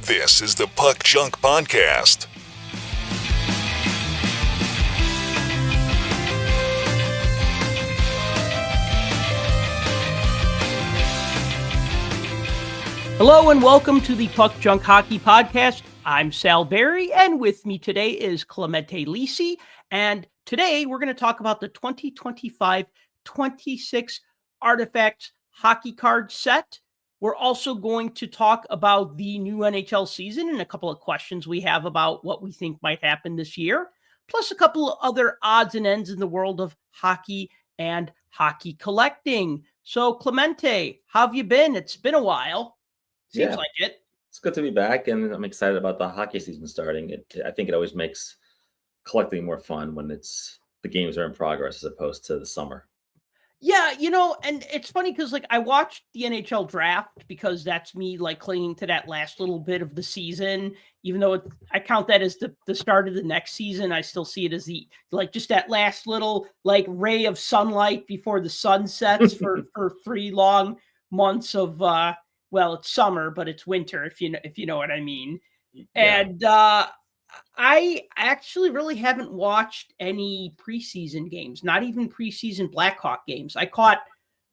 This is the Puck Junk Podcast. Hello and welcome to the Puck Junk Hockey Podcast. I'm Sal Berry, and with me today is Clemente Lisi. And today we're going to talk about the 2025-26 Artifacts hockey card set. We're also going to talk about the new NHL season and a couple of questions we have about what we think might happen this year, plus a couple of other odds and ends in the world of hockey and hockey collecting. So, Clemente, how have you been? It's been a while. Seems like it. It's good to be back, and I'm excited about the hockey season starting. I think it always makes collecting more fun when the games are in progress as opposed to the summer. Yeah, and it's funny because I watched the NHL draft because that's me clinging to that last little bit of the season. Even though I count that as the start of the next season, I still see it as just that last little ray of sunlight before the sun sets for 3 long months of well, it's summer, but it's winter if you know what I mean. Yeah. And I actually really haven't watched any preseason games, not even preseason Blackhawk games. I caught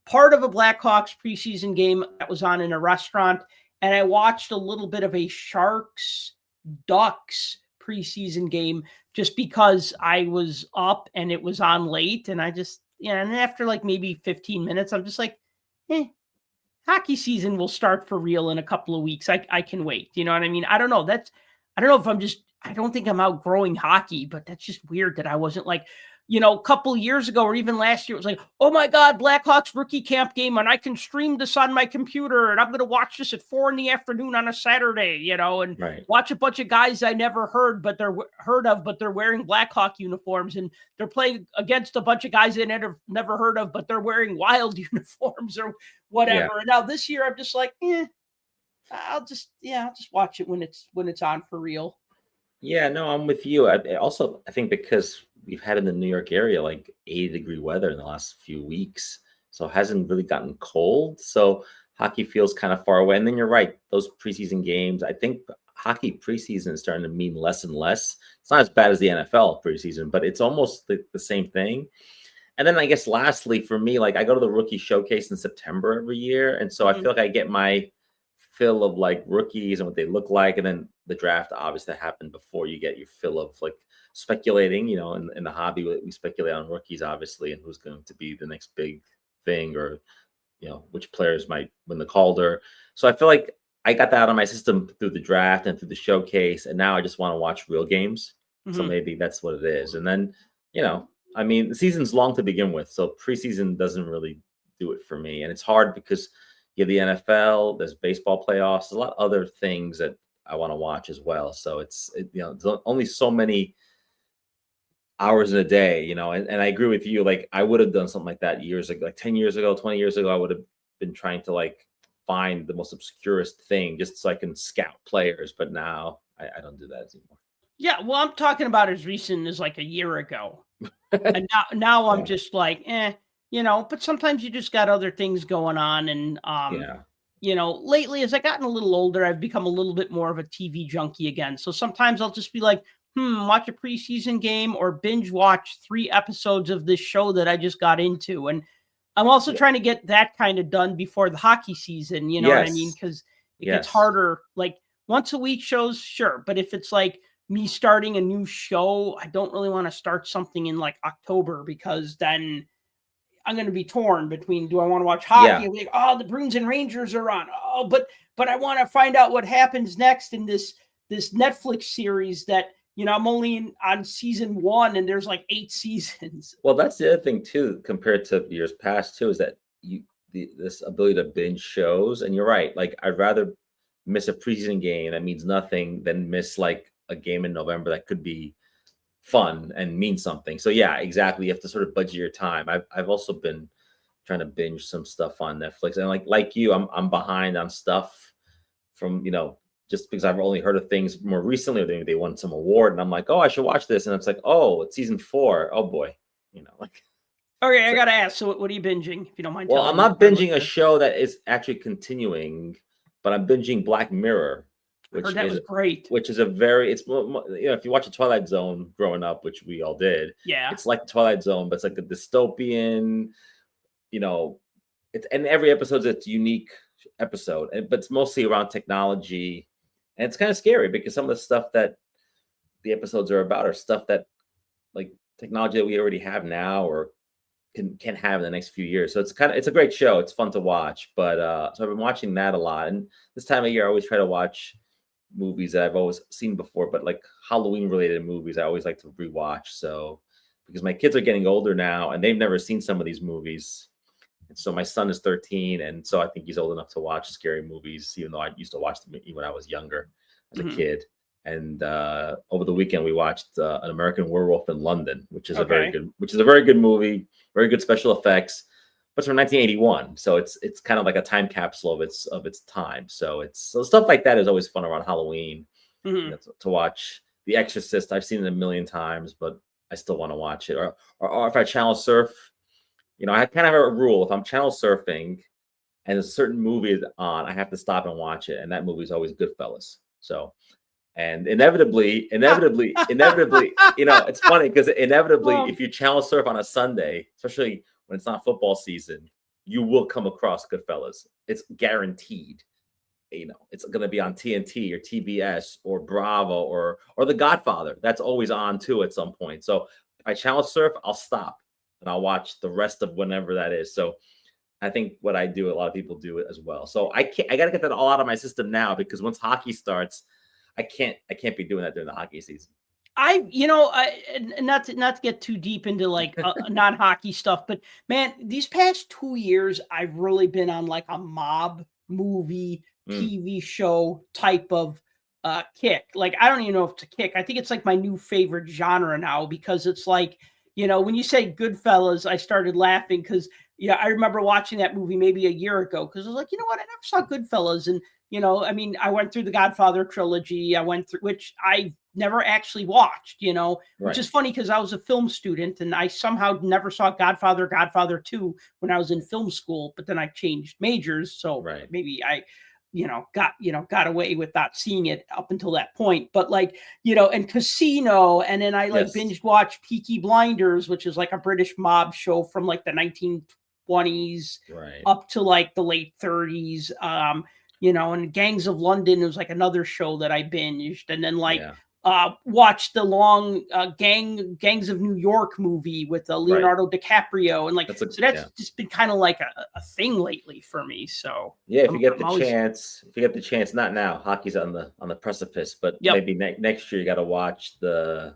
part of a Blackhawks preseason game that was on in a restaurant, and I watched a little bit of a Sharks Ducks preseason game just because I was up and it was on late, and I just, and after maybe 15 minutes, I'm just hockey season will start for real in a couple of weeks. I can wait. You know what I mean? I don't know. I don't know if I don't think I'm outgrowing hockey, but that's just weird that I wasn't a couple years ago or even last year, it was oh my God, Blackhawks rookie camp game, and I can stream this on my computer, and I'm going to watch this at 4 p.m. on a Saturday, and watch a bunch of guys I never heard of, but they're wearing Blackhawk uniforms, and they're playing against a bunch of guys I never heard of, but they're wearing Wild uniforms or whatever. Yeah. And now this year, I'm just I'll just watch it when it's on for real. Yeah, no, I'm with you. I think because we've had in the New York area 80-degree weather in the last few weeks, so it hasn't really gotten cold. So hockey feels kind of far away. And then you're right, those preseason games, I think hockey preseason is starting to mean less and less. It's not as bad as the NFL preseason, but it's almost the same thing. And then I guess lastly for me, I go to the rookie showcase in September every year, and so I feel like I get my fill of rookies and what they look like, and then the draft obviously happened before you get your fill of speculating. In the hobby, we speculate on rookies obviously and who's going to be the next big thing, or which players might win the Calder. So I feel like I got that out of my system through the draft and through the showcase, and now I just want to watch real games. So maybe that's what it is. And then I mean, the season's long to begin with, so preseason doesn't really do it for me, and it's hard because you have the NFL, there's baseball playoffs, there's a lot of other things that I want to watch as well. So there's only so many hours in a day, and I agree with you. I would have done something like that years ago, 10 years ago, 20 years ago. I would have been trying to find the most obscurest thing just so I can scout players. But now I don't do that anymore. Yeah, well, I'm talking about as recent as a year ago. And now I'm just but sometimes you just got other things going on. And, lately, as I gotten a little older, I've become a little bit more of a TV junkie again. So sometimes I'll just be watch a preseason game or binge watch 3 episodes of this show that I just got into. And I'm also trying to get that kind of done before the hockey season. You know what I mean? Because it gets harder. Once a week shows, sure. But if it's me starting a new show, I don't really want to start something in October, because then I'm going to be torn between, do I want to watch hockey? Yeah. The Bruins and Rangers are on. But I want to find out what happens next in this Netflix series that, I'm only on season 1 and there's 8 seasons. Well, that's the other thing too, compared to years past too, is that this ability to binge shows. And you're right. I'd rather miss a preseason game that means nothing than miss a game in November that could be fun and mean something. So yeah, exactly. You have to sort of budget your time. I've also been trying to binge some stuff on Netflix, and like you, I'm behind on stuff from just because I've only heard of things more recently, or they won some award, and I'm oh, I should watch this, and it's oh, it's season 4. Oh boy, Okay, I gotta ask. So what are you binging, if you don't mind? Well, I'm not binging a show that is actually continuing, but I'm binging Black Mirror. I heard that was great. Which is a very, it's, if you watch a Twilight Zone growing up, which we all did, Yeah. it's like the Twilight Zone, but it's like a dystopian, and every episode's its unique episode, but it's mostly around technology, and it's kind of scary because some of the stuff that the episodes are about are stuff that, like, technology that we already have now or can have in the next few years. So it's a great show. It's fun to watch. But so I've been watching that a lot. And this time of year, I always try to watch movies that I've always seen before, but like Halloween related movies, I always like to rewatch. So because my kids are getting older now and they've never seen some of these movies. And so my son is 13, and so I think he's old enough to watch scary movies, even though I used to watch them even when I was younger as a kid. And over the weekend, we watched An American Werewolf in London, which is a very good movie, very good special effects. But it's from 1981, so it's kind of like a time capsule of its time. So stuff like that is always fun around Halloween to watch. The Exorcist, I've seen it a million times, but I still want to watch it. Or if I channel surf, I kind of have a rule: if I'm channel surfing and a certain movie is on, I have to stop and watch it, and that movie is always Goodfellas. So. And inevitably, it's funny because inevitably, if you channel surf on a Sunday, especially when it's not football season, you will come across Goodfellas. It's guaranteed. It's going to be on TNT or TBS or Bravo or The Godfather. That's always on too at some point. So if I channel surf, I'll stop and I'll watch the rest of whenever that is. So I think what I do, a lot of people do it as well. So I got to get that all out of my system now, because once hockey starts, I can't be doing that during the hockey season. Not to get too deep into like non-hockey stuff, but man, these past 2 years, I've really been on like a mob movie, TV show type of kick. Like, I don't even know if it's a kick. I think it's like my new favorite genre now, because it's like, when you say Goodfellas, I started laughing because, I remember watching that movie maybe a year ago, because I was like, you know what? I never saw Goodfellas. And, I went through the Godfather trilogy. Which I never actually watched, which is funny because I was a film student and I somehow never saw Godfather 2 when I was in film school, but then I changed majors. So maybe I, got away with not seeing it up until that point. But like, and Casino, and then I binge watched Peaky Blinders, which is like a British mob show from like the 1920s up to like the late 30s. And Gangs of London was like another show that I binged, and then watched the long Gangs of New York movie with Leonardo DiCaprio, and like that's just been kind of like a thing lately for me. So if you get the chance, not now, hockey's on the precipice, but maybe next year you got to watch the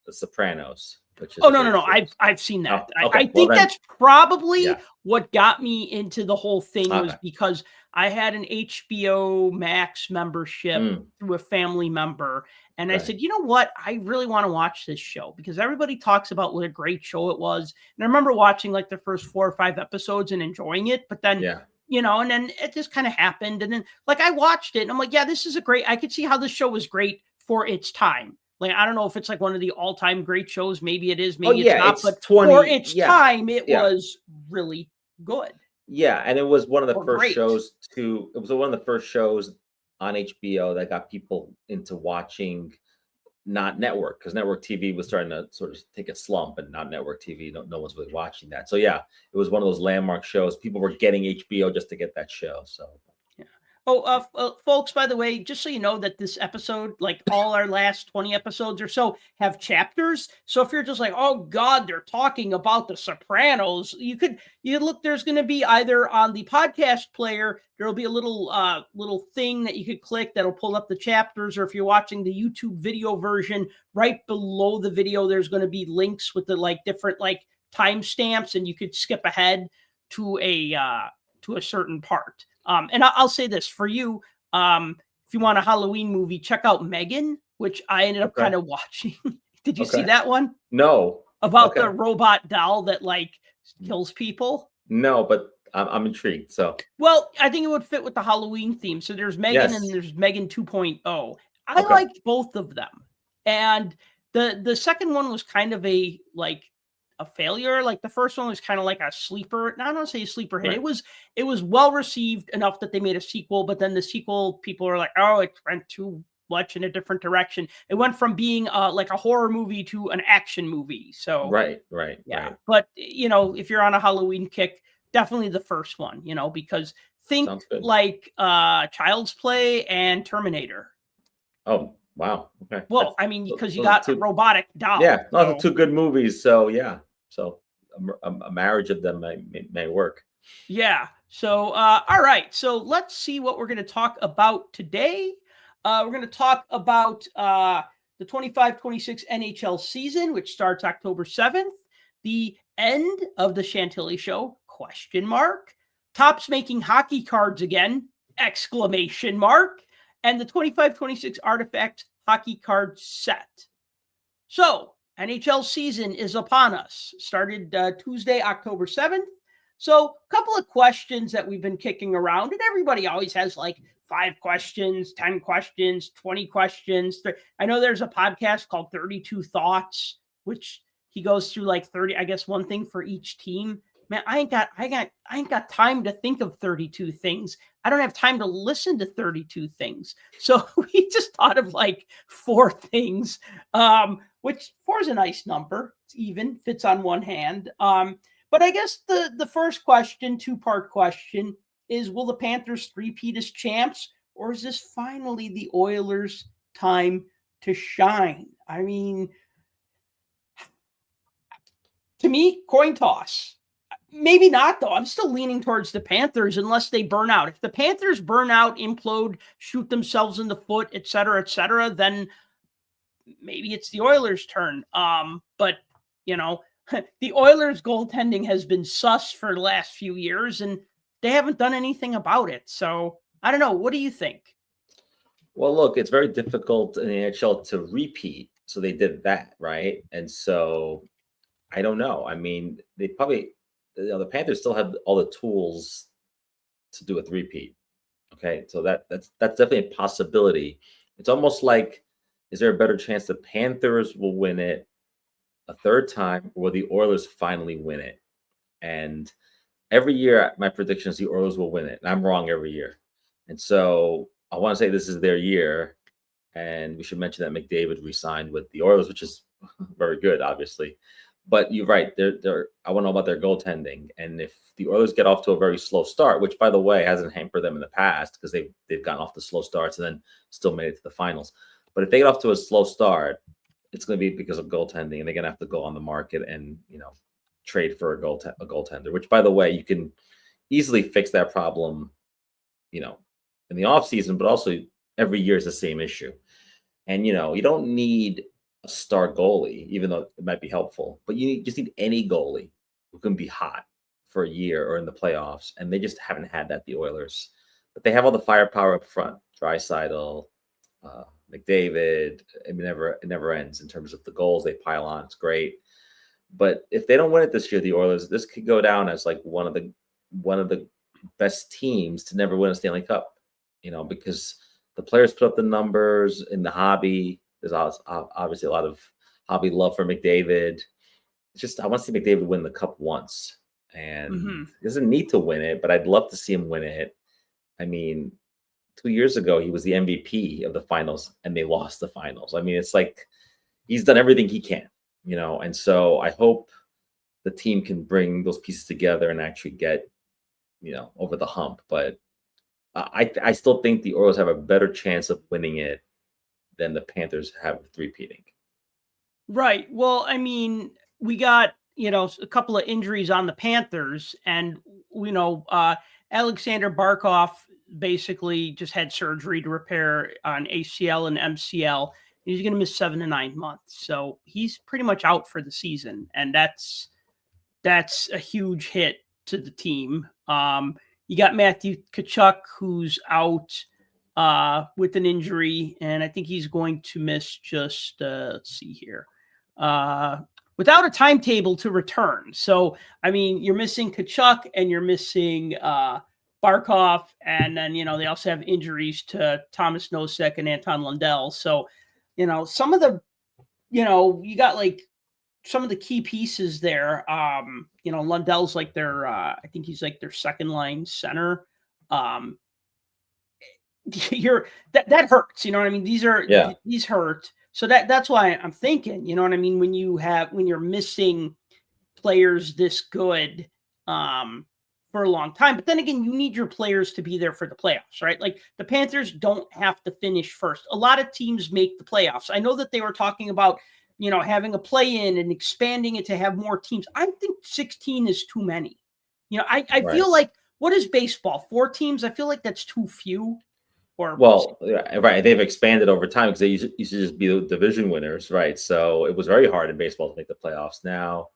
Sopranos. No. I've seen that. I think that's probably what got me into the whole thing was because I had an HBO Max membership through a family member. And I said, you know what? I really want to watch this show because everybody talks about what a great show it was. And I remember watching like the first 4 or 5 episodes and enjoying it. But then, and then it just kind of happened. And then like I watched it and I'm like, yeah, this is I could see how this show was great for its time. Like, I don't know if it's like one of the all-time great shows. Maybe it is, maybe it's not. But for its time, it was really good. Yeah, and it was one of the first shows to. It was one of the first shows on HBO that got people into watching not network, because network TV was starting to sort of take a slump, and not network TV. No one's really watching that. So yeah, it was one of those landmark shows. People were getting HBO just to get that show. So. Folks, by the way, just so you know that this episode, like all our last 20 episodes or so, have chapters. So if you're just like, oh God, they're talking about The Sopranos, you look, there's going to be either on the podcast player, there'll be a little thing that you could click that'll pull up the chapters. Or if you're watching the YouTube video version, right below the video, there's going to be links with the like different like timestamps, and you could skip ahead to a certain part. And I'll say this for you, if you want a Halloween movie, check out Megan, which I ended up kind of watching. Did you see that one? No. About the robot doll that like kills people? No, but I'm intrigued. So, well, I think it would fit with the Halloween theme. So there's Megan and there's Megan 2.0. I liked both of them. And the second one was kind of a like a failure. Like the first one was kind of like a sleeper. I don't want to say a sleeper hit. Right. It was well received enough that they made a sequel, but then the sequel, people are like, oh, it went too much in a different direction. It went from being like a horror movie to an action movie. So Right. yeah. But if you're on a Halloween kick, definitely the first one, because think like Child's Play and Terminator. Oh, wow. Okay. Well, because you got a robotic doll. Yeah, those are two good movies. So yeah, so a marriage of them may work. Yeah. So all right. So let's see what we're going to talk about today. We're going to talk about the 25-26 NHL season, which starts October 7th. The end of the Chantilly Show? ? Topps making hockey cards again! ! And the 25-26 Artifact hockey card set. So, NHL season is upon us. Started Tuesday, October 7th. So, a couple of questions that we've been kicking around, and everybody always has like 5 questions, 10 questions, 20 questions. I know there's a podcast called 32 Thoughts, which he goes through like 30, I guess one thing for each team. Man, I ain't got time to think of 32 things. I don't have time to listen to 32 things. So we just thought of like 4 things, which 4 is a nice number. It's even, fits on one hand. But I guess the first question, 2-part question, is will the Panthers three-peat as champs, or is this finally the Oilers' time to shine? I mean, to me, coin toss. Maybe not, though. I'm still leaning towards the Panthers unless they burn out. If the Panthers burn out, implode, shoot themselves in the foot, et cetera, then maybe it's the Oilers' turn. But, the Oilers' goaltending has been sus for the last few years, and they haven't done anything about it. So, I don't know. What do you think? Well, look, it's very difficult in the NHL to repeat. So they did that, right? And so I don't know. I mean, they probably... the Panthers still have all the tools to do a three-peat. Okay, so that's definitely a possibility. It's almost like, is there a better chance the Panthers will win it a third time, or will the Oilers finally win it? And every year, my prediction is the Oilers will win it, and I'm wrong every year. And so I want to say this is their year, and we should mention that McDavid re-signed with the Oilers, which is very good, obviously. But you're right. I want to know about their goaltending, and if the Oilers get off to a very slow start, which by the way hasn't hampered them in the past because they've gotten off to slow starts and then still made it to the finals. But if they get off to a slow start, it's going to be because of goaltending, and they're going to have to go on the market and trade for a goaltender. Which, by the way, you can easily fix that problem, in the offseason, but also every year is the same issue. And you don't need a star goalie, even though it might be helpful, but you just need any goalie who can be hot for a year or in the playoffs, and they just haven't had that, the Oilers. But they have all the firepower up front. Draisaitl, McDavid. It never ends in terms of the goals they pile on. It's great. But if they don't win it this year, the Oilers, this could go down as like one of the best teams to never win a Stanley Cup, because the players put up the numbers in the hobby. There's obviously a lot of hobby love for McDavid. It's just, I want to see McDavid win the cup once, and he doesn't need to win it, but I'd love to see him win it. I mean, 2 years ago, he was the MVP of the finals, and they lost the finals. I mean, it's like he's done everything he can, and so I hope the team can bring those pieces together and actually get, over the hump. But I still think the Orioles have a better chance of winning it than the Panthers have three-peating. Right. Well, I mean, we got, a couple of injuries on the Panthers, and, Alexander Barkov basically just had surgery to repair an ACL and MCL. He's going to miss 7 to 9 months. So he's pretty much out for the season. And that's a huge hit to the team. You got Matthew Tkachuk, who's out with an injury, and I think he's going to miss just, let's see here, without a timetable to return. So, I mean, you're missing Tkachuk and you're missing Barkov, and then, they also have injuries to Thomas Nosek and Anton Lundell. So, some of the, you got like some of the key pieces there. Lundell's like their I think he's like their second line center. That hurts, you know what I mean? These hurt. So that's why I'm thinking, you know what I mean, when you're missing players this good for a long time. But then again, you need your players to be there for the playoffs, right? Like the Panthers don't have to finish first. A lot of teams make the playoffs. I know that they were talking about, having a play-in and expanding it to have more teams. I think 16 is too many. I Right. feel like, what is baseball? 4 teams? I feel like that's too few. Right. They've expanded over time because they used to just be the division winners, right? So it was very hard in baseball to make the playoffs now.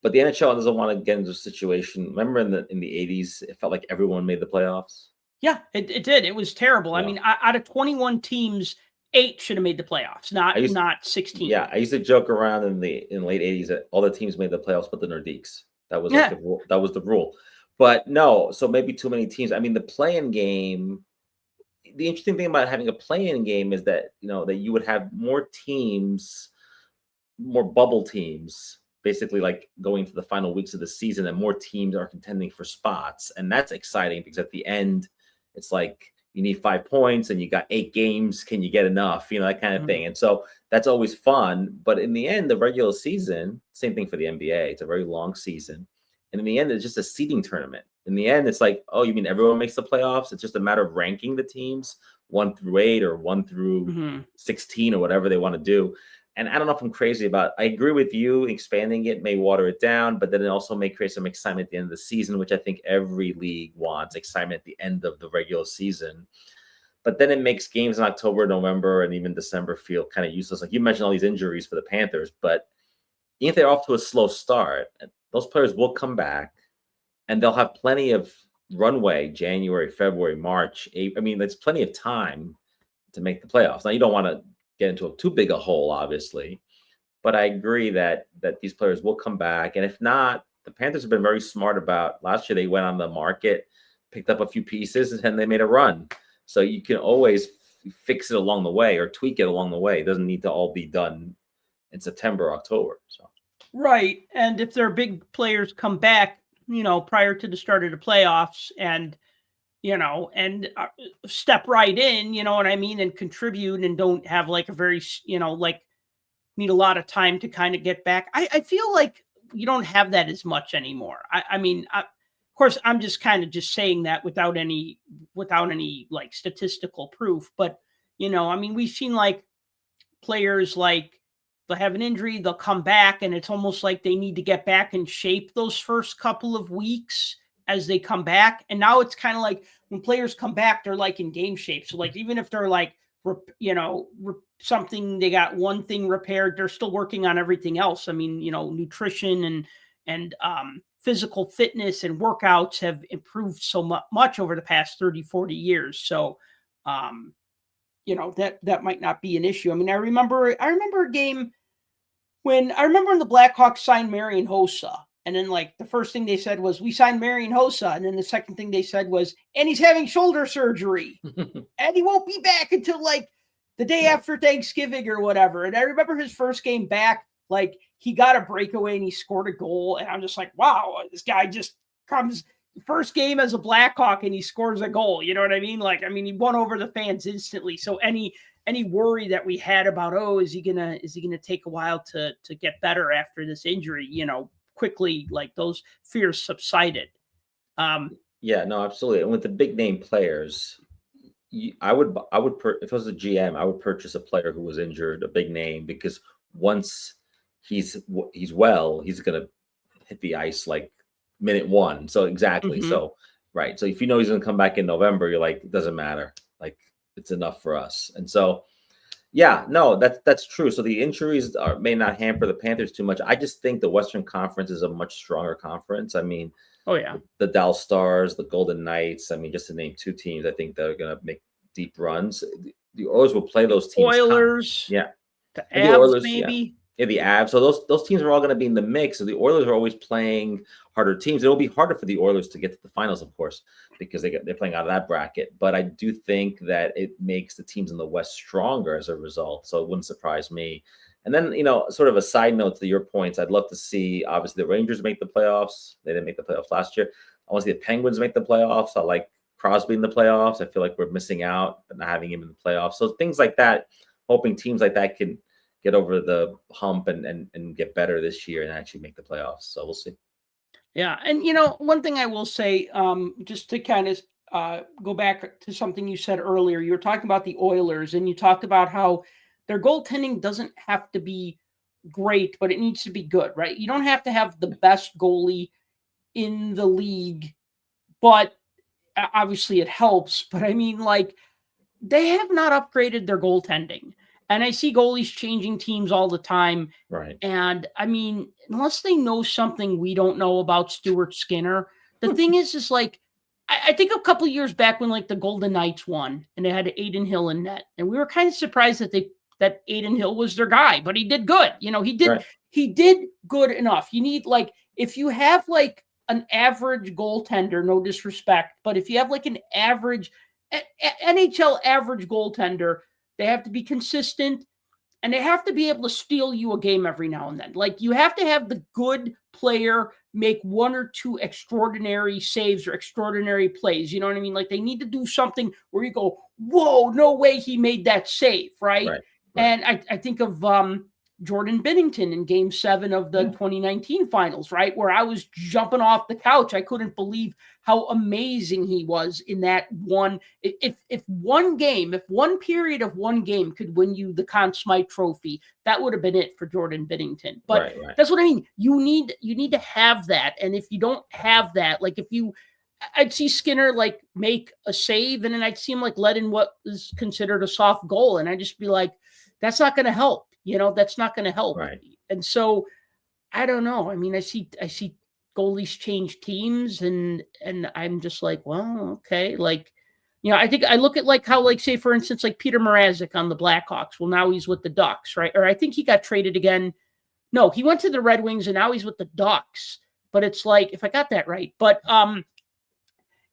But the NHL doesn't want to get into a situation. Remember in the 80s, it felt like everyone made the playoffs. Yeah, it did. It was terrible. Yeah. I mean, out of 21 teams, 8 should have made the playoffs, not 16. Yeah, I used to joke around in the late 80s that all the teams made the playoffs but the Nordiques. That was like that was the rule. But no, so maybe too many teams. I mean, the play-in game. The interesting thing about having a play-in game is that that you would have more teams, more bubble teams, basically like going to the final weeks of the season, and more teams are contending for spots, and that's exciting because at the end, it's like you need 5 points and you got 8 games. Can you get enough? That kind of thing. And so that's always fun. But in the end, the regular season, same thing for the NBA. It's a very long season, and in the end, it's just a seeding tournament. In the end, it's like, oh, you mean everyone makes the playoffs? It's just a matter of ranking the teams 1 through 8 or 1 through 16 or whatever they want to do. And I don't know if I'm crazy about it. I agree with you. Expanding it may water it down, but then it also may create some excitement at the end of the season, which I think every league wants, excitement at the end of the regular season. But then it makes games in October, November, and even December feel kind of useless. Like you mentioned all these injuries for the Panthers, but if they're off to a slow start, those players will come back. And they'll have plenty of runway, January, February, March, April. I mean, there's plenty of time to make the playoffs. Now, you don't want to get into too big a hole, obviously. But I agree that these players will come back. And if not, the Panthers have been very smart about last year. They went on the market, picked up a few pieces, and they made a run. So you can always fix it along the way or tweak it along the way. It doesn't need to all be done in September, October. So right. And if their big players come back, prior to the start of the playoffs and step right in, you know what I mean, and contribute and don't have like a very, need a lot of time to kind of get back. I feel like you don't have that as much anymore. I mean, of course, I'm just kind of just saying that without any like statistical proof. But, I mean, we've seen like players like they'll have an injury, they'll come back, and it's almost like they need to get back in shape those first couple of weeks as they come back. And now it's kind of like when players come back, they're like in game shape. So like, even if they're like, something, they got one thing repaired, they're still working on everything else. I mean, nutrition and physical fitness and workouts have improved so much over the past 30, 40 years. So, that might not be an issue. I mean, I remember a game when the Blackhawks signed Marian Hossa. And then like the first thing they said was, we signed Marian Hossa. And then the second thing they said was, and he's having shoulder surgery and he won't be back until like the day after Thanksgiving or whatever. And I remember his first game back, like he got a breakaway and he scored a goal. And I'm just like, wow, this guy just comes first game as a Blackhawk and he scores a goal. You know what I mean? Like, I mean, he won over the fans instantly. So any worry that we had about, is he gonna take a while to get better after this injury, quickly, like those fears subsided. Yeah, no, absolutely. And with the big name players, I would if I was a GM, I would purchase a player who was injured, a big name, because once he's well, he's gonna hit the ice like minute 1. So exactly. So right. So if you know he's gonna come back in November, you're like, it doesn't matter. Like it's enough for us. And so yeah, no, that's true. So the injuries may not hamper the Panthers too much. I just think the Western Conference is a much stronger conference. I mean, the Dallas Stars, the Golden Knights. I mean, just to name 2 teams, I think they're going to make deep runs. The Oilers will play those teams. Oilers, the Oilers, maybe. Yeah, the Avs. So those teams are all going to be in the mix. So the Oilers are always playing harder teams. It will be harder for the Oilers to get to the finals, of course, because they're playing out of that bracket. But I do think that it makes the teams in the West stronger as a result. So it wouldn't surprise me And then, sort of a side note to your points, I'd love to see, obviously, the Rangers make the playoffs. They didn't make the playoffs last year. I want to see the Penguins make the playoffs. I like Crosby in the playoffs. I feel like we're missing out but not having him in the playoffs. So things like that, hoping teams like that can get over the hump and get better this year and actually make the playoffs. So we'll see. Yeah. And, one thing I will say, just to kind of go back to something you said earlier, you were talking about the Oilers and you talked about how their goaltending doesn't have to be great, but it needs to be good, right? You don't have to have the best goalie in the league, but obviously it helps. But I mean, like, they have not upgraded their goaltending. And I see goalies changing teams all the time. Right. And I mean, unless they know something we don't know about Stuart Skinner, the thing is like, I think a couple of years back when like the Golden Knights won and they had Adin Hill in net, and we were kind of surprised that Adin Hill was their guy, but he did good. He did good enough. You need, like, if you have like an average goaltender, no disrespect, but if you have like an average NHL average goaltender, they have to be consistent and they have to be able to steal you a game every now and then. Like, you have to have the good player make one or two extraordinary saves or extraordinary plays. You know what I mean? Like, they need to do something where you go, whoa, no way he made that save, right? And I think of Jordan Binnington in Game 7 of the 2019 finals, right? Where I was jumping off the couch. I couldn't believe how amazing he was in that one. If one period of one game could win you the Conn Smythe Trophy, that would have been it for Jordan Binnington. But that's what I mean. You need to have that. And if you don't have that, like I'd see Skinner like make a save and then I'd see him like let in what is considered a soft goal. And I'd just be like, that's not going to help. That's not going to help. Right. And so I don't know. I mean, I see goalies change teams and I'm just like, well, okay. Like, I think I look at like how, like, say for instance, like Peter Mrazek on the Blackhawks. Well, now he's with the Ducks, right? Or I think he got traded again. No, he went to the Red Wings and now he's with the Ducks. But it's like, if I got that right, but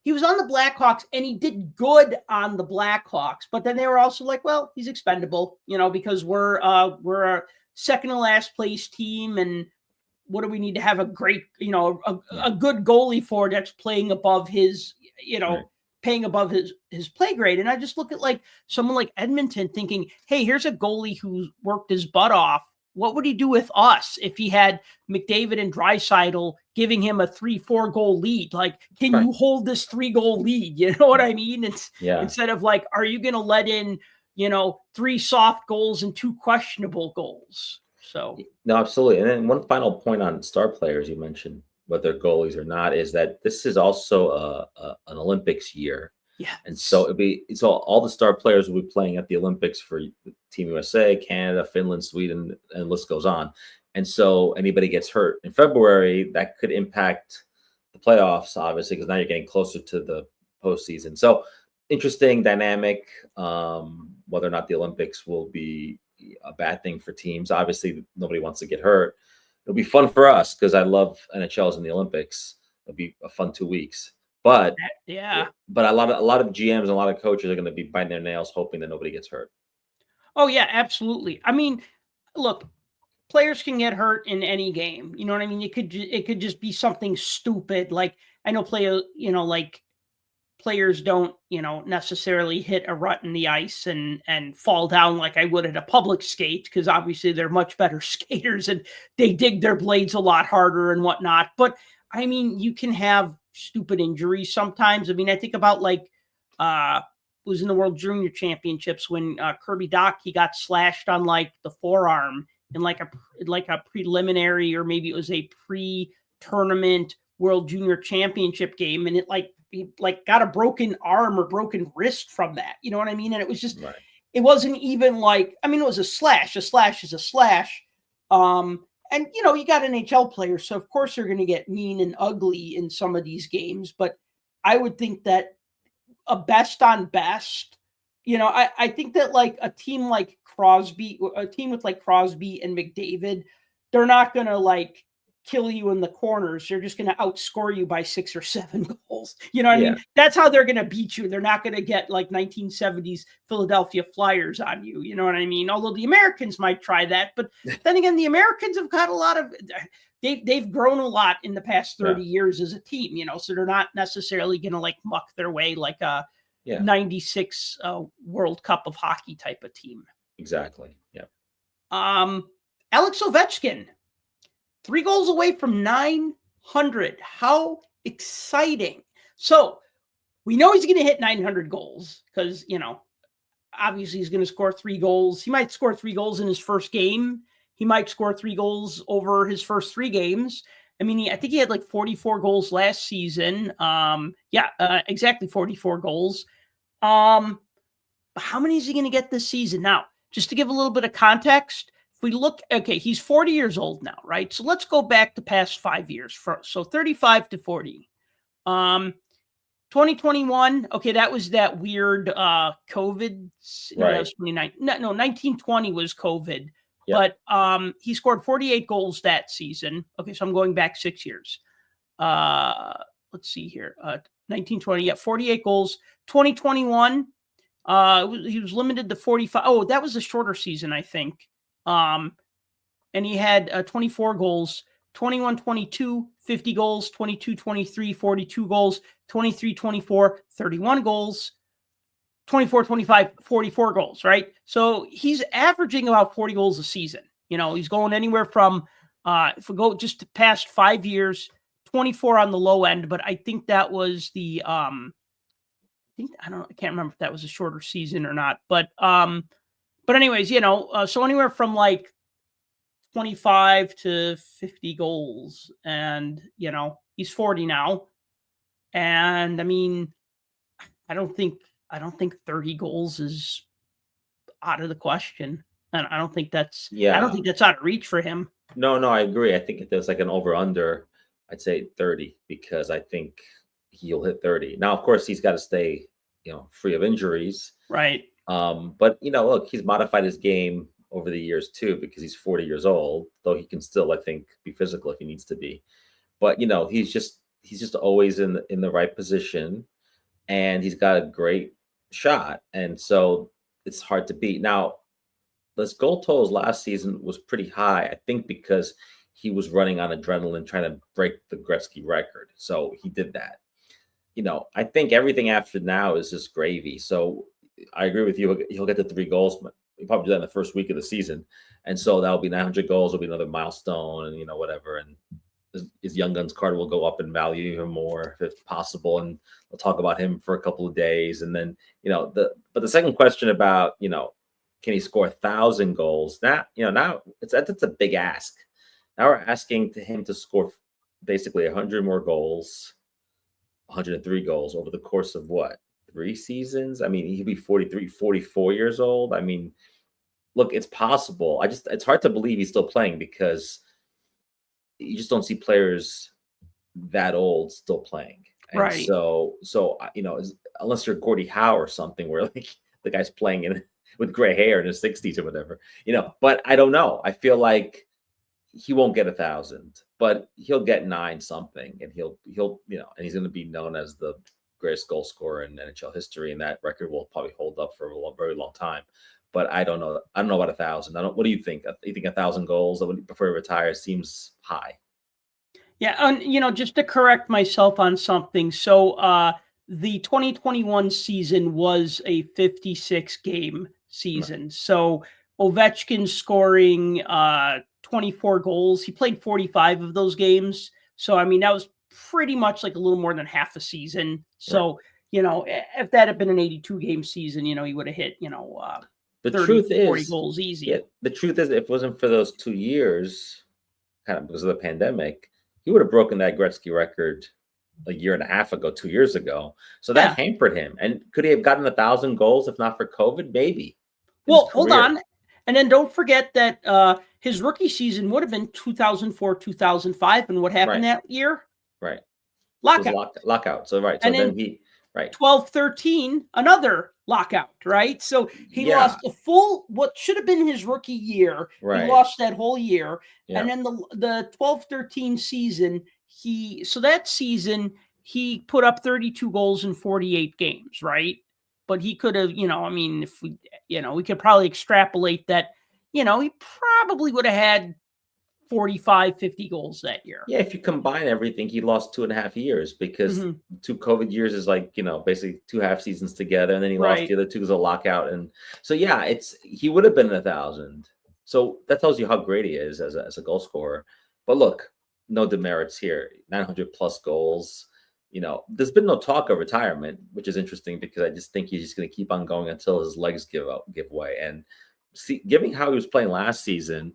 he was on the Blackhawks and he did good on the Blackhawks, but then they were also like, well, he's expendable, because we're a second to last place team. And what do we need to have a great, a good goalie for that's playing above his, paying above his play grade. And I just look at like someone like Edmonton thinking, hey, here's a goalie who worked his butt off. What would he do with us if he had McDavid and Draisaitl giving him a 3-4 goal lead? Like, can you hold this 3-goal lead? You know what I mean? Instead of like, are you going to let in, 3 soft goals and 2 questionable goals? So no, absolutely. And then one final point on star players you mentioned, whether goalies or not, is that this is also an Olympics year. Yeah. And so all the star players will be playing at the Olympics for Team USA, Canada, Finland, Sweden, and the list goes on. And so anybody gets hurt in February, that could impact the playoffs, obviously, because now you're getting closer to the postseason. So interesting dynamic, whether or not the Olympics will be a bad thing for teams. Obviously, nobody wants to get hurt. It'll be fun for us because I love NHLs in the Olympics. It'll be a fun 2 weeks. But but a lot of GMs and a lot of coaches are going to be biting their nails, hoping that nobody gets hurt. Oh yeah, absolutely. I mean, look, players can get hurt in any game. You know what I mean? It could just be something stupid. Like, I know players don't, necessarily hit a rut in the ice and fall down like I would at a public skate, because obviously they're much better skaters and they dig their blades a lot harder and whatnot. But I mean, you can have stupid injuries sometimes. I mean, I think about like was in the World Junior Championships when Kirby Dach, he got slashed on like the forearm in like a preliminary, or maybe it was a pre-tournament World Junior Championship game, and he got a broken arm or broken wrist from that. You know what I mean? And it was just It wasn't even like, I mean, it was a slash. A slash is a slash. And, you got NHL players, so of course they're going to get mean and ugly in some of these games. But I would think that a best on best, I think that like a team like Crosby, a team with like Crosby and McDavid, they're not going to like kill you in the corners. They're just going to outscore you by 6 or 7 goals. goals. You know what I Yeah. mean? That's how they're going to beat you. They're not going to get like 1970s Philadelphia Flyers on you. You know what I mean? Although the Americans might try that, but then again, the Americans have got a lot of. They've grown a lot in the past 30 years as a team, you know, so they're not necessarily going to like muck their way like a 96 World Cup of hockey type of team. Exactly. Yeah. Alex Ovechkin, 3 goals away from 900. How exciting. So we know he's going to hit 900 goals because, you know, obviously he's going to score 3 goals. He might score 3 goals in his first game. He might score 3 goals over his first 3 games. I mean, I think he had like 44 goals last season. Exactly 44 goals. How many is he going to get this season? Now, just to give a little bit of context, if we look, okay, he's 40 years old now, right? So let's go back the past 5 years. So 35 to 40. 2021, okay, that was that weird COVID. No, that was 2019. No, 1920 was COVID. Yep. But he scored 48 goals that season. Okay, so I'm going back 6 years. Let's see here. 1920, 48 goals. 2021, he was limited to 45. Oh, that was a shorter season, I think. And he had 24 goals. 21-22, 50 goals. 22-23, 42 goals. 23-24, 31 goals. 24-25, 44 goals, right? So he's averaging about 40 goals a season. You know, he's going anywhere from, if we go just past 5 years, 24 on the low end, but I think that was the, I can't remember if that was a shorter season or not, but anyways, you know, so anywhere from like 25 to 50 goals, and, you know, he's 40 now. And I mean, I don't think 30 goals is out of the question. And I don't think that's out of reach for him. No, I agree. I think if there's like an over under, I'd say 30, because I think he'll hit 30. Now, of course, he's got to stay, you know, free of injuries. Right. But, you know, look, he's modified his game over the years too, because he's 40 years old, though he can still, I think, be physical if he needs to be. But, you know, he's just always in the right position, and he's got a great shot, and so it's hard to beat. Now, his goal totals last season was pretty high, I think, because he was running on adrenaline trying to break the Gretzky record. So he did that. You know, I think everything after now is just gravy. So I agree with you. He'll get to 3 goals, but he'll probably do that in the first week of the season. And so that'll be 900 goals. Will be another milestone, and, you know, whatever. And his Young Guns card will go up in value even more if possible. And we'll talk about him for a couple of days. And then, you know, the second question about, you know, can he score 1,000 goals? Now that's a big ask. Now we're asking him to score basically 100 more goals, 103 goals over the course of what, 3 seasons? I mean, he'd be 43, 44 years old. I mean, look, it's possible. It's hard to believe he's still playing, because you just don't see players that old still playing. And right. So, you know, unless you're Gordie Howe or something, where like the guy's playing with gray hair in his 60s or whatever, you know, but I don't know. I feel like he won't get 1,000, but he'll get 9 something, and he'll, you know, and he's going to be known as the greatest goal scorer in NHL history. And that record will probably hold up for a very long time. But I don't know. I don't know about 1,000. What do you think? You think 1,000 goals before he retires seems high? Yeah, and, you know, just to correct myself on something. So the 2021 season was a 56 game season. Right. So Ovechkin scoring 24 goals. He played 45 of those games. So, I mean, that was pretty much like a little more than half a season. So, right. You know, if that had been an 82 game season, you know, he would have hit, you know, the 30, truth 40 is, goals easy. Yeah, the truth is, if it wasn't for those 2 years, kind of because of the pandemic, he would have broken that Gretzky record a year and a half ago, 2 years ago. So that hampered him. And could he have gotten 1,000 goals if not for COVID? Maybe. Well, hold on. And then don't forget that his rookie season would have been 2004, 2005. And what happened that year? Right. Lockout. Lockout. So, right. So and then he, right. 12-13, another lockout, right? So he lost a full, what should have been his rookie year. Right. He lost that whole year. Yeah. And then the 12-13 season, that season he put up 32 goals in 48 games, right? But he could have, if we, we could probably extrapolate that, he probably would have had 45, 50 goals that year. Yeah, if you combine everything, he lost 2.5 years because 2 COVID years is like, basically 2 half seasons together, and then he lost the other 2 as a lockout. And so, yeah, he would have been 1,000. So that tells you how great he is as a goal scorer. But look, no demerits here. 900 plus goals. There's been no talk of retirement, which is interesting because I just think he's just going to keep on going until his legs give way. And given how he was playing last season,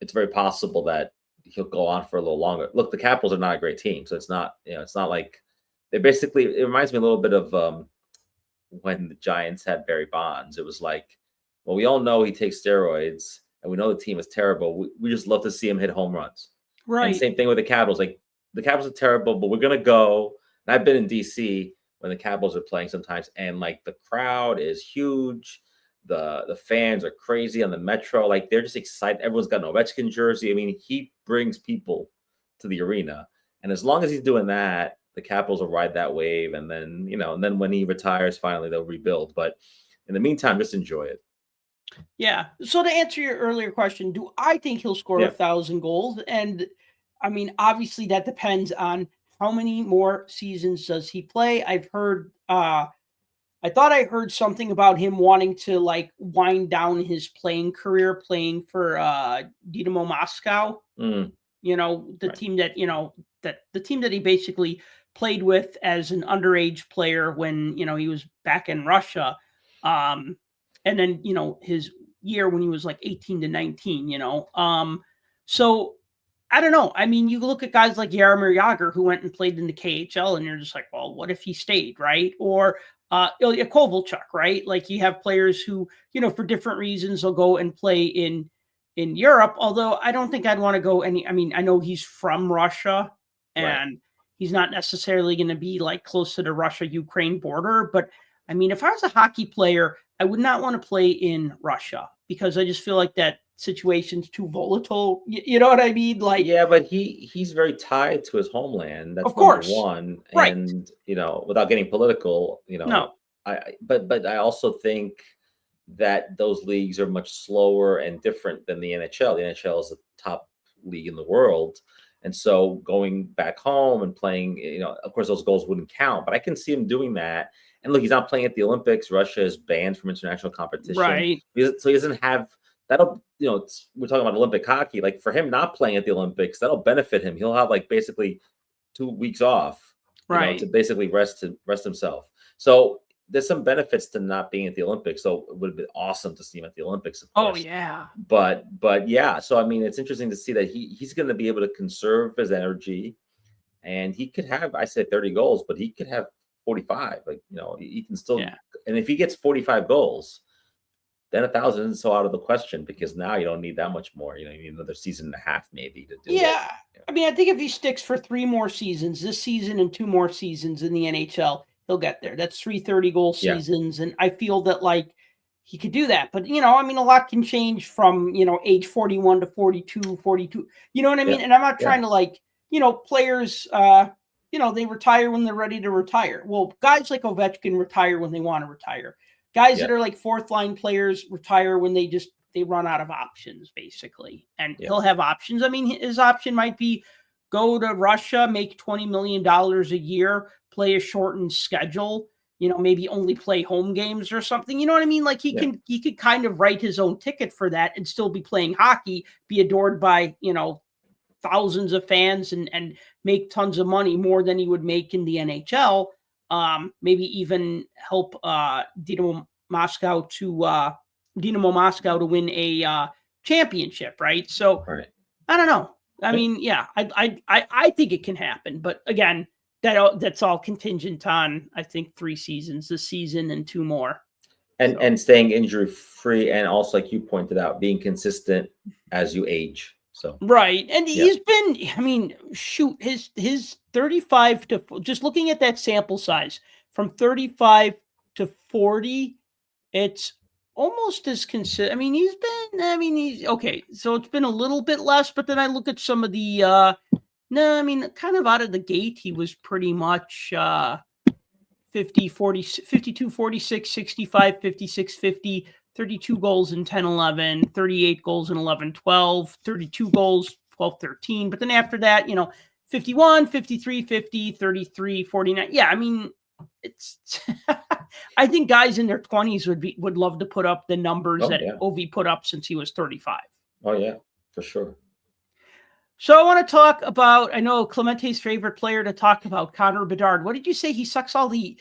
it's very possible that he'll go on for a little longer. Look, the Capitals are not a great team, so it's not like they basically. It reminds me a little bit of when the Giants had Barry Bonds. It was like, well, we all know he takes steroids, and we know the team is terrible. We just love to see him hit home runs. Right. And same thing with the Capitals. Like, the Capitals are terrible, but we're gonna go. And I've been in DC when the Capitals are playing sometimes, and like the crowd is huge. The fans are crazy on the Metro. Like, they're just excited. Everyone's got an Ovechkin jersey. I mean, he brings people to the arena. And as long as he's doing that, the Capitals will ride that wave. And then, and then when he retires, finally, they'll rebuild. But in the meantime, just enjoy it. Yeah. So to answer your earlier question, do I think he'll score 1,000 goals? And I mean, obviously that depends on how many more seasons does he play. I thought I heard something about him wanting to like wind down his playing career playing for Dynamo Moscow. The team that the team that he basically played with as an underage player when he was back in Russia. And then his year when he was like 18 to 19, so I don't know. I mean, you look at guys like Jaromir Jagr who went and played in the KHL, and you're just like, well, what if he stayed, right? Or Ilya Kovalchuk, right? Like, you have players who, for different reasons will go and play in Europe. Although I don't think I'd want to go I mean, I know he's from Russia, and he's not necessarily going to be like close to the Russia-Ukraine border. But I mean, if I was a hockey player, I would not want to play in Russia because I just feel like that situation's too volatile. You know what I mean? Like, yeah, but he's very tied to his homeland. That's of course. number one. Right. And without getting political, no. But I also think that those leagues are much slower and different than the NHL. The NHL is the top league in the world. And so going back home and playing, of course, those goals wouldn't count, but I can see him doing that. And look, he's not playing at the Olympics. Russia is banned from international competition. Right. So he doesn't have that'll, we're talking about Olympic hockey. Like, for him not playing at the Olympics, that'll benefit him. He'll have like basically 2 weeks off, to basically rest himself. So there's some benefits to not being at the Olympics. So it would have been awesome to see him at the Olympics, of course. Oh yeah. But yeah. So I mean, it's interesting to see that he's going to be able to conserve his energy, and he could have, I said 30 goals, but he could have 45. Like, he can still. Yeah. And if he gets 45 goals, then 1,000 isn't so out of the question, because now you don't need that much more. You need another season and a half maybe to do it. Yeah. I mean, I think if he sticks for 3 more seasons, this season and 2 more seasons in the NHL, he'll get there. That's 3 30-goal seasons. And I feel that, like, he could do that. But, I mean, a lot can change from, age 41 to 42, 42. You know what I mean? And I'm not trying to, like, players, they retire when they're ready to retire. Well, guys like Ovechkin retire when they want to retire. Guys that are like 4th-line players retire when they run out of options, basically. And he'll have options. I mean, his option might be go to Russia, make $20 million a year, play a shortened schedule, maybe only play home games or something. You know what I mean? Like, he could kind of write his own ticket for that and still be playing hockey, be adored by, thousands of fans and make tons of money, more than he would make in the NHL. Maybe even help Dynamo Moscow to win a championship, right? So I don't know. I mean, I think it can happen, but again, that's all contingent on, I think, 3 seasons this season and 2 more. And staying injury free, and also, like you pointed out, being consistent as you age. So right. And he's been, I mean, shoot, his 35 to, just looking at that sample size, from 35 to 40, it's almost as consistent. I mean, he's okay. So it's been a little bit less, but then I look at some of the No, I mean, kind of out of the gate, he was pretty much 50, 40, 52, 46, 65, 56, 50, 32 goals in 10, 11, 38 goals in 11, 12, 32 goals, 12, 13. But then after that, 51, 53, 50, 33, 49. Yeah, I mean, it's I think guys in their 20s would love to put up the numbers that Ovi put up since he was 35. Oh, yeah, for sure. So I want to talk about, I know Clemente's favorite player to talk about, Connor Bedard. What did you say? He sucks all the,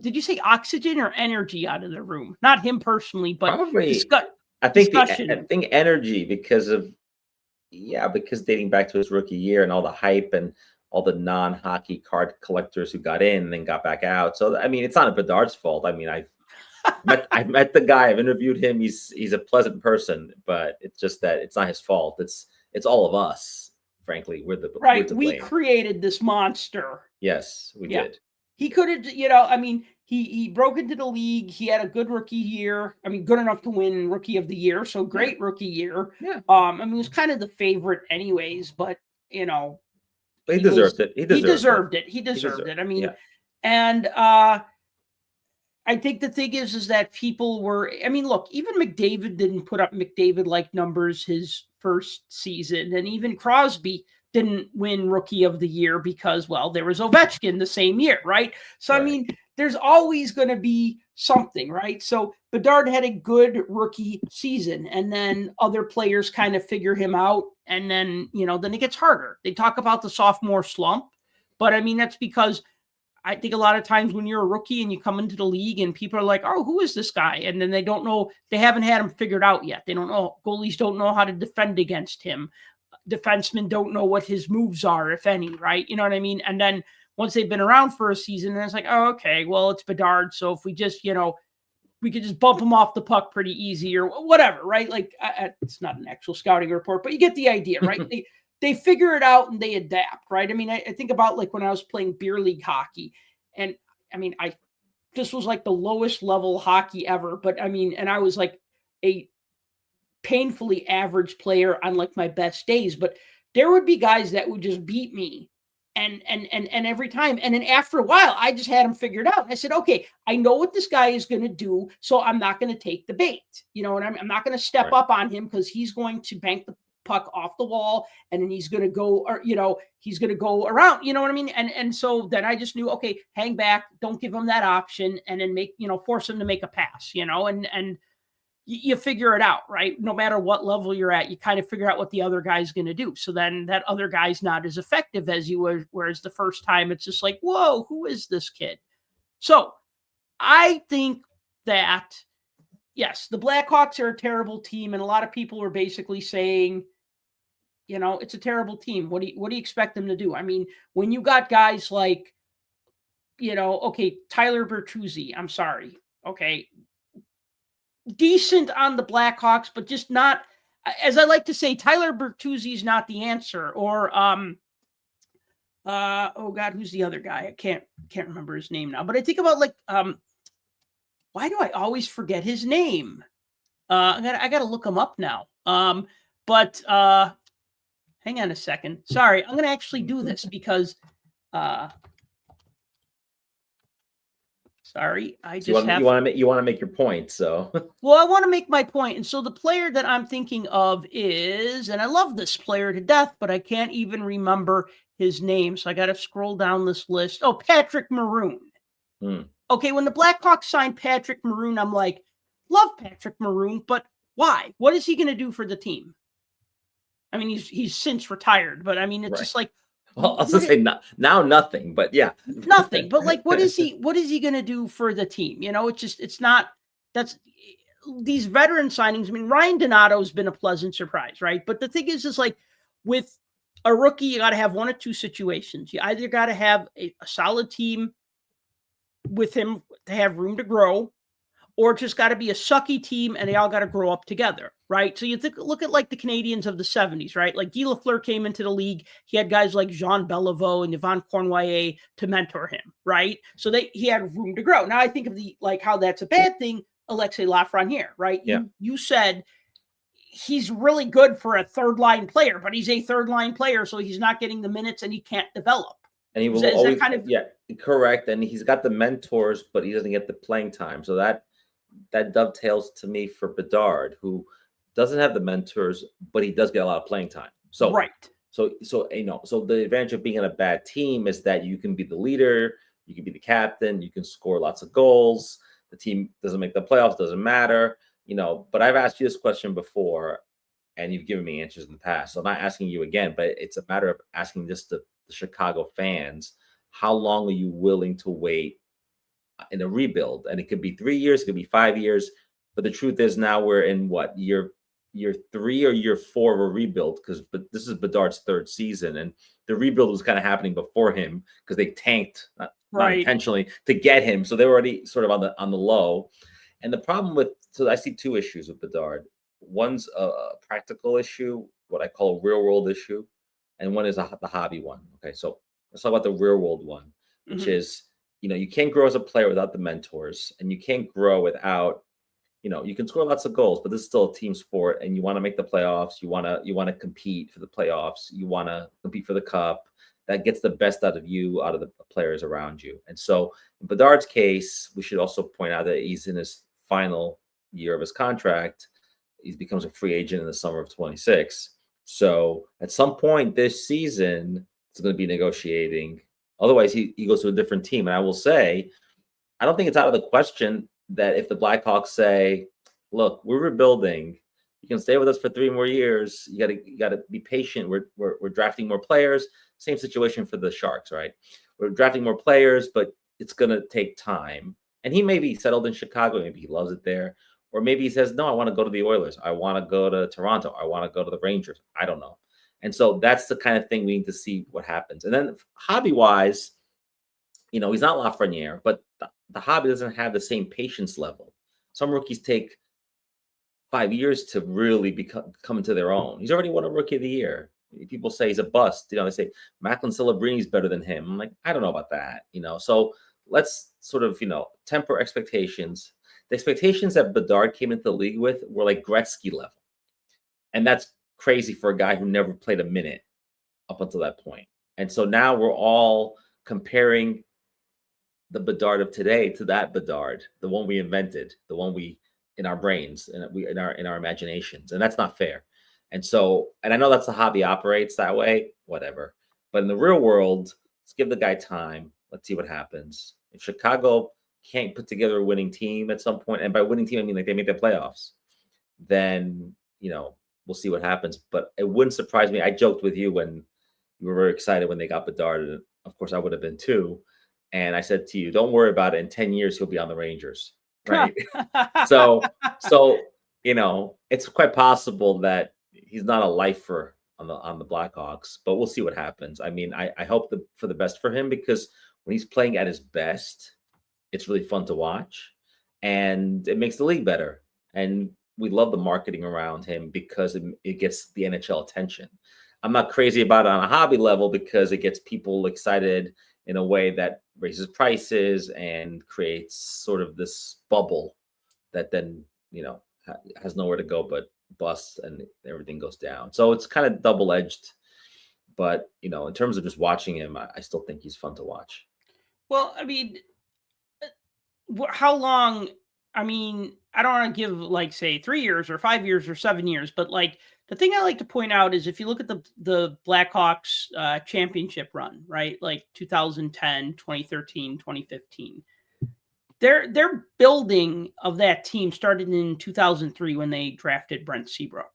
did you say oxygen or energy out of the room? Not him personally, but probably. I think energy because dating back to his rookie year and all the hype and all the non-hockey card collectors who got in and then got back out. So, I mean, it's not Bedard's fault. I mean, I've met the guy. I've interviewed him. He's a pleasant person, but it's just that it's not his fault. It's all of us. Frankly, we created this monster. Yes, we did. He could have, I mean, he broke into the league. He had a good rookie year. I mean, good enough to win Rookie of the Year. So great rookie year. Yeah. I mean, he was kind of the favorite anyways, but he deserved it. He deserved it. I mean, and I think the thing is that people were, I mean, look, even McDavid didn't put up McDavid-like numbers his first season. And even Crosby didn't win Rookie of the Year because, well, there was Ovechkin the same year, right? So, right. I mean, there's always going to be something, right? So Bedard had a good rookie season, and then other players kind of figure him out. And then, then it gets harder. They talk about the sophomore slump, but I mean, that's because I think a lot of times when you're a rookie and you come into the league and people are like, oh, who is this guy? And then they don't know, they haven't had him figured out yet. They don't know, goalies don't know how to defend against him. Defensemen don't know what his moves are, if any, right? You know what I mean? And then once they've been around for a season, and it's like, oh, okay, well, it's Bedard. So if we just, we could just bump him off the puck pretty easy or whatever, right? Like, it's not an actual scouting report, but you get the idea, right? They figure it out and they adapt, right? I mean, I think about like when I was playing beer league hockey, and I mean, this was like the lowest level hockey ever, but I mean, and I was like a painfully average player on like my best days, but there would be guys that would just beat me and every time. And then after a while, I just had them figured out. I said, okay, I know what this guy is going to do, so I'm not going to take the bait, and I'm not going to step up on him because he's going to bank the puck off the wall and then he's going to go, or he's going to go around, you know what I mean? And so then I just knew, okay, hang back, don't give him that option, and then make, force him to make a pass, and you figure it out, right? No matter what level you're at, you kind of figure out what the other guy's going to do. So then that other guy's not as effective as you were, whereas the first time it's just like, whoa, who is this kid? So I think that, yes, the Blackhawks are a terrible team, and a lot of people are basically saying, it's a terrible team. What do you expect them to do? I mean, when you got guys like, okay, Tyler Bertuzzi, I'm sorry, okay, decent on the Blackhawks, but just not, as I like to say, Tyler Bertuzzi is not the answer. Or oh God, who's the other guy? I can't remember his name now. But I think about like why do I always forget his name? I gotta look him up now. But hang on a second. Sorry, I'm gonna actually do this because sorry, I just you want to make your point. So well, I want to make my point. And so the player that I'm thinking of is, and I love this player to death, but I can't even remember his name. So I got to scroll down this list. Oh, Patrick Maroon. Okay, when the Blackhawks signed Patrick Maroon, I'm like, love Patrick Maroon, but why? What is he going to do for the team? I mean, he's since retired, but I mean, it's just like, well, I was going to say now nothing, but yeah. Nothing. But like, what is he going to do for the team? It's not, that's these veteran signings. I mean, Ryan Donato's been a pleasant surprise, right? But the thing is like with a rookie, you got to have one of two situations. You either got to have a solid team with him to have room to grow, or just got to be a sucky team and they all got to grow up together, right? So you look at like the Canadians of the 70s, right? Like Guy Lafleur came into the league. He had guys like Jean Beliveau and Yvon Cornwallis to mentor him, right? So he had room to grow. Now I think of how that's a bad thing, Alexei Lafreniere, right? Yeah. You said he's really good for a third line player, but he's a third line player, so he's not getting the minutes and he can't develop. And he will always correct. And he's got the mentors, but he doesn't get the playing time. So that dovetails to me for Bedard, who doesn't have the mentors, but he does get a lot of playing time. So right. So the advantage of being in a bad team is that you can be the leader, you can be the captain, you can score lots of goals. The team doesn't make the playoffs, doesn't matter, But I've asked you this question before, and you've given me answers in the past. So I'm not asking you again, but it's a matter of asking just the Chicago fans, how long are you willing to wait in a rebuild? And it could be 3 years, it could be 5 years. But the truth is now we're in year 3 or year 4 of a rebuild, but this is Bedard's 3rd season, and the rebuild was kind of happening before him because they tanked not intentionally to get him, so they were already sort of on the low. And the problem so I see 2 issues with Bedard. One's a practical issue, what I call a real world issue, and one is the hobby one. Okay, so let's talk about the real world one, which is you can't grow as a player without the mentors, and you can't grow without. You can score lots of goals, but this is still a team sport, and you want to make the playoffs. You want to compete for the playoffs. You want to compete for the cup. That gets the best out of you, out of the players around you. And so, in Bedard's case, we should also point out that he's in his final year of his contract. He becomes a free agent in the summer of 26. So, at some point this season, it's going to be negotiating. Otherwise, he goes to a different team. And I will say, I don't think it's out of the question that if the Blackhawks say, look, we're rebuilding, you can stay with us for 3 more years. You got to be patient. We're drafting more players. Same situation for the Sharks, right? We're drafting more players, but it's going to take time. And he may be settled in Chicago. Maybe he loves it there. Or maybe he says, no, I want to go to the Oilers. I want to go to Toronto. I want to go to the Rangers. I don't know. And so that's the kind of thing we need to see what happens. And then hobby-wise, he's not Lafreniere, but the hobby doesn't have the same patience level. Some rookies take 5 years to really come into their own. He's already won a Rookie of the Year. People say he's a bust. They say Macklin Celebrini's better than him. I'm like, I don't know about that. So let's sort of, temper expectations. The expectations that Bedard came into the league with were like Gretzky level. And that's crazy for a guy who never played a minute up until that point. And so now we're all comparing the Bedard of today to that Bedard, the one we invented, the one we in our brains and in our imaginations, and that's not fair. And so, and I know that's the hobby operates that way, whatever. But in the real world, let's give the guy time. Let's see what happens. If Chicago can't put together a winning team at some point, and by winning team I mean like they make the playoffs, then we'll see what happens. But it wouldn't surprise me. I joked with you when you were very excited when they got Bedard, and of course I would have been too. And I said to you, don't worry about it. In 10 years, he'll be on the Rangers. Right. So, it's quite possible that he's not a lifer on the Blackhawks, but we'll see what happens. I mean, I hope for the best for him, because when he's playing at his best, it's really fun to watch and it makes the league better. And we love the marketing around him because it gets the NHL attention. I'm not crazy about it on a hobby level because it gets people excited in a way that raises prices and creates sort of this bubble that then, has nowhere to go but bust and everything goes down. So it's kind of double-edged. But, in terms of just watching him, I still think he's fun to watch. Well, I mean, how long? I mean, I don't want to give say 3 years or 5 years or 7 years, but the thing I like to point out is if you look at the Blackhawks championship run, right? Like 2010, 2013, 2015. Their building of that team started in 2003 when they drafted Brent Seabrook.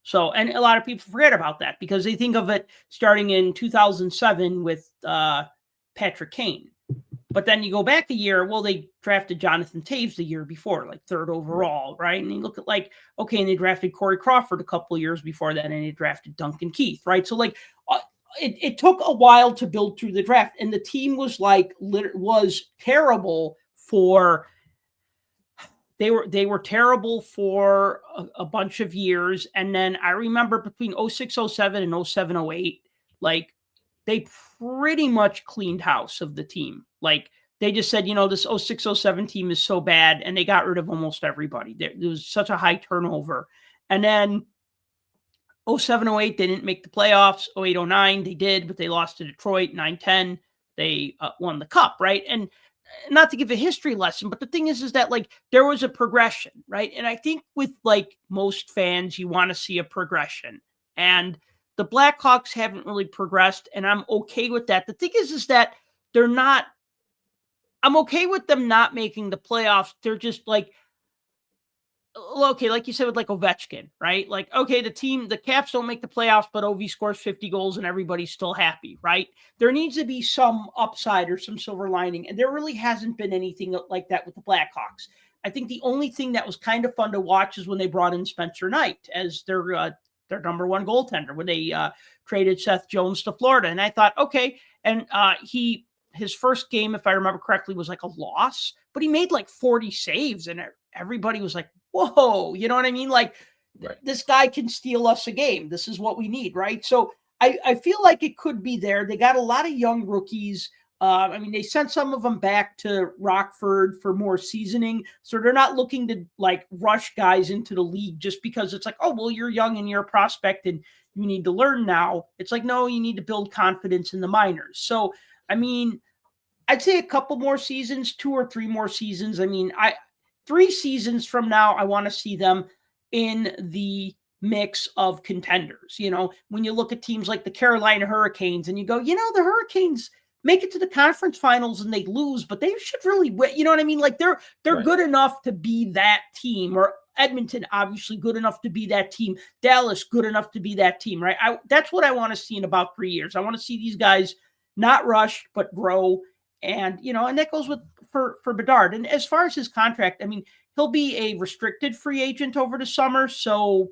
So, and a lot of people forget about that because they think of it starting in 2007 with Patrick Kane. But then you go back a year, well, they drafted Jonathan Taves the year before, 3rd overall, right? And you look at okay, and they drafted Corey Crawford a couple of years before that, and they drafted Duncan Keith, right? So it took a while to build through the draft, and the team was was terrible for. They were terrible for a bunch of years, and then I remember between 06-07 and 07-08, they pretty much cleaned house of the team. They just said, this 06-07 team is so bad, and they got rid of almost everybody. There was such a high turnover. And then 07, 08, they didn't make the playoffs. 08, 09, they did, but they lost to Detroit. 9-10, they won the cup, right? And not to give a history lesson, but the thing is that like there was a progression, right? And I think with like most fans, you want to see a progression. And the Blackhawks haven't really progressed, and I'm okay with that. The thing is that they're not, I'm okay with them not making the playoffs. They're just like, okay, like you said with like Ovechkin, right? Like, okay, the Caps don't make the playoffs, but Ovi scores 50 goals and everybody's still happy, right? There needs to be some upside or some silver lining, and there really hasn't been anything like that with the Blackhawks. I think the only thing that was kind of fun to watch is when they brought in Spencer Knight as their number one goaltender, when they traded Seth Jones to Florida. And I thought, okay, and his first game, if I remember correctly, was like a loss, but he made like 40 saves, and everybody was like, whoa, you know what I mean? Like, right, this guy can steal us a game. This is what we need, right? So I feel like it could be there. They got a lot of young rookies. I mean, they sent some of them back to Rockford for more seasoning. So they're not looking to like rush guys into the league just because it's like, oh, well, you're young and you're a prospect and you need to learn now. It's like, no, you need to build confidence in the minors. So, I mean, I'd say a couple more seasons, 2 or 3 more seasons. I mean, 3 seasons from now, I want to see them in the mix of contenders. You know, when you look at teams like the Carolina Hurricanes and you go, you know, the Hurricanes make it to the conference finals and they lose, but they should really win. You know what I mean? Like they're right, good enough to be that team, or Edmonton, obviously good enough to be that team. Dallas, good enough to be that team, right? That's what I want to see in about 3 years. I want to see these guys not rush, but grow. And, you know, and that goes for Bedard. And as far as his contract, I mean, he'll be a restricted free agent over the summer. So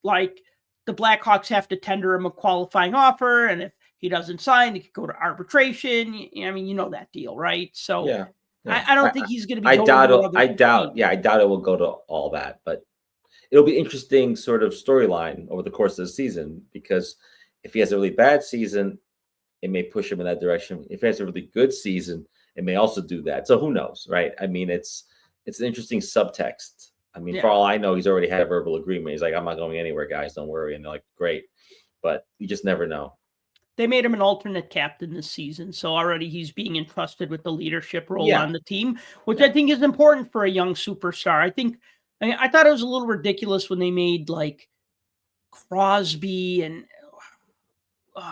like the Blackhawks have to tender him a qualifying offer. And if he doesn't sign, he could go to arbitration. I mean, you know that deal, right? So yeah. I don't think he's going to be. I doubt it will go to all that, but it'll be interesting sort of storyline over the course of the season, because if he has a really bad season, it may push him in that direction. If he has a really good season, it may also do that. So who knows, right? I mean, it's an interesting subtext. I mean, for all I know, he's already had a verbal agreement. He's like, I'm not going anywhere, guys. Don't worry. And they're like, great. But you just never know. They made him an alternate captain this season. So already he's being entrusted with the leadership role on the team, which I think is important for a young superstar. I thought it was a little ridiculous when they made like Crosby and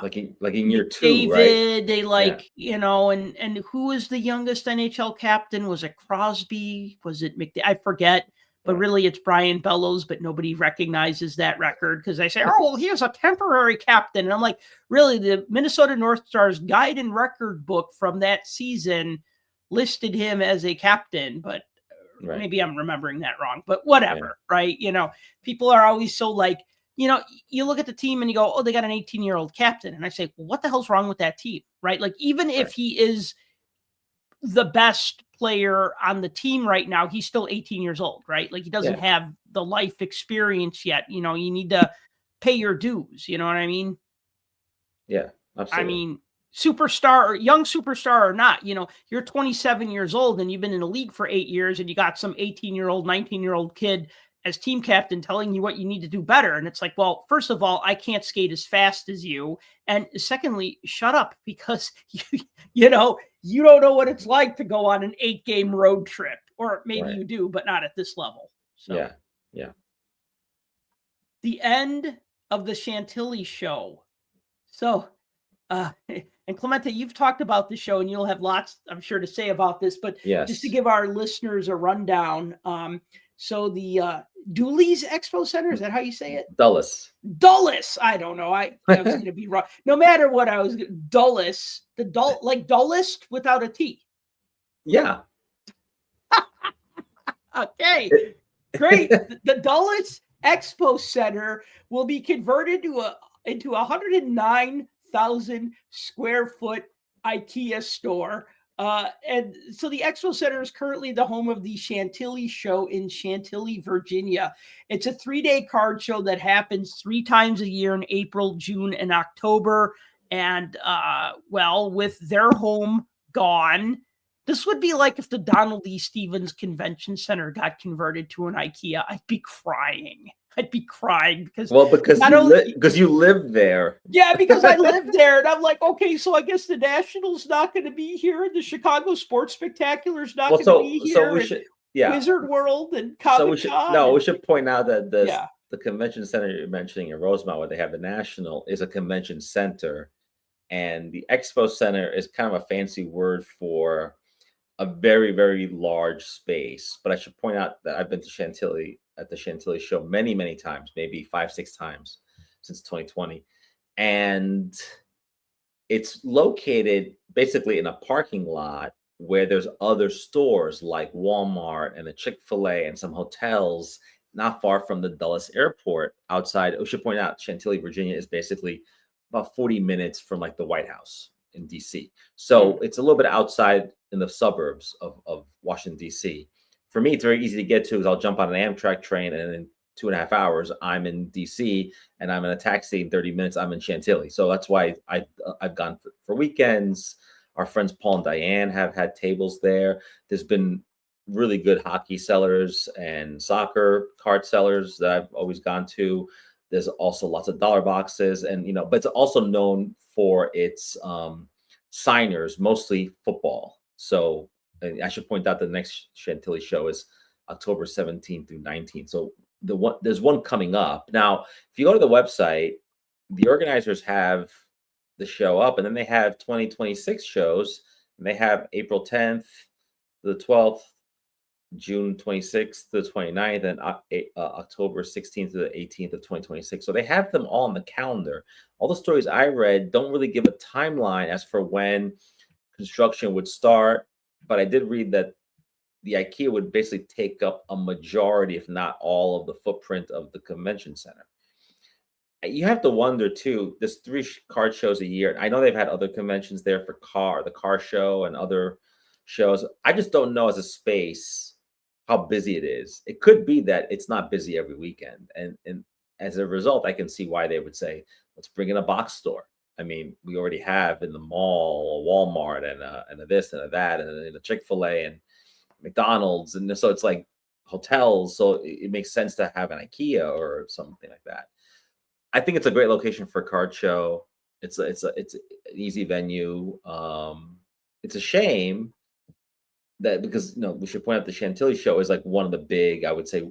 like in year 2, David, right? They you know, and who was the youngest NHL captain? Was it Crosby? Was it McDavid? I forget. But really, it's Brian Bellows, but nobody recognizes that record because they say, oh, well, he was a temporary captain. And I'm like, really, the Minnesota North Stars guide and record book from that season listed him as a captain, but maybe I'm remembering that wrong, but whatever, right? You know, people are always so like, you know, you look at the team and you go, oh, they got an 18-year-old captain. And I say, well, what the hell's wrong with that team, right? Like, even if he is the best player on the team right now, he's still 18 years old, right? Like he doesn't have the life experience yet. You know, you need to pay your dues. You know what I mean? Yeah, absolutely. I mean, superstar or young superstar or not, you know, you're 27 years old and you've been in the league for 8 years and you got some 18-year-old, 19-year-old kid as team captain telling you what you need to do better. And it's like, well, first of all, I can't skate as fast as you. And secondly, shut up, because you know, you don't know what it's like to go on an 8-game road trip, or maybe you do, but not at this level. So yeah. The end of the Chantilly Show. So, and Clemente, you've talked about the show and you'll have lots, I'm sure, to say about this, but just to give our listeners a rundown. So the Dooley's Expo Center, is that how you say it? Dulles. I don't know. I was going to be wrong. No matter what, I was Dulles. Like dullest without a T. Yeah. Okay. Great. The Dulles Expo Center will be converted into a 109,000 square foot IKEA store. And so the Expo Center is currently the home of the Chantilly Show in Chantilly, Virginia. It's a 3-day card show that happens 3 times a year in April, June, and October. And, well, with their home gone, this would be like if the Donald E. Stevens Convention Center got converted to an IKEA. I'd be crying. I'd be crying because because not you only because you live there. yeah, because I lived there, and I'm like, okay, so I guess the Nationals not going to be here, and the Chicago Sports Spectacular is not Well, going to be so here, we and should, yeah. Wizard World and So we Comic should Con. no, we And, should point out that yeah, the convention center you're mentioning in Rosemont, where they have the National, is a convention center, and the Expo Center is kind of a fancy word for a very, very large space. But I should point out that I've been to Chantilly at the Chantilly Show many, many times, maybe 5, 6 times since 2020. And it's located basically in a parking lot where there's other stores like Walmart and a Chick-fil-A and some hotels not far from the Dulles Airport outside. I should point out Chantilly, Virginia is basically about 40 minutes from like the White House in DC. So it's a little bit outside in the suburbs of Washington, DC. For me, it's very easy to get to because I'll jump on an Amtrak train and in 2.5 hours, I'm in DC, and I'm in a taxi in 30 minutes. I'm in Chantilly. So that's why I've gone for weekends. Our friends Paul and Diane have had tables there. There's been really good hockey sellers and soccer card sellers that I've always gone to. There's also lots of dollar boxes, and but it's also known for its signers, mostly football. So and I should point out the next Chantilly show is October 17th through 19th. So there's one coming up now. If you go to the website, the organizers have the show up, and then they have 2026 shows, and they have April 10th to the 12th, June 26th to the 29th, and October 16th to the 18th of 2026. So they have them all on the calendar. All the stories I read don't really give a timeline as for when construction would start, but I did read that the IKEA would basically take up a majority, if not all, of the footprint of the convention center. You have to wonder too. There's 3 card shows a year. I know they've had other conventions there for the car show and other shows. I just don't know as a space how busy it is. It could be that it's not busy every weekend, and as a result, I can see why they would say, let's bring in a box store. I mean, we already have in the mall a Walmart and a this and a that and a Chick-fil-A and McDonald's, and so it's like hotels. So it makes sense to have an IKEA or something like that. I think it's a great location for a card show. It's an easy venue. It's a shame that because we should point out the Chantilly show is like one of the big, I would say,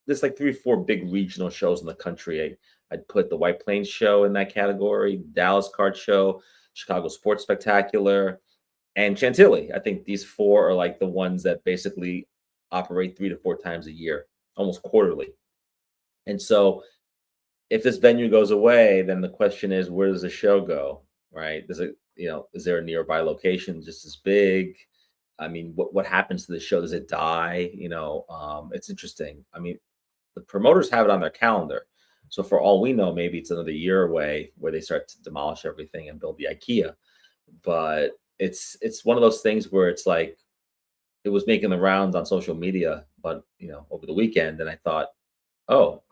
there's like 3 or 4 big regional shows in the country. I'd put the White Plains show in that category, Dallas Card Show, Chicago Sports Spectacular, and Chantilly. I think these 4 are like the ones that basically operate 3 to 4 times a year, almost quarterly. And so if this venue goes away, then the question is, where does the show go? Right? Does it, is there a nearby location just as big? I mean, what happens to the show? Does it die? It's interesting. I mean, the promoters have it on their calendar. So for all we know, maybe it's another year away where they start to demolish everything and build the IKEA. But it's one of those things where it's like it was making the rounds on social media, but over the weekend, and I thought, oh,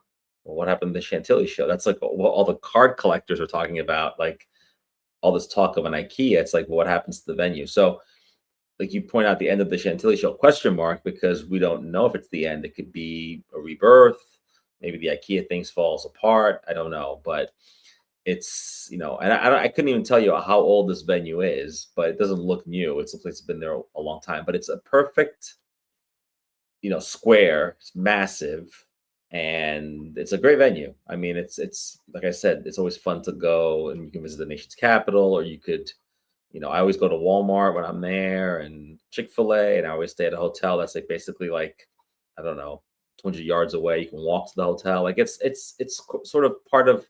well, what happened to the Chantilly show? That's like what all the card collectors are talking about, like all this talk of an IKEA. It's like, well, what happens to the venue? So, like you point out, the end of the Chantilly show, question mark, because we don't know if it's the end. It could be a rebirth. Maybe the IKEA things falls apart. I don't know, but it's and I couldn't even tell you how old this venue is, but it doesn't look new. It's a place that's been there a long time, but it's a perfect square. It's massive, and it's a great venue. I mean, it's like I said, it's always fun to go, and you can visit the nation's capital, or you could I always go to Walmart when I'm there, and Chick-fil-A, and I always stay at a hotel that's like basically like, I don't know, 200 yards away. You can walk to the hotel. Like it's sort of part of,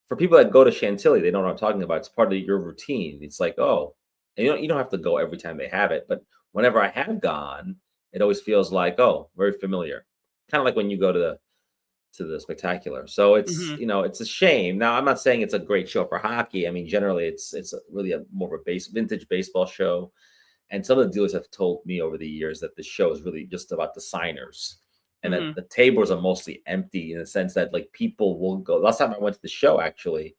for people that go to Chantilly, they know what I'm talking about. It's part of your routine. It's like, oh, and you don't have to go every time they have it, but whenever I have gone, it always feels like, oh, very familiar. Kind of like when you go to the Spectacular. So it's it's a shame. Now, I'm not saying it's a great show for hockey. I mean, generally it's really more of a vintage baseball show. And some of the dealers have told me over the years that the show is really just about the signers, and that the tables are mostly empty in the sense that like people will go. Last time I went to the show, actually,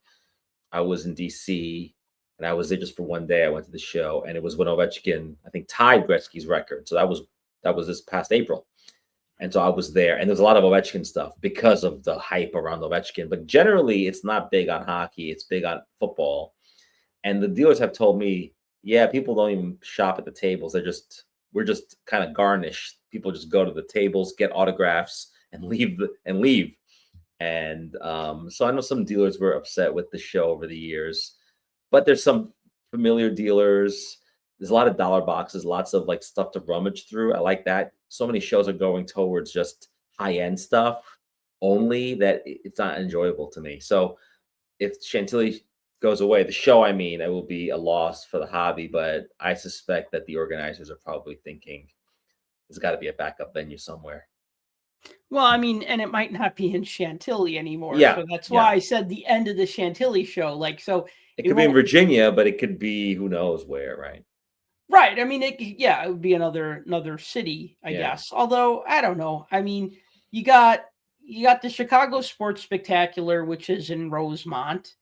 I was in DC, and I was there just for one day. I went to the show, and it was when Ovechkin, I think, tied Gretzky's record. So that was this past April. And so I was there, and there's a lot of Ovechkin stuff because of the hype around Ovechkin. But generally, it's not big on hockey; it's big on football. And the dealers have told me, yeah, people don't even shop at the tables. We're just kind of garnished. People just go to the tables, get autographs, and leave. And so I know some dealers were upset with the show over the years, but there's some familiar dealers. There's a lot of dollar boxes, lots of like stuff to rummage through. I like that. So many shows are going towards just high-end stuff only that it's not enjoyable to me. So if Chantilly goes away, the show, I mean, it will be a loss for the hobby, but I suspect that the organizers are probably thinking there's got to be a backup venue somewhere. Well, I mean, and it might not be in Chantilly anymore. Yeah, So that's why I said the end of the Chantilly show. Like, so it could be in Virginia, but it could be who knows where, right? Right. I mean, it would be another city, I guess. Although I don't know. I mean, you got the Chicago Sports Spectacular, which is in Rosemont,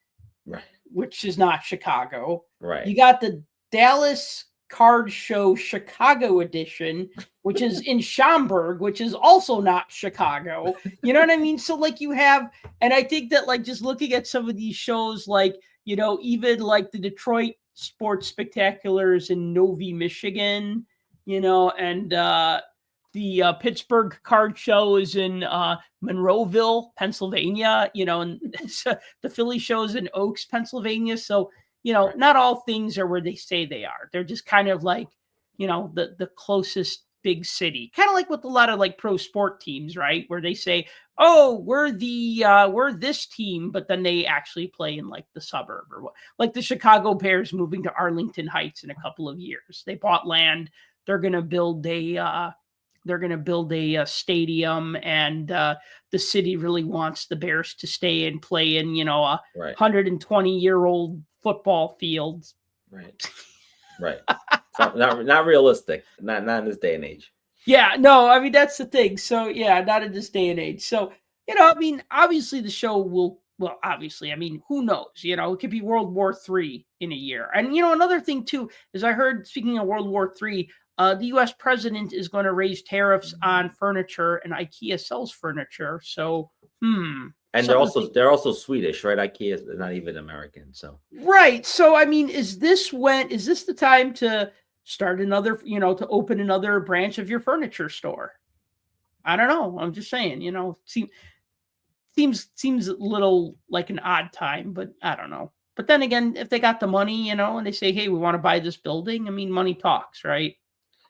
right, which is not Chicago. Right. You got the Dallas Card Show Chicago edition, which is in Schaumburg, which is also not Chicago. You know what I mean? So like you have, and I think that like just looking at some of these shows, like, you know, even like the Detroit Sports Spectaculars in Novi, Michigan, you know, and the Pittsburgh Card Show is in Monroeville, Pennsylvania, you know, and the Philly show is in Oaks, Pennsylvania. So, you know, not all things are where they say they are. They're just kind of like, you know, the closest big city, kind of like with a lot of like pro sport teams, right? Where they say, oh, we're this team, but then they actually play in like the suburb or what, like the Chicago Bears moving to Arlington Heights in a couple of years. They bought land. They're going to build a stadium, and the city really wants the Bears to stay and play in, you know, a 120-year-old football field. Right. Not realistic. Not in this day and age. Yeah, no, I mean, that's the thing. So, yeah, not in this day and age. So, you know, I mean, obviously the show obviously, I mean, who knows? You know, it could be World War III in a year. And, you know, another thing, too, is I heard, speaking of World War III, the U.S. president is going to raise tariffs on furniture, and IKEA sells furniture. So, And they're also Swedish, right? IKEA is not even American, so. Right. So, I mean, is this the time to start another, you know, to open another branch of your furniture store? I don't know. I'm just saying, you know, seems a little like an odd time, but I don't know. But then again, if they got the money, you know, and they say, hey, we want to buy this building, I mean, money talks, right?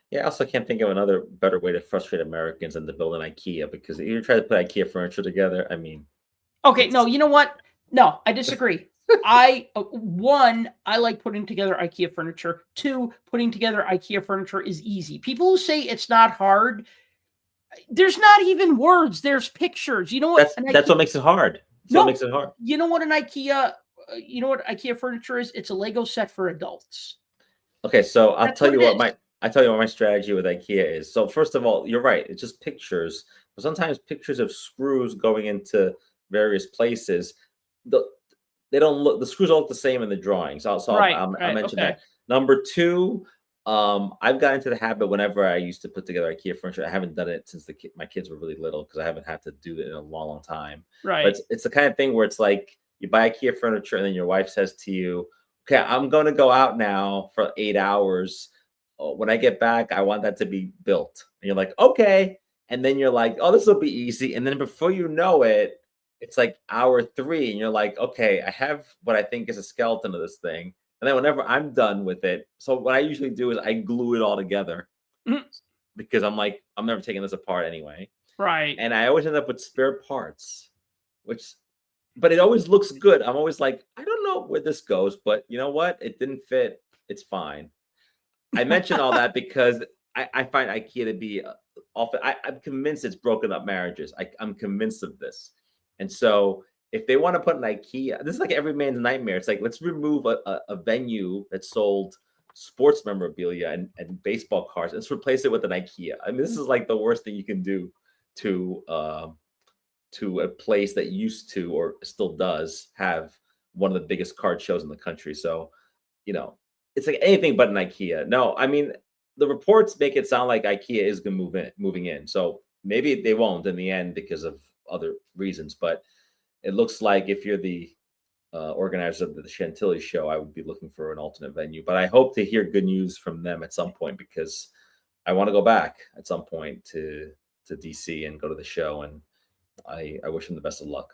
Yeah, I also can't think of another better way to frustrate Americans than to build an IKEA, because if you try to put IKEA furniture together, I mean. Okay, no, you know what? No, I disagree. I like putting together IKEA furniture. 2, putting together IKEA furniture is easy. People who say it's not hard, there's not even words. There's pictures. You know what? That's what makes it hard. What makes it hard. You know what an IKEA? You know what IKEA furniture is? It's a Lego set for adults. Okay, so I'll tell you what my strategy with IKEA is. So first of all, you're right. It's just pictures. But sometimes pictures of screws going into various places, they don't look. The screws all look the same in the drawings. I'll mention that. Number 2, I've gotten into the habit whenever I used to put together IKEA furniture. I haven't done it since my kids were really little, because I haven't had to do it in a long time. Right. But it's the kind of thing where it's like you buy IKEA furniture and then your wife says to you, "Okay, I'm going to go out now for 8 hours. When I get back, I want that to be built." And you're like, "Okay." And then you're like, "Oh, this will be easy." And then before you know it, it's like hour 3, and you're like, "Okay, I have what I think is a skeleton of this thing." And then whenever I'm done with it, so what I usually do is I glue it all together, because I'm like, I'm never taking this apart anyway. Right. And I always end up with spare parts, but it always looks good. I'm always like, I don't know where this goes, but you know what? It didn't fit. It's fine. I mention all that because I find IKEA to be often, I'm convinced it's broken up marriages. I'm convinced of this. And so if they want to put an IKEA, this is like every man's nightmare. It's like, let's remove a venue that sold sports memorabilia and baseball cards. Let's replace it with an IKEA. I mean, this is like the worst thing you can do to a place that used to, or still does, have one of the biggest card shows in the country. So, you know, it's like anything but an IKEA. No, I mean, the reports make it sound like IKEA is moving in. So maybe they won't in the end because of other reasons, but it looks like if you're the organizer of the Chantilly Show, I would be looking for an alternate venue. But I hope to hear good news from them at some point, because I want to go back at some point to DC and go to the show, and I wish them the best of luck.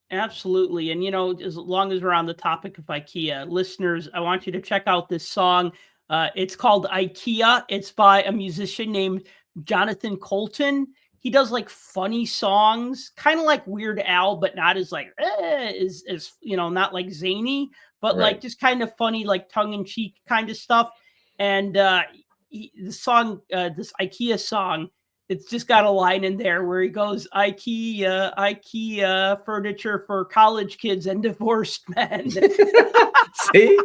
Absolutely. And, as long as we're on the topic of IKEA, listeners, I want you to check out this song. It's called IKEA. It's by a musician named Jonathan Colton. He does like funny songs, kind of like Weird Al, but not as like, not like zany, but Right. like just kind of funny, like tongue in cheek kind of stuff. And the song, this IKEA song, it's just got a line in there where he goes, IKEA furniture for college kids and divorced men. See?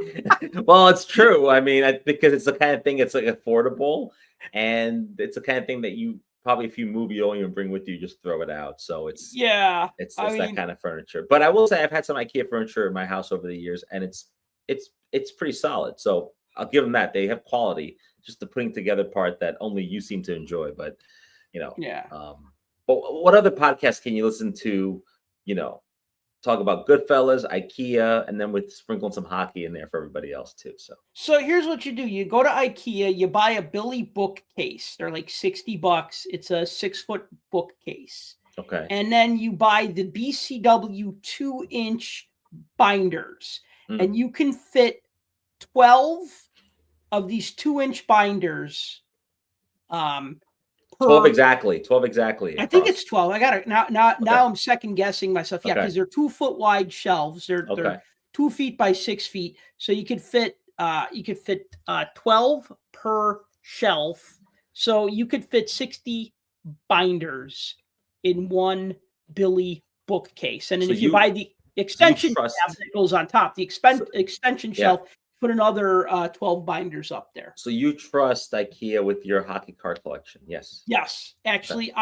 Well, it's true. I mean, because it's the kind of thing, it's like affordable, and it's the kind of thing that you probably, if you move, you don't even bring with you, just throw it out. So it's that kind of furniture. But I will say I've had some IKEA furniture in my house over the years, and it's pretty solid. So I'll give them that. They have quality, just the putting together part that only you seem to enjoy. But but what other podcasts can you listen to? Talk about Goodfellas, IKEA, and then with sprinkling some hockey in there for everybody else too. So here's what you do. You go to IKEA, you buy a Billy bookcase. They're like $60. It's a 6-foot bookcase. Okay. And then you buy the BCW 2-inch binders. And you can fit 12 of these 2-inch binders. 12 exactly. I think it's 12. I got it now. Now I'm second guessing myself. Yeah, because they're 2-foot wide shelves. They're 2 feet by 6 feet. So you could fit 12 per shelf. So you could fit 60 binders in one Billy bookcase. And then if you buy the extension tab that goes on top, the extension shelf, put another 12 binders up there. So you trust IKEA with your hockey card collection? Yes. Yes. Actually,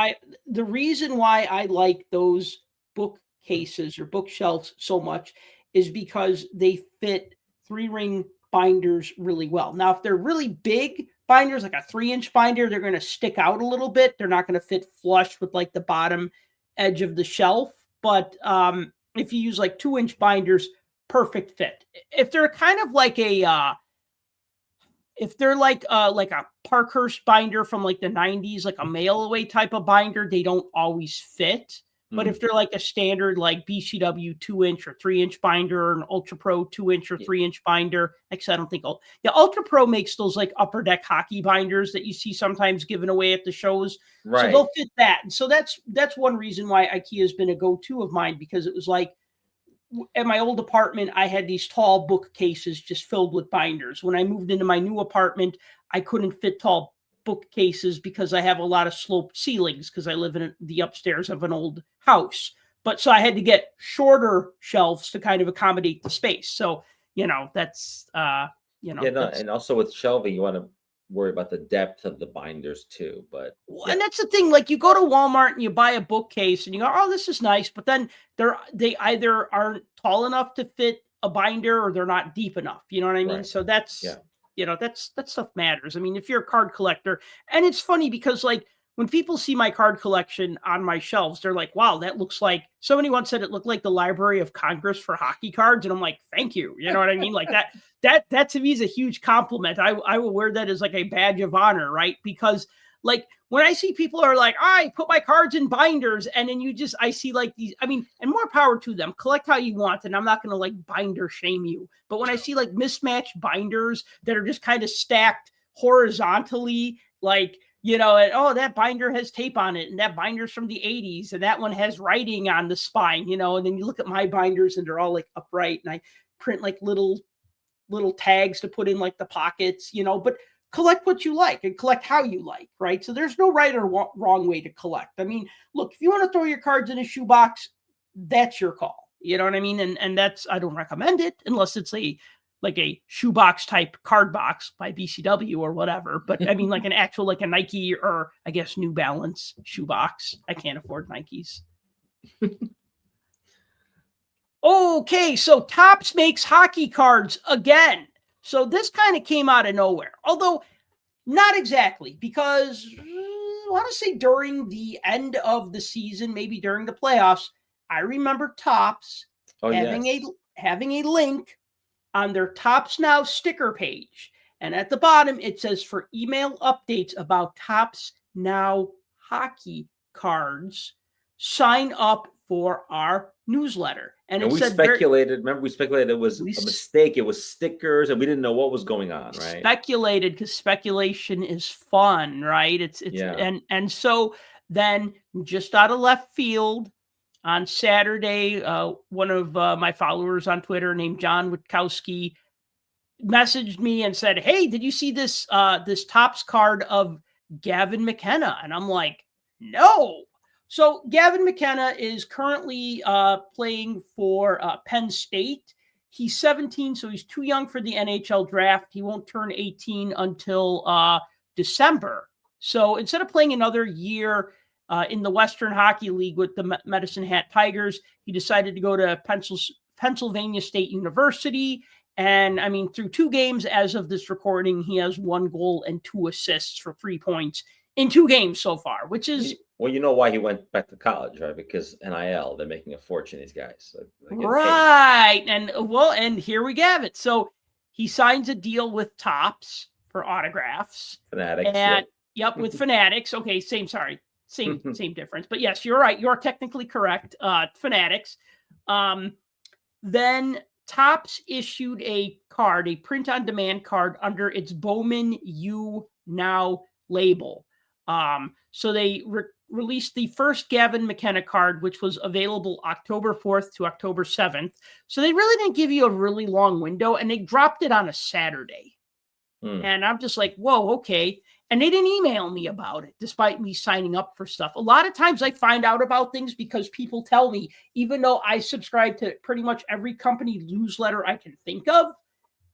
the reason why I like those bookcases or bookshelves so much is because they fit 3-ring binders really well. Now, if they're really big binders, like a 3-inch binder, they're going to stick out a little bit. They're not going to fit flush with like the bottom edge of the shelf. But if you use like 2-inch binders, perfect fit. If they're kind of like a Parkhurst binder from like the 90s, like a mail away type of binder, they don't always fit. But if they're like a standard like BCW 2-inch or 3-inch binder, or an Ultra Pro 2-inch or 3-inch binder, actually I don't think Ultra Pro makes those like upper deck hockey binders that you see sometimes given away at the shows. Right. So they'll fit that. And so that's one reason why IKEA has been a go-to of mine, because it was like, at my old apartment, I had these tall bookcases just filled with binders. When I moved into my new apartment, I couldn't fit tall bookcases because I have a lot of sloped ceilings because I live in the upstairs of an old house. But so I had to get shorter shelves to kind of accommodate the space. So, that's, and also with shelving, you want to worry about the depth of the binders too. But and that's the thing, like you go to Walmart and you buy a bookcase and you go, oh, this is nice, but then they either aren't tall enough to fit a binder or they're not deep enough, you know what I mean? Right. So that's that stuff matters. I mean, if you're a card collector, and it's funny because like when people see my card collection on my shelves, they're like, wow, that looks like, somebody once said it looked like the Library of Congress for hockey cards. And I'm like, thank you. You know what I mean? Like that to me is a huge compliment. I will wear that as like a badge of honor, right? Because like when I see people are like, I put my cards in binders, and then I see like these, I mean, and more power to them, collect how you want. And I'm not going to like binder shame you. But when I see like mismatched binders that are just kind of stacked horizontally, like, and that binder has tape on it, and that binder's from the 80s, and that one has writing on the spine, and then you look at my binders and they're all like upright, and I print like little tags to put in like the pockets, but collect what you like and collect how you like, right? So there's no right or wrong way to collect. I mean, look, if you want to throw your cards in a shoebox, that's your call. You know what I mean? And that's, I don't recommend it unless it's a shoebox type card box by BCW or whatever. But I mean, like an actual, like a Nike or I guess New Balance shoebox. I can't afford Nikes. Okay. So Topps makes hockey cards again. So this kind of came out of nowhere, although not exactly, because want to say during the end of the season, maybe during the playoffs, I remember Topps having a link on their Topps Now sticker page. And at the bottom, it says for email updates about Topps Now hockey cards, sign up for our newsletter. And we speculated, we speculated it was a mistake. It was stickers and we didn't know what was going on, right? Speculated because speculation is fun, right? And so then just out of left field on Saturday, one of my followers on Twitter named John Witkowski messaged me and said, "Hey, did you see this this Topps card of Gavin McKenna?" And I'm like, "No." So Gavin McKenna is currently playing for Penn State. He's 17, so he's too young for the NHL draft. He won't turn 18 until December. So instead of playing another year in the Western Hockey League with the Medicine Hat Tigers, he decided to go to Pennsylvania State University. And I mean, through 2 games as of this recording, he has 1 goal and 2 assists for 3 points in 2 games so far, which is... Well, you know why he went back to college, right? Because NIL, they're making a fortune, these guys. So right. And here we have it. So he signs a deal with Topps for autographs. Fanatics. And with Fanatics. Okay, same difference. But yes, you're right. You're technically correct. Fanatics. Then Topps issued a card, a print-on-demand card under its Bowman U Now label. So they released the first Gavin McKenna card, which was available October 4th to October 7th. So they really didn't give you a really long window, and they dropped it on a Saturday. And I'm just like, whoa, okay. And they didn't email me about it, despite me signing up for stuff. A lot of times I find out about things because people tell me, even though I subscribe to pretty much every company newsletter I can think of,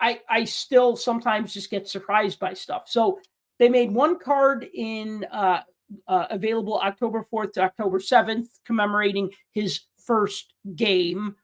I still sometimes just get surprised by stuff. So they made 1 card in available October 4th to October 7th, commemorating his first game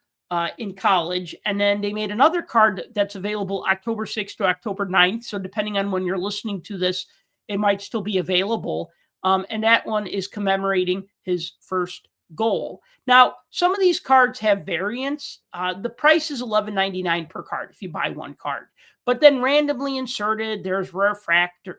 in college. And then they made another card that's available October 6th to October 9th. So depending on when you're listening to this, it might still be available. And that one is commemorating his first goal. Now, some of these cards have variants. The price is $11.99 per card if you buy 1 card. But then randomly inserted, there's refractors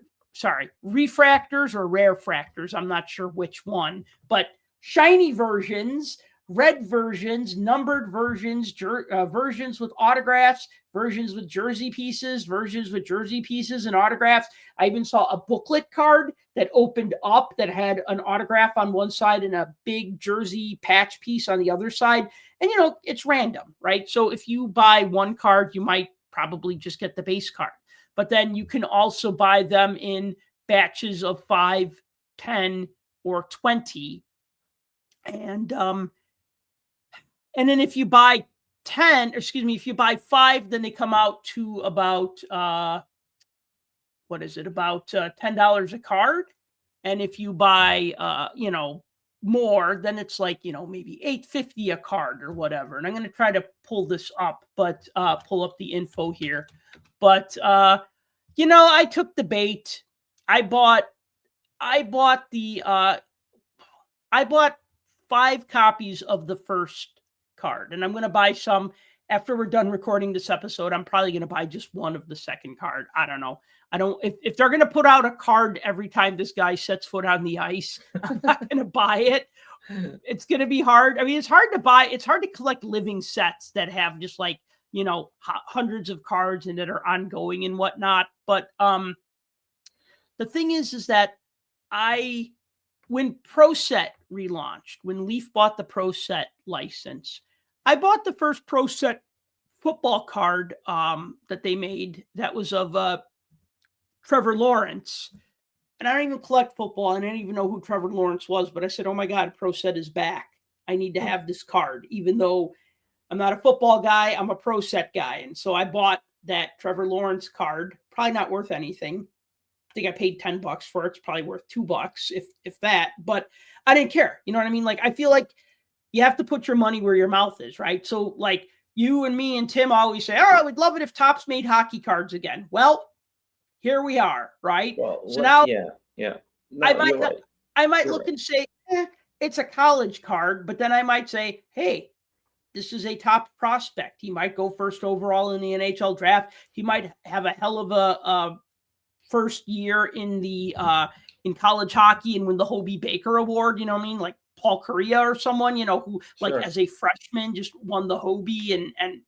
or rare fractors. I'm not sure which one, but shiny versions, red versions, numbered versions, versions with autographs, versions with jersey pieces, versions with jersey pieces and autographs. I even saw a booklet card that opened up that had an autograph on one side and a big jersey patch piece on the other side. And, it's random, right? So if you buy 1 card, you might probably just get the base card. But then you can also buy them in batches of 5, 10, or 20. And then if you buy 5, then they come out to about, $10 a card. And if you buy, more, then it's like, maybe $8.50 a card or whatever. And I'm going to try to pull this up, but pull up the info here. But, I took the bait. I bought 5 copies of the first card, and I'm going to buy some after we're done recording this episode. I'm probably going to buy just 1 of the second card. I don't know. If they're going to put out a card every time this guy sets foot on the ice, I'm not going to buy it. It's going to be hard. I mean, it's hard to buy. It's hard to collect living sets that have just like, hundreds of cards and that are ongoing and whatnot. But the thing is that when Pro Set relaunched, when Leaf bought the Pro Set license, I bought the first Pro Set football card that they made that was of Trevor Lawrence. And I don't even collect football. And I didn't even know who Trevor Lawrence was. But I said, oh, my God, Pro Set is back. I need to have this card, even though I'm not a football guy. I'm a Pro Set guy. And so I bought that Trevor Lawrence card. Probably not worth anything. I think I paid $10 for it. It's probably worth $2, if that. But I didn't care. You know what I mean? Like, I feel like you have to put your money where your mouth is, right? So, like, you and me and Tim always say, all right, we'd love it if Topps made hockey cards again. Well, here we are, right? Well, so now, yeah. No, I I might You're look right. and say, it's a college card, but then I might say, hey, this is a top prospect. He might go first overall in the NHL draft. He might have a hell of a first year in college hockey and win the Hobie Baker Award. You know what I mean? Like Paul Kariya or someone, who like Sure. as a freshman just won the Hobie and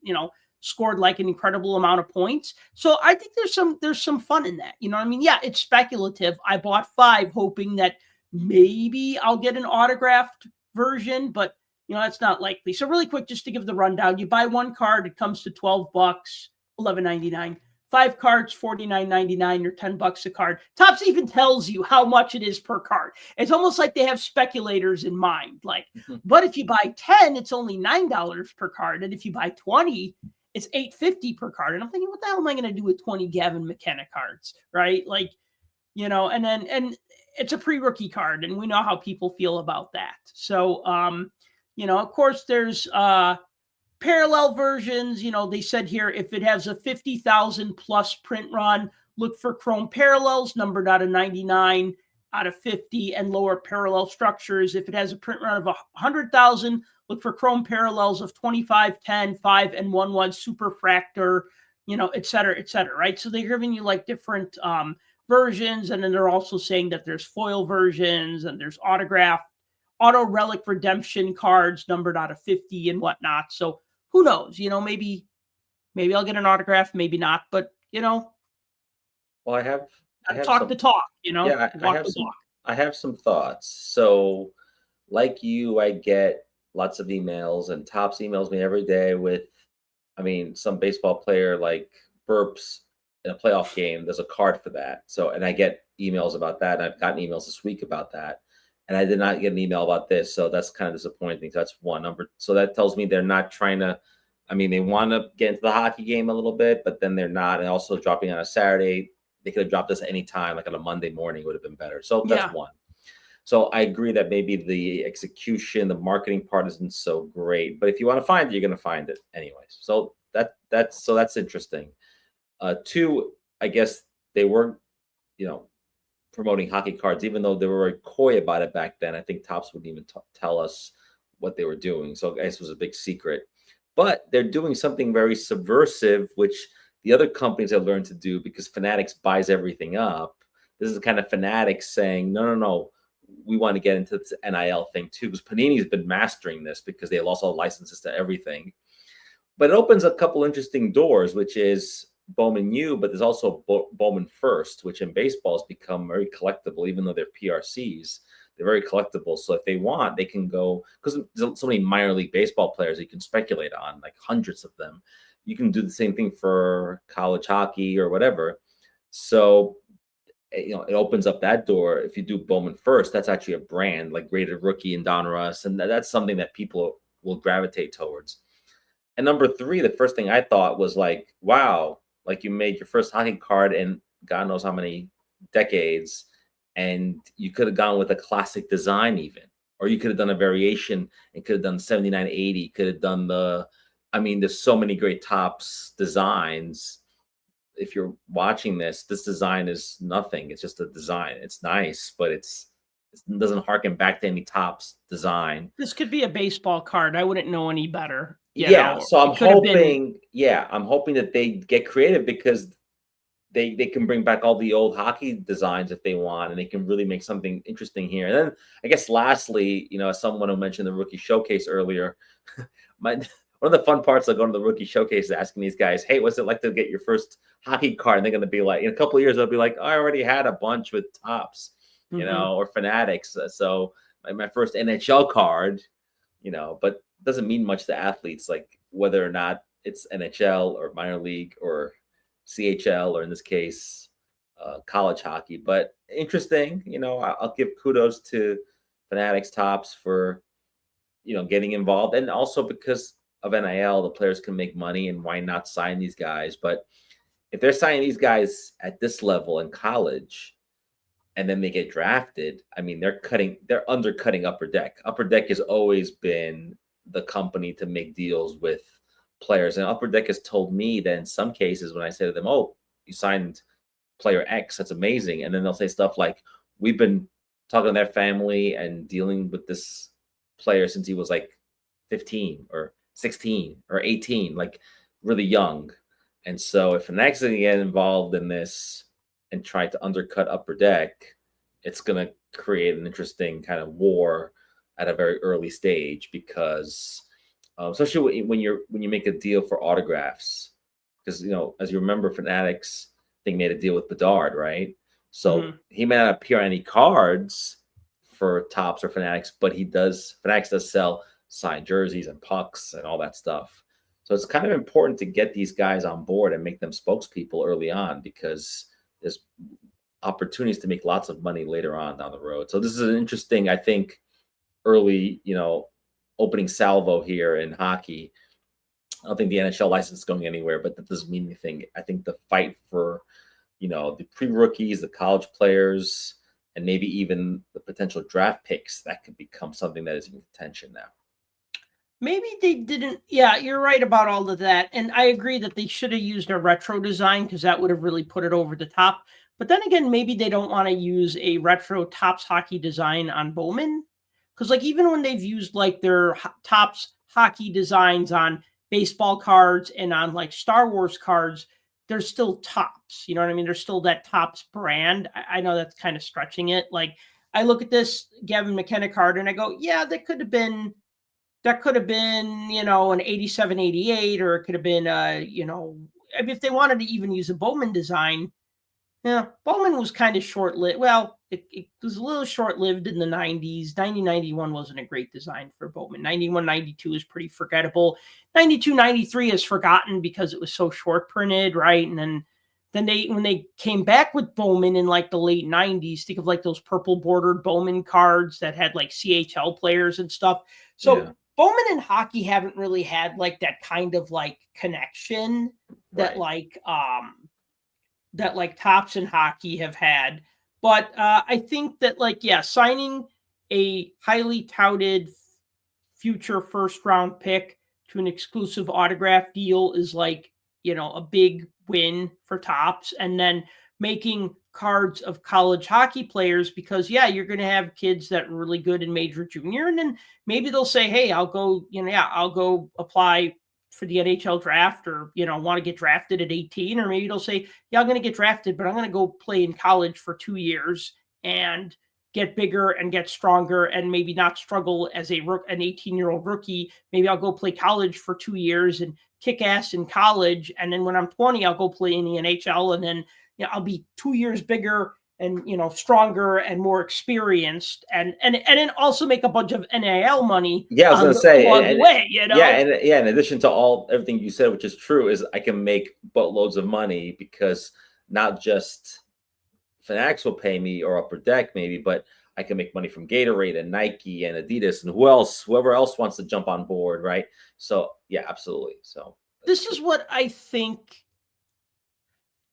scored like an incredible amount of points. So I think there's some fun in that. You know what I mean? Yeah, it's speculative. I bought 5 hoping that maybe I'll get an autographed version, but that's not likely. So really quick, just to give the rundown, you buy 1 card, it comes to $12, $11.99. 5 cards, $49.99 or $10 a card. Topps even tells you how much it is per card. It's almost like they have speculators in mind. Like, but if you buy 10, it's only $9 per card. And if you buy 20, it's $8.50 per card. And I'm thinking, what the hell am I going to do with 20 Gavin McKenna cards? Right? Like, and it's a pre-rookie card, and we know how people feel about that. So, of course, there's parallel versions. They said here, if it has a 50,000 plus print run, look for chrome parallels numbered out of 99 out of 50 and lower parallel structures. If it has a print run of 100,000, look for chrome parallels of 25, 10, 5, and 1 superfractor, et cetera, right? So they're giving you like different versions. And then they're also saying that there's foil versions and there's auto relic redemption cards numbered out of 50 and whatnot. So who knows? Maybe I'll get an autograph, maybe not. But Well, I have talk the talk. Yeah, walk the walk. I have some thoughts. So, like you, I get lots of emails, and Topps emails me every day with, some baseball player like burps in a playoff game. There's a card for that. So, and I get emails about that. And I've gotten emails this week about that. And I did not get an email about this. So that's kind of disappointing. That's one number. So that tells me they're not trying to, they want to get into the hockey game a little bit, but then they're not. And also dropping on a Saturday, they could have dropped this any time, like on a Monday morning would have been better. So that's one. So I agree that maybe the execution, the marketing part isn't so great, but if you want to find it, you're going to find it anyways. So that's interesting. 2, I guess they were, promoting hockey cards, even though they were very coy about it back then. I think Topps wouldn't even tell us what they were doing. So I guess it was a big secret. But they're doing something very subversive, which the other companies have learned to do because Fanatics buys everything up. This is the kind of Fanatics saying, no, we want to get into this NIL thing too, because Panini's been mastering this because they lost all licenses to everything. But it opens a couple interesting doors, which is Bowman U, but there's also Bowman First, which in baseball has become very collectible, even though they're PRCs. They're very collectible. So if they want, they can go, because there's so many minor league baseball players you can speculate on, like hundreds of them. You can do the same thing for college hockey or whatever. So, it opens up that door. If you do Bowman First, that's actually a brand like Rated Rookie and Donruss. And that's something that people will gravitate towards. And number 3, the first thing I thought was like, wow, like you made your first hockey card in God knows how many decades, and you could have gone with a classic design even, or you could have done a variation and could have done 7980, could have done there's so many great Topps designs. If you're watching this design is nothing. It's just a design. It's nice, but it doesn't harken back to any Topps design. This could be a baseball card. I wouldn't know any better. So I'm hoping, that they get creative because they can bring back all the old hockey designs if they want, and they can really make something interesting here. And then I guess lastly, as someone who mentioned the rookie showcase earlier, one of the fun parts of going to the rookie showcase is asking these guys, hey, what's it like to get your first hockey card? And they're going to be like, in a couple of years, they'll be like, I already had a bunch with Topps, or Fanatics. So my first NHL card, but doesn't mean much to athletes, like whether or not it's NHL or minor league or CHL, or in this case, college hockey. But interesting, I'll give kudos to Fanatics, Topps for, getting involved. And also because of NIL, the players can make money, and why not sign these guys? But if they're signing these guys at this level in college, and then they get drafted, they're undercutting Upper Deck. Upper Deck has always been the company to make deals with players. And Upper Deck has told me that in some cases, when I say to them, oh, you signed player X, that's amazing. And then they'll say stuff like, we've been talking to their family and dealing with this player since he was like 15 or 16 or 18, like really young. And so if an accident get involved in this and try to undercut Upper Deck, it's going to create an interesting kind of war at a very early stage, because especially when you make a deal for autographs, because as you remember, Fanatics I think made a deal with Bedard, right? So he may not appear on any cards for Topps or Fanatics, but Fanatics does sell signed jerseys and pucks and all that stuff. So it's kind of important to get these guys on board and make them spokespeople early on, because there's opportunities to make lots of money later on down the road. So this is an interesting, I think, early, opening salvo here in hockey. I don't think the NHL license is going anywhere, but that doesn't mean anything. I think the fight for, the pre-rookies, the college players, and maybe even the potential draft picks, that could become something that is in contention now. Maybe they didn't. Yeah, you're right about all of that. And I agree that they should have used a retro design, because that would have really put it over the top. But then again, maybe they don't want to use a retro Topps hockey design on Bowman. Because like even when they've used like their Topps hockey designs on baseball cards and on like Star Wars cards, there's still Topps. You know what I mean? There's still that Topps brand. I know that's kind of stretching it. Like I look at this Gavin McKenna card and I go, yeah, that could have been, an 87, 88, or it could have been, I mean, if they wanted to even use a Bowman design, yeah, Bowman was kind of short-lived. Well, it was a little short-lived in the 90s. 90, 91 wasn't a great design for Bowman. 91, 92 is pretty forgettable. 92, 93 is forgotten because it was so short printed, right? And then when they came back with Bowman in like the late 90s, think of like those purple bordered Bowman cards that had like CHL players and stuff. So yeah. Bowman and hockey haven't really had like that kind of like connection that that like Topps and hockey have had. But I think that signing a highly touted future first round pick to an exclusive autograph deal is like, a big win for Topps. And then making cards of college hockey players, because you're going to have kids that are really good in major junior. And then maybe they'll say, hey, I'll go apply for the NHL draft, or, want to get drafted at 18, or maybe they'll say, I'm going to get drafted, but I'm going to go play in college for 2 years and get bigger and get stronger and maybe not struggle as an 18-year-old rookie. Maybe I'll go play college for 2 years and kick ass in college. And then when I'm 20, I'll go play in the NHL, and then I'll be 2 years bigger and, stronger and more experienced, and then also make a bunch of NIL money. Yeah, I was going to say, along the way, in addition to everything you said, which is true, is I can make boatloads of money, because not just Fanatics will pay me, or Upper Deck maybe, but I can make money from Gatorade and Nike and Adidas and whoever else wants to jump on board, right? So yeah, absolutely. So this is what I think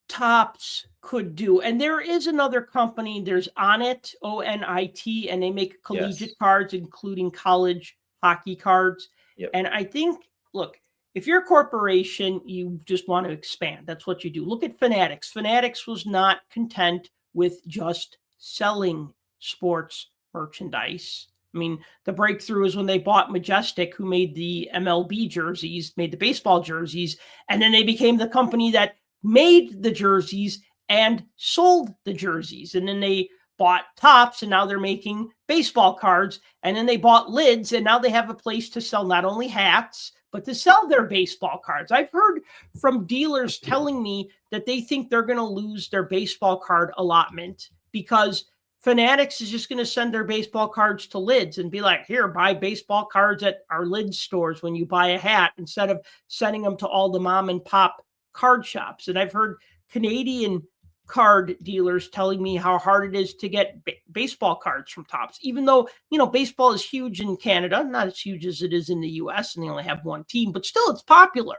Topps could do. And there is another company, there's Onit, ONIT, and they make collegiate cards, including college hockey cards. Yep. And I think, look, if you're a corporation, you just want to expand. That's what you do. Look at Fanatics. Fanatics was not content with just selling sports merchandise. I mean, the breakthrough is when they bought Majestic, who made the MLB jerseys, made the baseball jerseys, and then they became the company that made the jerseys and sold the jerseys. And then they bought Topps, and now they're making baseball cards. And then they bought Lids, and now they have a place to sell not only hats, but to sell their baseball cards. I've heard from dealers telling me that they think they're going to lose their baseball card allotment, because Fanatics is just going to send their baseball cards to Lids and be like, here, buy baseball cards at our Lids stores when you buy a hat, instead of sending them to all the mom and pop card shops. And I've heard Canadian card dealers telling me how hard it is to get baseball cards from Topps, even though, baseball is huge in Canada, not as huge as it is in the US, and they only have one team, but still it's popular.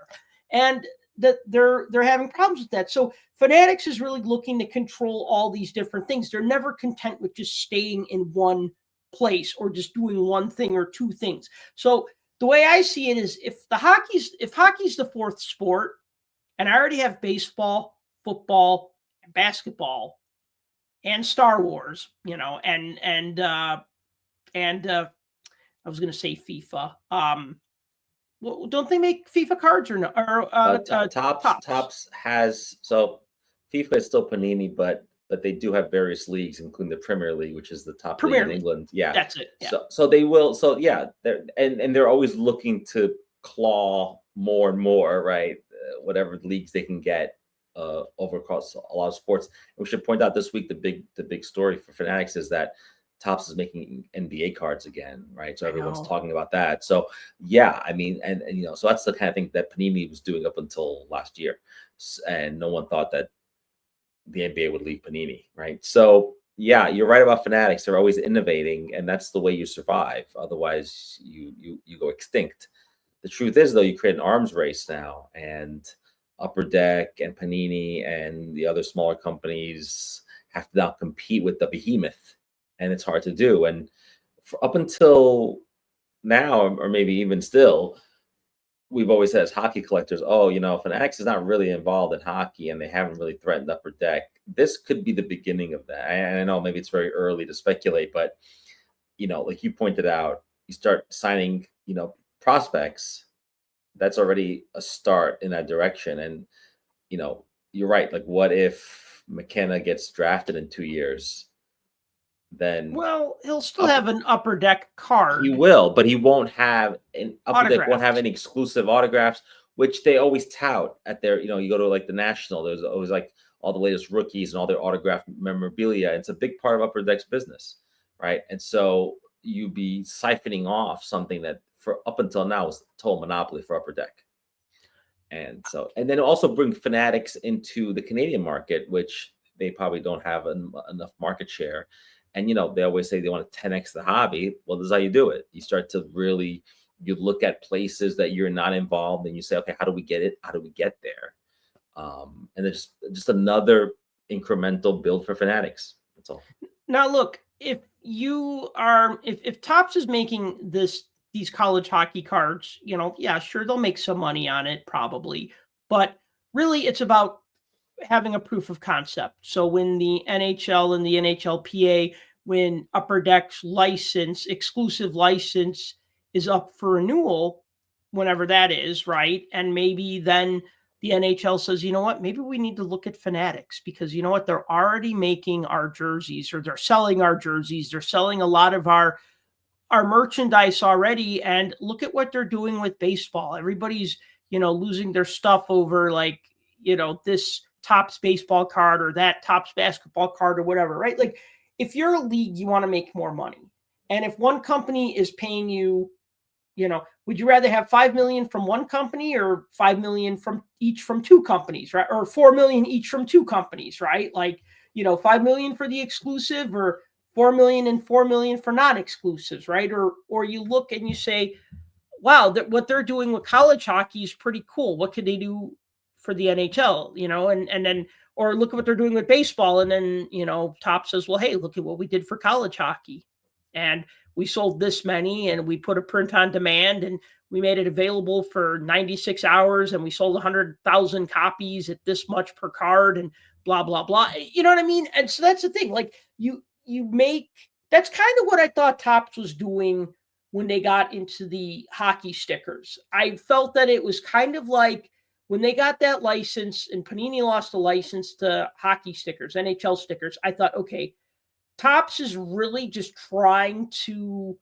And that they're having problems with that. So Fanatics is really looking to control all these different things. They're never content with just staying in one place or just doing one thing or two things. So the way I see it is, if hockey's the fourth sport, and I already have baseball, football, and basketball, and Star Wars, and I was going to say FIFA. Well, don't they make FIFA cards or no? Or Tops has, so FIFA is still Panini, but they do have various leagues, including the Premier League, which is the top league in England. Yeah, that's it. Yeah. So they will. So yeah, they're always looking to claw more and more, right? Whatever leagues they can get over across a lot of sports. And we should point out this week the big story for Fanatics is that Topps is making NBA cards again, right? So everyone's talking about that. So yeah, I mean, and so that's the kind of thing that Panini was doing up until last year, and no one thought that the NBA would leave Panini, right? So yeah, you're right about Fanatics. They're always innovating, and that's the way you survive. Otherwise, you go extinct. The truth is, though, you create an arms race now, and Upper Deck and Panini and the other smaller companies have to now compete with the behemoth. And it's hard to do. And up until now, or maybe even still, we've always said as hockey collectors, Fanatics is not really involved in hockey and they haven't really threatened Upper Deck. This could be the beginning of that. And I know maybe it's very early to speculate, but, like you pointed out, you start signing, prospects. That's already a start in that direction. And, you're right. Like, what if McKenna gets drafted in 2 years? Then he'll still have an Upper Deck card. He will, but he won't have an Upper Deck won't have any exclusive autographs, which they always tout at their, you go to like the National, there's always like all the latest rookies and all their autographed memorabilia. It's a big part of Upper Deck's business, right? And so you be siphoning off something that for up until now was total monopoly for Upper Deck. And then also bring Fanatics into the Canadian market, which they probably don't have enough market share. And, they always say they want to 10x the hobby. Well, this is how you do it. You start to really, you look at places that you're not involved and you say, okay, how do we get it? How do we get there? And then just another incremental build for Fanatics. That's all. Now, look, if Topps is making these college hockey cards, yeah, sure, they'll make some money on it probably. But really, it's about having a proof of concept. So when the NHL and the NHLPA, when Upper Deck's exclusive license is up for renewal, whenever that is, right? And maybe then the NHL says, you know what, maybe we need to look at Fanatics because you know what, they're already making our jerseys or they're selling our jerseys. They're selling a lot of our merchandise already. And look at what they're doing with baseball. Everybody's, losing their stuff over like, this Topps baseball card or that Topps basketball card or whatever, right? Like if you're a league, you want to make more money. And if one company is paying you, would you rather have 5 million from one company or 5 million from two companies, right? Or 4 million each from two companies, right? Like, 5 million for the exclusive or 4 million and 4 million for non-exclusives, right? Or you look and you say, wow, what they're doing with college hockey is pretty cool. What could they do for the NHL, and then, or look at what they're doing with baseball. And then, Topps says, well, hey, look at what we did for college hockey. And we sold this many and we put a print on demand and we made it available for 96 hours and we sold 100,000 copies at this much per card and blah, blah, blah. You know what I mean? And so that's the thing. Like that's kind of what I thought Topps was doing when they got into the hockey stickers. I felt that it was kind of like, when they got that license and Panini lost the license to hockey stickers, NHL stickers, I thought, okay, Topps is really just trying to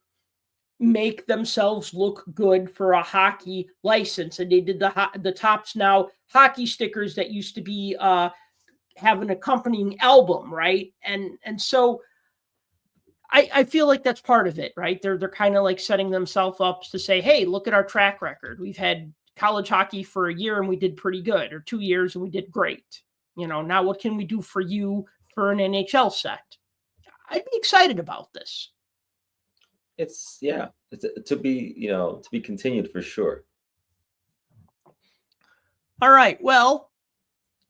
make themselves look good for a hockey license. And they did the Topps Now hockey stickers that used to be have an accompanying album, right? And so I feel like that's part of it, right? They're kind of like setting themselves up to say, hey, look at our track record. We've had college hockey for a year and we did pretty good, or 2 years and we did great. Now what can we do for you for an NHL set? I'd be excited about this. It's to be continued for sure. All right. Well,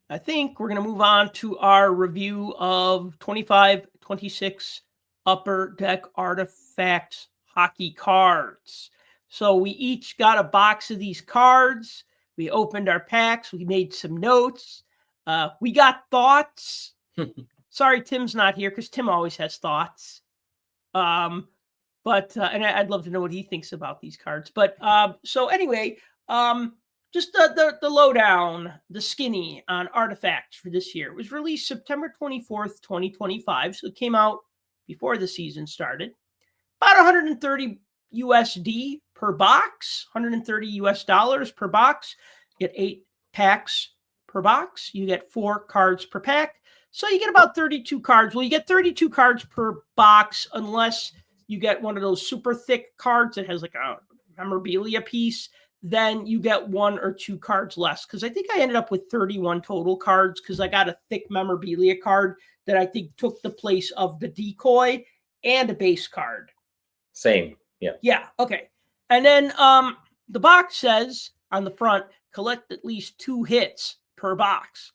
I think we're going to move on to our review of 25-26 Upper Deck Artifacts hockey cards. So we each got a box of these cards. We opened our packs. We made some notes. We got thoughts. Sorry, Tim's not here because Tim always has thoughts. But I'd love to know what he thinks about these cards. But so anyway, just the lowdown, the skinny on Artifacts for this year. It was released September 24th, 2025. So it came out before the season started. About 130 USD per box, 130 US dollars per box. You get 8 packs per box. You get 4 cards per pack. So you get about 32 cards. Well, you get 32 cards per box unless you get one of those super thick cards that has like a memorabilia piece. Then you get 1 or 2 cards less. Because I think I ended up with 31 total cards because I got a thick memorabilia card that I think took the place of the decoy and a base card. Same. Yeah. Yeah. Okay. And then the box says on the front, collect at least 2 hits per box.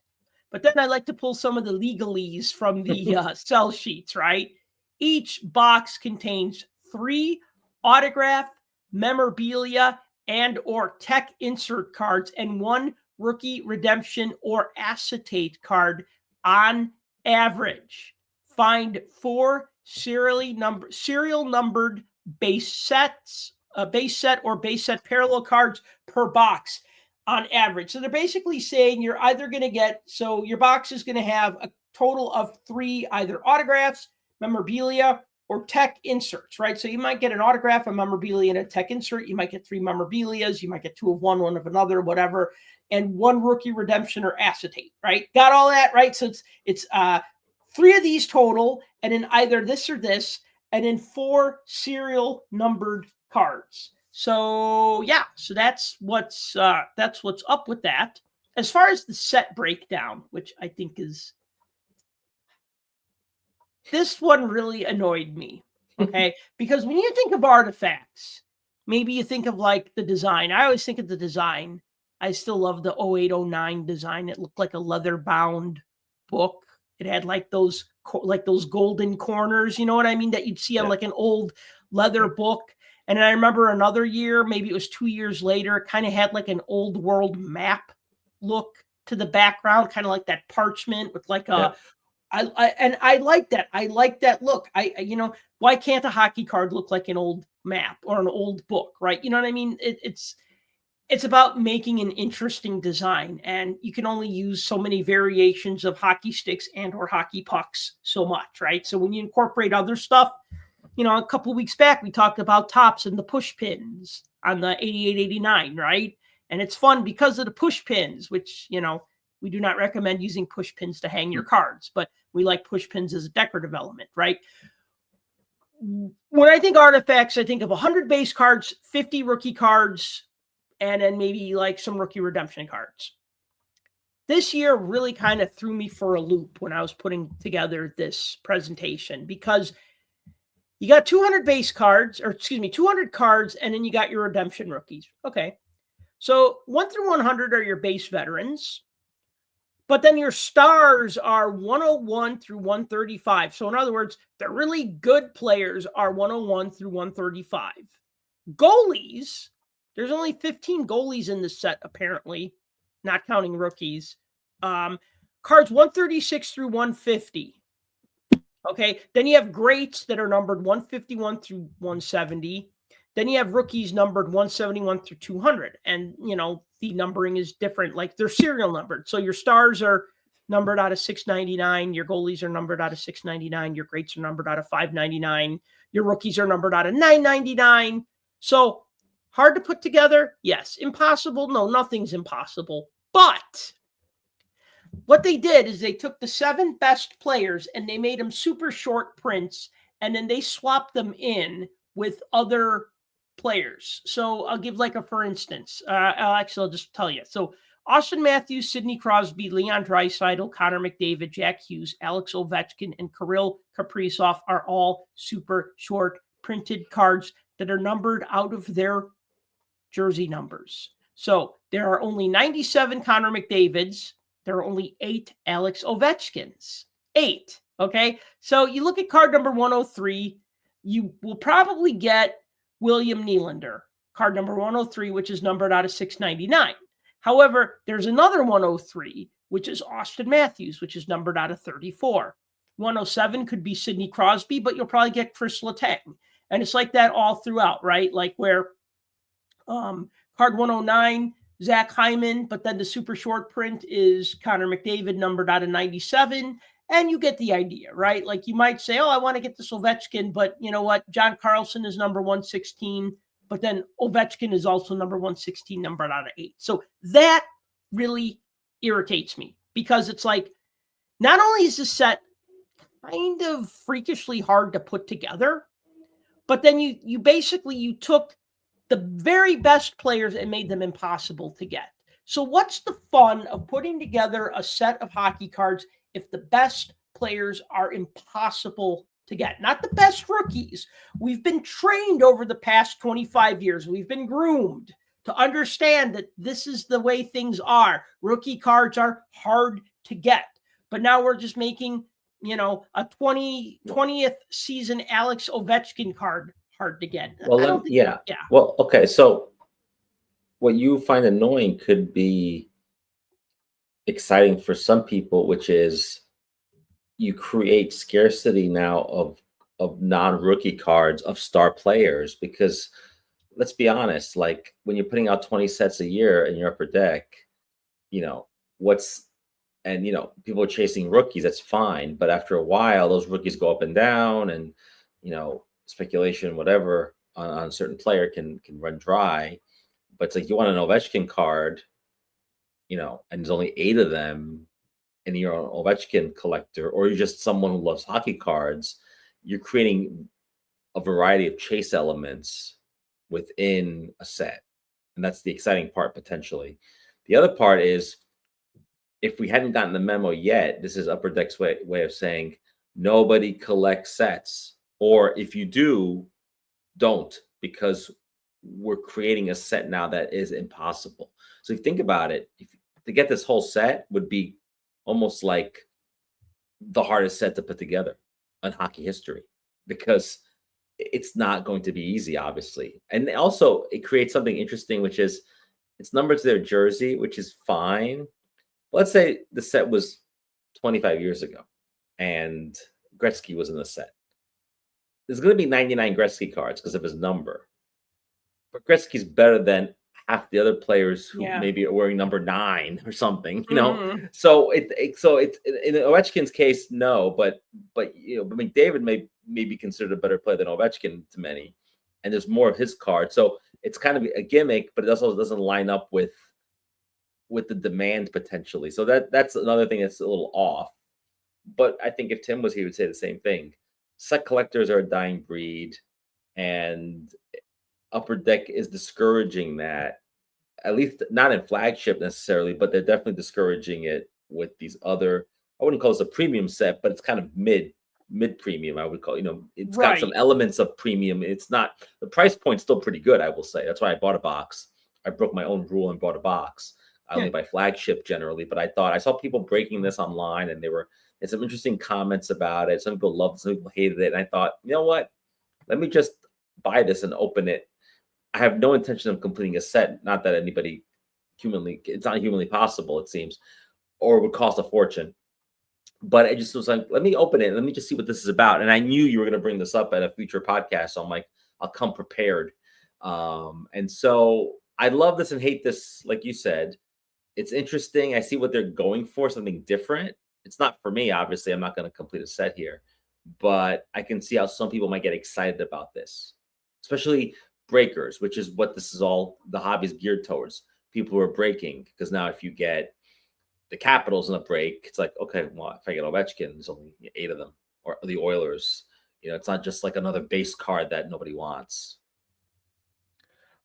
But then I like to pull some of the legalese from the sell sheets, right? Each box contains 3 autograph, memorabilia, and or tech insert cards and 1 rookie redemption or acetate card on average. Find 4 serial numbered base set or base set parallel cards per box on average. So they're basically saying you're either going to get, so your box is going to have a total of 3 either autographs, memorabilia, or tech inserts, right? So you might get an autograph, a memorabilia, and a tech insert. You might get 3 memorabilias. You might get 2 of one, 1 of another, whatever, and 1 rookie redemption or acetate, right? Got all that, right? So it's 3 of these total, and then either this or this, and then 4 serial numbered cards. So yeah, so that's what's up with that. As far as the set breakdown, which I think is, this one really annoyed me. Okay, because when you think of Artifacts, maybe you think of like the design. I always think of the design. I still love the 0809 design. It looked like a leather bound book. It had like those golden corners, you know what I mean, that you'd see on like an old leather book. And I remember another year, maybe it was 2 years later, it kind of had like an old world map look to the background, kind of like that parchment with like a, I like that. I like that look. Why can't a hockey card look like an old map or an old book, right? You know what I mean? It's about making an interesting design, and you can only use so many variations of hockey sticks and or hockey pucks so much, right? So when you incorporate other stuff, a couple of weeks back, we talked about tops and the push pins on the 88-89, right? And it's fun because of the push pins, which, we do not recommend using push pins to hang your cards, but we like push pins as a decorative element, right? When I think Artifacts, I think of 100 base cards, 50 rookie cards, and then maybe like some rookie redemption cards. This year really kind of threw me for a loop when I was putting together this presentation, because you got 200 base cards, 200 cards, and then you got your redemption rookies. Okay. So 1 through 100 are your base veterans, but then your stars are 101 through 135. So in other words, the really good players are 101 through 135. Goalies, there's only 15 goalies in this set, apparently, not counting rookies. Cards 136 through 150. Okay, then you have greats that are numbered 151 through 170. Then you have rookies numbered 171 through 200. And, the numbering is different. Like, they're serial numbered. So your stars are numbered out of 699. Your goalies are numbered out of 699. Your greats are numbered out of 599. Your rookies are numbered out of 999. So hard to put together? Yes. Impossible? No, nothing's impossible. But what they did is they took the 7 best players and they made them super short prints, and then they swapped them in with other players. So I'll give like a, for instance, I'll just tell you. So Austin Matthews, Sidney Crosby, Leon Draisaitl, Connor McDavid, Jack Hughes, Alex Ovechkin, and Kirill Kaprizov are all super short printed cards that are numbered out of their jersey numbers. So there are only 97 Connor McDavids. There are only 8 Alex Ovechkins. 8. Okay. So you look at card number 103, you will probably get William Nylander, card number 103, which is numbered out of 699. However, there's another 103, which is Austin Matthews, which is numbered out of 34. 107 could be Sidney Crosby, but you'll probably get Chris Letang. And it's like that all throughout, right? Like where card 109, Zach Hyman, but then the super short print is Connor McDavid numbered out of 97. And you get the idea, right? Like you might say, oh, I want to get this Ovechkin, but you know what? John Carlson is number 116, but then Ovechkin is also number 116, numbered out of 8. So that really irritates me because it's like, not only is this set kind of freakishly hard to put together, but then you basically took the very best players and made them impossible to get. So what's the fun of putting together a set of hockey cards if the best players are impossible to get? Not the best rookies. We've been trained over the past 25 years. We've been groomed to understand that this is the way things are. Rookie cards are hard to get. But now we're just making, a 20th season Alex Ovechkin card hard to get. Well, yeah. Well, okay. So what you find annoying could be exciting for some people, which is you create scarcity now of non-rookie cards of star players, because let's be honest, like when you're putting out 20 sets a year in your upper deck, people are chasing rookies, that's fine. But after a while, those rookies go up and down, and speculation, whatever, on a certain player can run dry. But it's like you want an Ovechkin card, and there's only 8 of them, and you're an Ovechkin collector, or you're just someone who loves hockey cards, you're creating a variety of chase elements within a set. And that's the exciting part, potentially. The other part is, if we hadn't gotten the memo yet, this is Upper Deck's way of saying nobody collects sets. Or if you do, don't, because we're creating a set now that is impossible. So if you think about it, to get this whole set would be almost like the hardest set to put together in hockey history, because it's not going to be easy, obviously. And also it creates something interesting, which is it's numbered to their jersey, which is fine. Let's say the set was 25 years ago and Gretzky was in the set. There's going to be 99 Gretzky cards because of his number. But Gretzky's better than half the other players who maybe are wearing number 9 or something, Mm-hmm. So it in Ovechkin's case, no, but McDavid may be considered a better player than Ovechkin to many, and there's more of his cards. So it's kind of a gimmick, but it also doesn't line up with the demand potentially. So that's another thing that's a little off. But I think if Tim was here, he would say the same thing. Set collectors are a dying breed, and Upper Deck is discouraging that, at least not in flagship necessarily, but they're definitely discouraging it with these other, I wouldn't call this a premium set, but it's kind of mid premium, I would call, it's got some elements of premium. It's not, the price point's still pretty good, I will say. That's why I bought a box. I broke my own rule and bought a box. I only buy flagship generally, but I saw people breaking this online, and there's some interesting comments about it. Some people loved it, some people hated it. And I thought, you know what? Let me just buy this and open it. I have no intention of completing a set. Not that anybody it's not humanly possible, it seems, or it would cost a fortune. But I just was like, let me open it. Let me just see what this is about. And I knew you were going to bring this up at a future podcast. So I'm like, I'll come prepared. And so I love this and hate this, like you said. It's interesting. I see what they're going for, something different. It's not for me, obviously. I'm not going to complete a set here. But I can see how some people might get excited about this, especially breakers, which is what this is all, the hobby is geared towards. People who are breaking, because now if you get the Capitals in a break, it's like, okay, well, if I get Ovechkin, there's only 8 of them, or the Oilers. It's not just like another base card that nobody wants.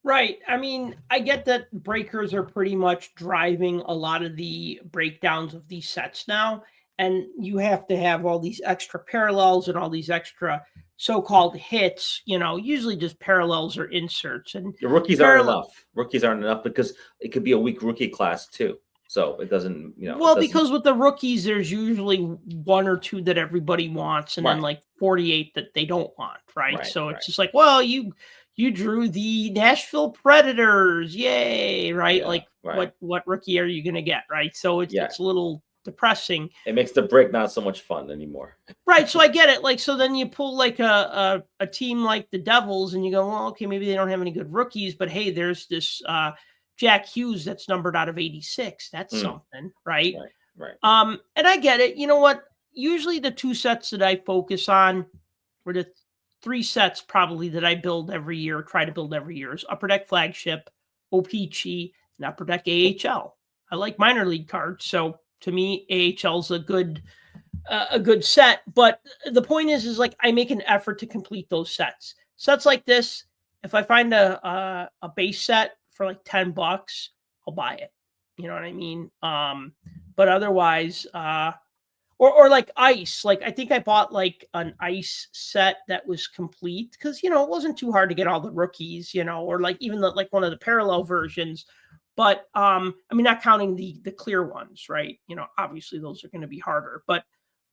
Right. I mean, I get that breakers are pretty much driving a lot of the breakdowns of these sets now. And you have to have all these extra parallels and all these extra so-called hits, usually just parallels or inserts. And the rookies aren't enough. Rookies aren't enough because it could be a weak rookie class too. So it doesn't, because with the rookies, there's usually 1 or 2 that everybody wants, and then like 48 that they don't want. Right. So it's just like, well, you drew the Nashville Predators. Yay. Right. What rookie are you going to get? Right. So it's a little depressing. It makes the break not so much fun anymore. Right. So I get it. Like, so then you pull like a team like the Devils and you go, well, okay, maybe they don't have any good rookies, but hey, there's this Jack Hughes that's numbered out of 86. That's something, right? Right. And I get it. You know what? Usually the 2 sets that I focus on, or the 3 sets probably that I build every year, try to build every year, is Upper Deck Flagship, OPC, and Upper Deck AHL. I like minor league cards, so to me, AHL is a good set. But the point is like I make an effort to complete those sets. Sets like this, if I find a base set for like $10, I'll buy it. You know what I mean? But otherwise, or like ice. Like I think I bought like an ice set that was complete because it wasn't too hard to get all the rookies, or like even like one of the parallel versions. But I mean, not counting the clear ones, right? Obviously those are going to be harder. But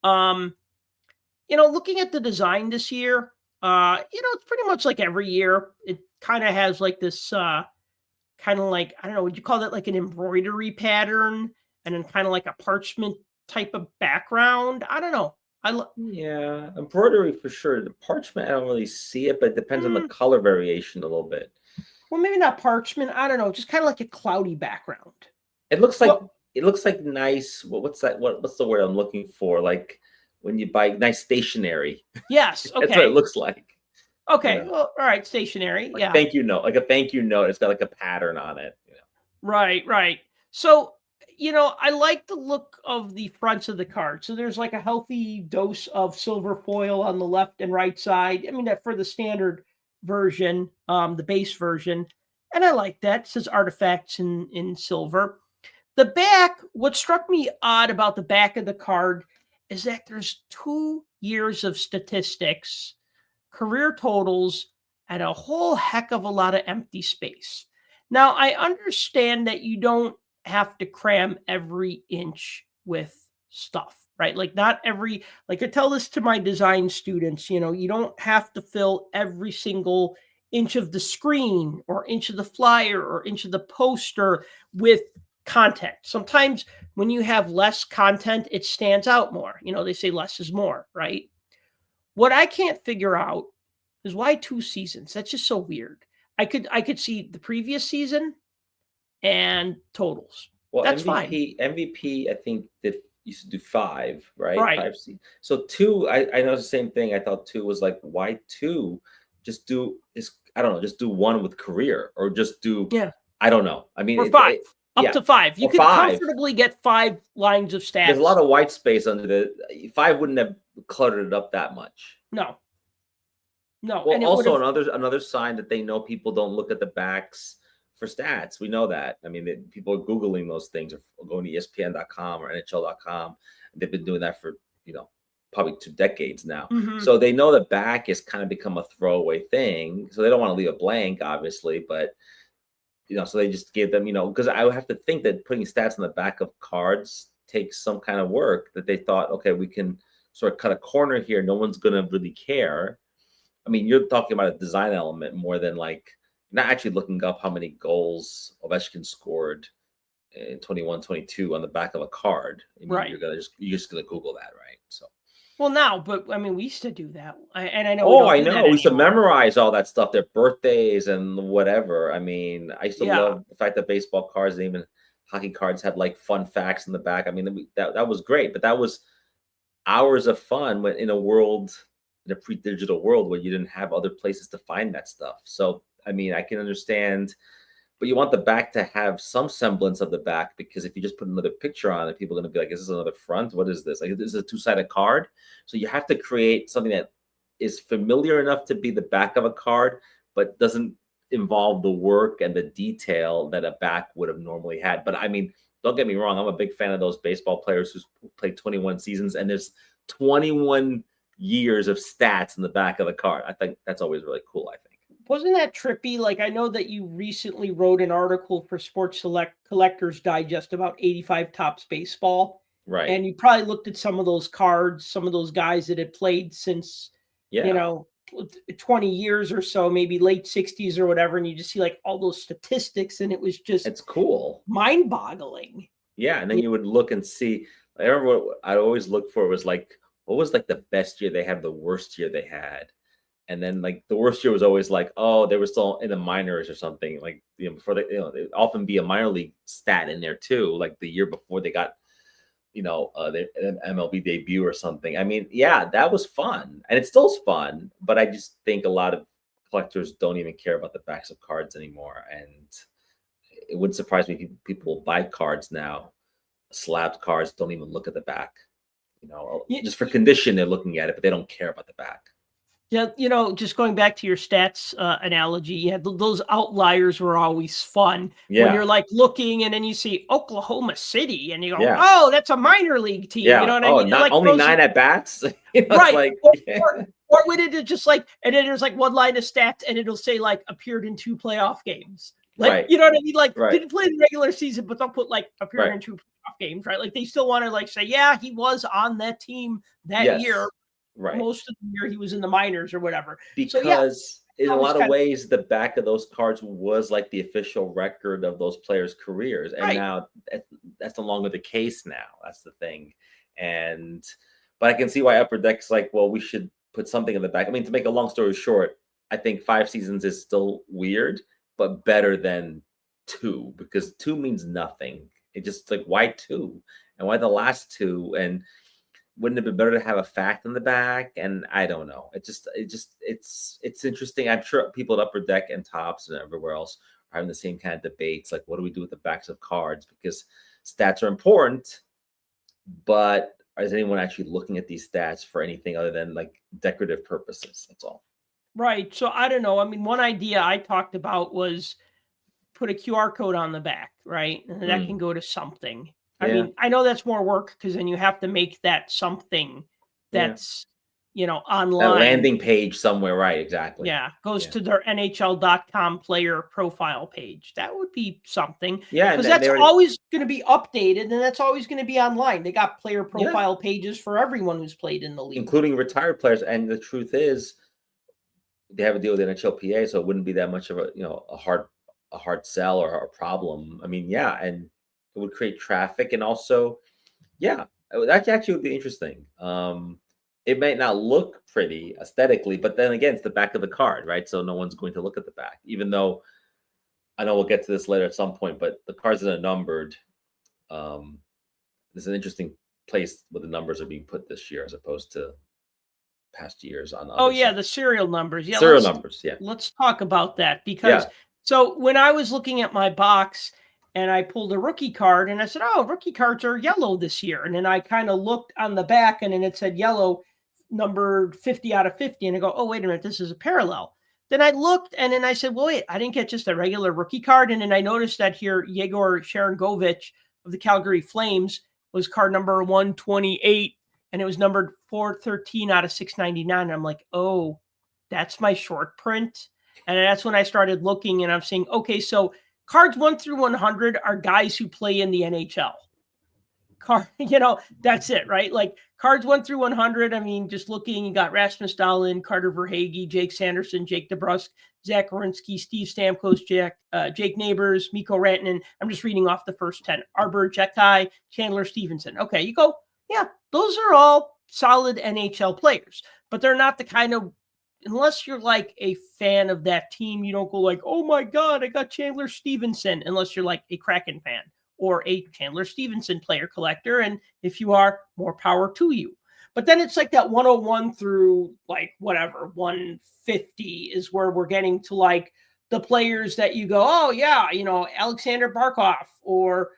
looking at the design this year, it's pretty much like every year. It kind of has like this kind of like, I don't know, would you call that like an embroidery pattern, and then kind of like a parchment type of background? I don't know. Yeah, embroidery for sure. The parchment, I don't really see it, but it depends on the color variation a little bit. Well, maybe not parchment. I don't know. Just kind of like a cloudy background. It looks like nice. What's that? What's the word I'm looking for? Like when you buy nice stationery. Yes. Okay. That's what it looks like. Okay. Yeah. Well, all right. Stationery. Like yeah. Thank you note. Like a thank you note. It's got like a pattern on it. Right. So, I like the look of the fronts of the card. So there's like a healthy dose of silver foil on the left and right side. I mean, that for the standard version, the base version. And I like that. It says artifacts in silver. The back, what struck me odd about the back of the card is that there's 2 years of statistics, career totals, and a whole heck of a lot of empty space. Now, I understand that you don't have to cram every inch with stuff, right? Like not every, like I tell this to my design students, you don't have to fill every single inch of the screen or inch of the flyer or inch of the poster with content. Sometimes when you have less content, it stands out more. They say less is more, right? What I can't figure out is why 2 seasons. That's just so weird. I could see the previous season and totals. Well, that's fine. MVP, I think that used to do 5, right? Right. 5 seasons. So 2, I know the same thing. I thought 2 was like, why 2? Just do just do 1 with career, or just do. Yeah. I don't know. I mean, or 5. Up to 5. You can comfortably get 5 lines of stats. There's a lot of white space under the 5. Wouldn't have cluttered it up that much. No. Well, and also another sign that they know people don't look at the backs for stats. We know that. I mean, people are Googling those things, or going to ESPN.com or NHL.com. They've been doing that for, probably 2 decades now. Mm-hmm. So they know the back has kind of become a throwaway thing. So they don't want to leave a blank, obviously, but so they just gave them, because I would have to think that putting stats on the back of cards takes some kind of work, that they thought, okay, we can sort of cut a corner here. No one's going to really care. I mean, you're talking about a design element more than like not actually looking up how many goals Ovechkin scored in 21-22 on the back of a card. I mean, right. You're just gonna Google that, right? So. Well, now, but I mean, we used to do that, and I know. Oh, I know. We used to memorize all that stuff, their birthdays and whatever. I mean, I used to love the fact that baseball cards and even hockey cards had like fun facts in the back. I mean, that was great, but that was hours of fun in a pre-digital world where you didn't have other places to find that stuff. So, I mean, I can understand, but you want the back to have some semblance of the back, because if you just put another picture on it, people are going to be like, is this another front? What is this? Like, this is a 2-sided card. So you have to create something that is familiar enough to be the back of a card, but doesn't involve the work and the detail that a back would have normally had. But I mean, don't get me wrong. I'm a big fan of those baseball players who played 21 seasons, and there's 21 years of stats in the back of the card. I think that's always really cool, I think. Wasn't that trippy? Like, I know that you recently wrote an article for Sports Collectors Digest about 85 Topps baseball. Right. And you probably looked at some of those cards, some of those guys that had played since, 20 years or so, maybe late 60s or whatever. And you just see like all those statistics, and it's cool. Mind boggling. Yeah. And then you would look and see I remember what I always looked for was like, what was like the best year they had, the worst year they had. And then like the worst year was always like, oh, they were still in the minors or something. Like, before they, it'd often be a minor league stat in there too, like the year before they got, their MLB debut or something. I mean, yeah, that was fun. And it still's fun, but I just think a lot of collectors don't even care about the backs of cards anymore. And it wouldn't surprise me if people buy cards now, slabbed cards, don't even look at the back. Just for condition, they're looking at it, but they don't care about the back. Yeah, just going back to your stats analogy, yeah, those outliers were always fun. Yeah. When you're like looking and then you see Oklahoma City and you go, Yeah. oh, that's a minor league team. Yeah. You know what I mean? Not like only 9 at bats. Right. It's like, or when it just like, and then there's like one line of stats and it'll say like appeared in 2 playoff games. Like, right. You know what I mean? Like, right. Didn't play the regular season, but they'll put like appeared right. in 2 playoff games, right? Like they still want to like say, yeah, he was on that team that year. Right. Most of the year he was in the minors or whatever. Because in a lot of ways, the back of those cards was like the official record of those players' careers. And now that's no longer the case now. That's the thing. But I can see why Upper Deck's like, well, we should put something in the back. I mean, to make a long story short, I think 5 seasons is still weird, but better than 2, because 2 means nothing. It just like, why 2? And why the last 2? And wouldn't it be better to have a fact in the back? And I don't know. It's interesting. I'm sure people at Upper Deck and Tops and everywhere else are having the same kind of debates. Like, what do we do with the backs of cards? Because stats are important, but is anyone actually looking at these stats for anything other than like decorative purposes? That's all. Right. So I don't know. I mean, one idea I talked about was put a QR code on the back, right? And that can go to something. I mean, I know that's more work because then you have to make that something that's, online. A landing page somewhere, right? Exactly. Yeah. Goes to their NHL.com player profile page. That would be something. Yeah. Because that's always going to be updated and that's always going to be online. They got player profile pages for everyone who's played in the league, including retired players. And the truth is, they have a deal with NHLPA, so it wouldn't be that much of a hard sell or a problem. I mean, and it would create traffic, and also, that actually would be interesting. It might not look pretty aesthetically, but then again, it's the back of the card, right? So no one's going to look at the back, even though I know we'll get to this later at some point, but the cards that are numbered, there's an interesting place where the numbers are being put this year as opposed to past years on the serial numbers. Yeah, serial numbers. Yeah. Let's talk about that because so when I was looking at my box and I pulled a rookie card and I said, oh, rookie cards are yellow this year. And then I kind of looked on the back and then it said yellow numbered 50 out of 50. And I go, oh, wait a minute, this is a parallel. Then I looked and then I said, well, wait, I didn't get just a regular rookie card. And then I noticed that here, Yegor Sharangovich of the Calgary Flames was card number 128. And it was numbered 413 out of 699. I'm like, oh, that's my short print. And that's when I started looking and I'm saying, okay, so cards 1 through 100 are guys who play in the NHL. That's it, right? Like cards 1 through 100. I mean, just looking, you got Rasmus Dahlin, Carter Verhaeghe, Jake Sanderson, Jake DeBrusk, Zach Werenski, Steve Stamkos, Jake Neighbors, Mikko Rantanen. I'm just reading off the first 10. Arbor Jekai, Chandler Stevenson. Okay, you go, yeah, those are all solid NHL players, but they're not the kind of, unless you're like a fan of that team, you don't go like, oh my God, I got Chandler Stevenson, unless you're like a Kraken fan or a Chandler Stevenson player collector. And if you are, more power to you. But then it's like that 101 through like whatever, 150 is where we're getting to like the players that you go, oh yeah, Alexander Barkov or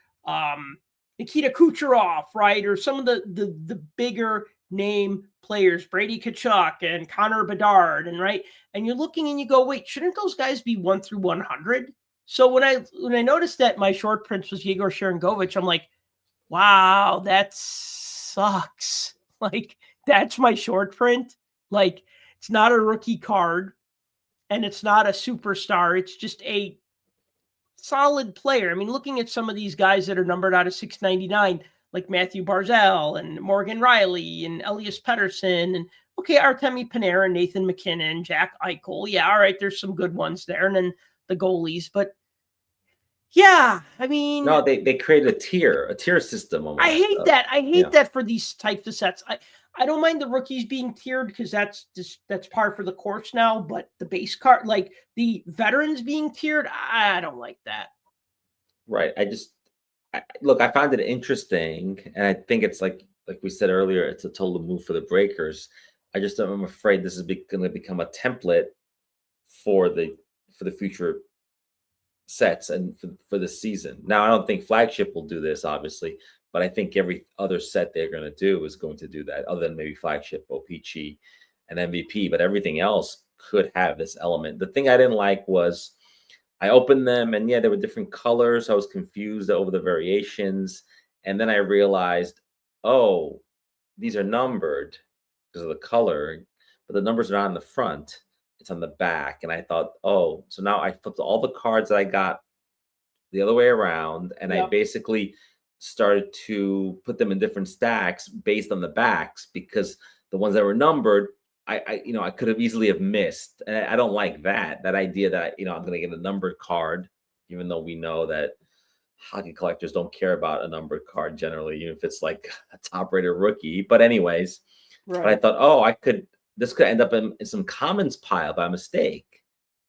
Nikita Kucherov, right? Or some of the bigger name players, Brady Tkachuk and Connor Bedard, and right. And you're looking and you go, wait, shouldn't those guys be 1 through 100? So when I noticed that my short print was Yegor Sharangovich, I'm like, wow, that sucks. Like, that's my short print. Like, it's not a rookie card and it's not a superstar. It's just a solid player. I mean, looking at some of these guys that are numbered out of 699, like Matthew Barzal and Morgan Riley and Elias Pettersson and okay, Artemi Panarin, Nathan McKinnon, Jack Eichel. Yeah, all right, there's some good ones there. And then the goalies, but Yeah, I mean, No, they created a tier system I almost. hate that. I hate Yeah. that for these types of sets. I don't mind the rookies being tiered because that's par for the course now. But the base card, like the veterans being tiered, I don't like that. Right. Look, I found it interesting, and I think it's like we said earlier, it's a total move for the breakers. I'm afraid this is going to become a template for the future sets and for the season. Now, I don't think flagship will do this, obviously, but I think every other set they're going to do is going to do that, other than maybe flagship, OPG, and MVP. But everything else could have this element. The thing I didn't like was I opened them, and yeah, there were different colors. I was confused over the variations, and then I realized, oh, these are numbered because of the color, but the numbers are not on the front. It's on the back. And I thought, oh, so now I flipped all the cards that I got the other way around, and I Yep. basically started to put them in different stacks based on the backs, because the ones that were numbered, I could have easily have missed. And I don't like that idea that I'm going to get a numbered card, even though we know that hockey collectors don't care about a numbered card generally, even if it's like a top rated rookie. But anyways, but I thought, oh, this could end up in some commons pile by mistake.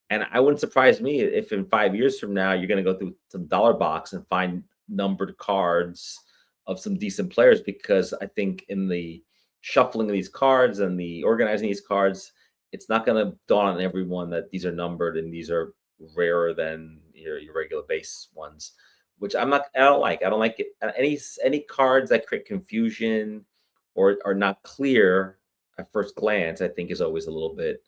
And I wouldn't surprise me if in 5 years from now, you're going to go through some dollar box and find numbered cards of some decent players, because I think in the shuffling of these cards and the organizing these cards, it's not going to dawn on everyone that these are numbered and these are rarer than your regular base ones, which I don't like. I don't like it. Any cards that create confusion or are not clear at first glance, I think is always a little bit.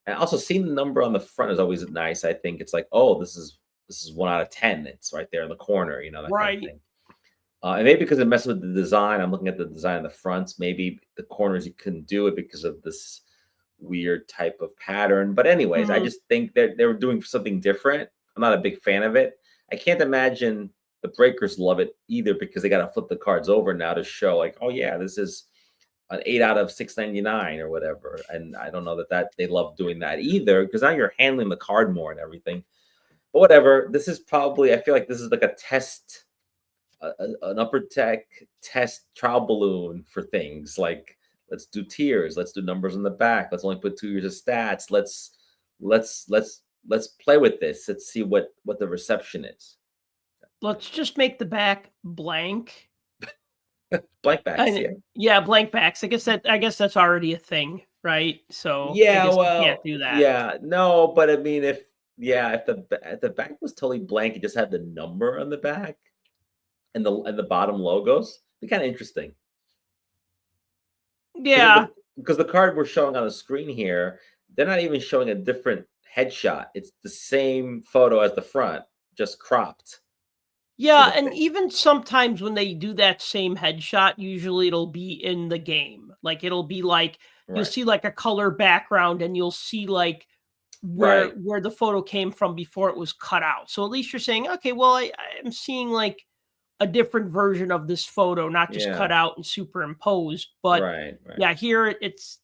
And also seeing the number on the front is always nice. I think it's like, oh, this is 1 out of 10. It's right there in the corner, that kind of thing. And maybe because it messes with the design, I'm looking at the design of the fronts. Maybe the corners you couldn't do it because of this weird type of pattern. But anyways, I just think that they were doing something different. I'm not a big fan of it. I can't imagine the breakers love it either, because they got to flip the cards over now to show like, oh yeah, this is an 8 out of 699 or whatever. And I don't know that they love doing that either, because now you're handling the card more and everything. But whatever. This is probably, I feel like this is like a test, an upper tech test trial balloon for things like, let's do tiers, let's do numbers on the back, let's only put 2 years of stats, let's play with this, let's see what the reception is. Let's just make the back blank. Blank backs, yeah, blank backs. I guess that's already a thing, right? So yeah, well, you can't do that. Yeah, no, but I mean, if the back was totally blank, it just had the number on the back and the bottom logos, it'd be kind of interesting. Yeah, because the card we're showing on the screen here, they're not even showing a different headshot. It's the same photo as the front, just cropped. Yeah, and even sometimes when they do that same headshot, usually it'll be in the game. Like it'll be like you'll see like a color background, and you'll see like where the photo came from before it was cut out. So at least you're saying, okay, well, I'm seeing like a different version of this photo, not just cut out and superimposed. But yeah, here it's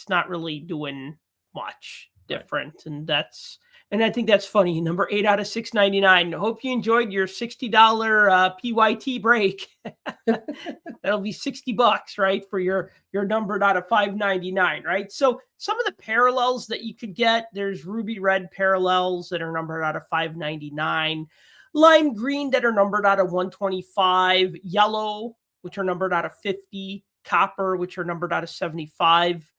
not really doing much different, and I think that's funny. Number 8 out of 699. Hope you enjoyed your $60 PYT break. That'll be $60, right, for your numbered out of 599, right? So some of the parallels that you could get, there's ruby red parallels that are numbered out of 599, lime green that are numbered out of 125, yellow, which are numbered out of 50, copper, which are numbered out of 75.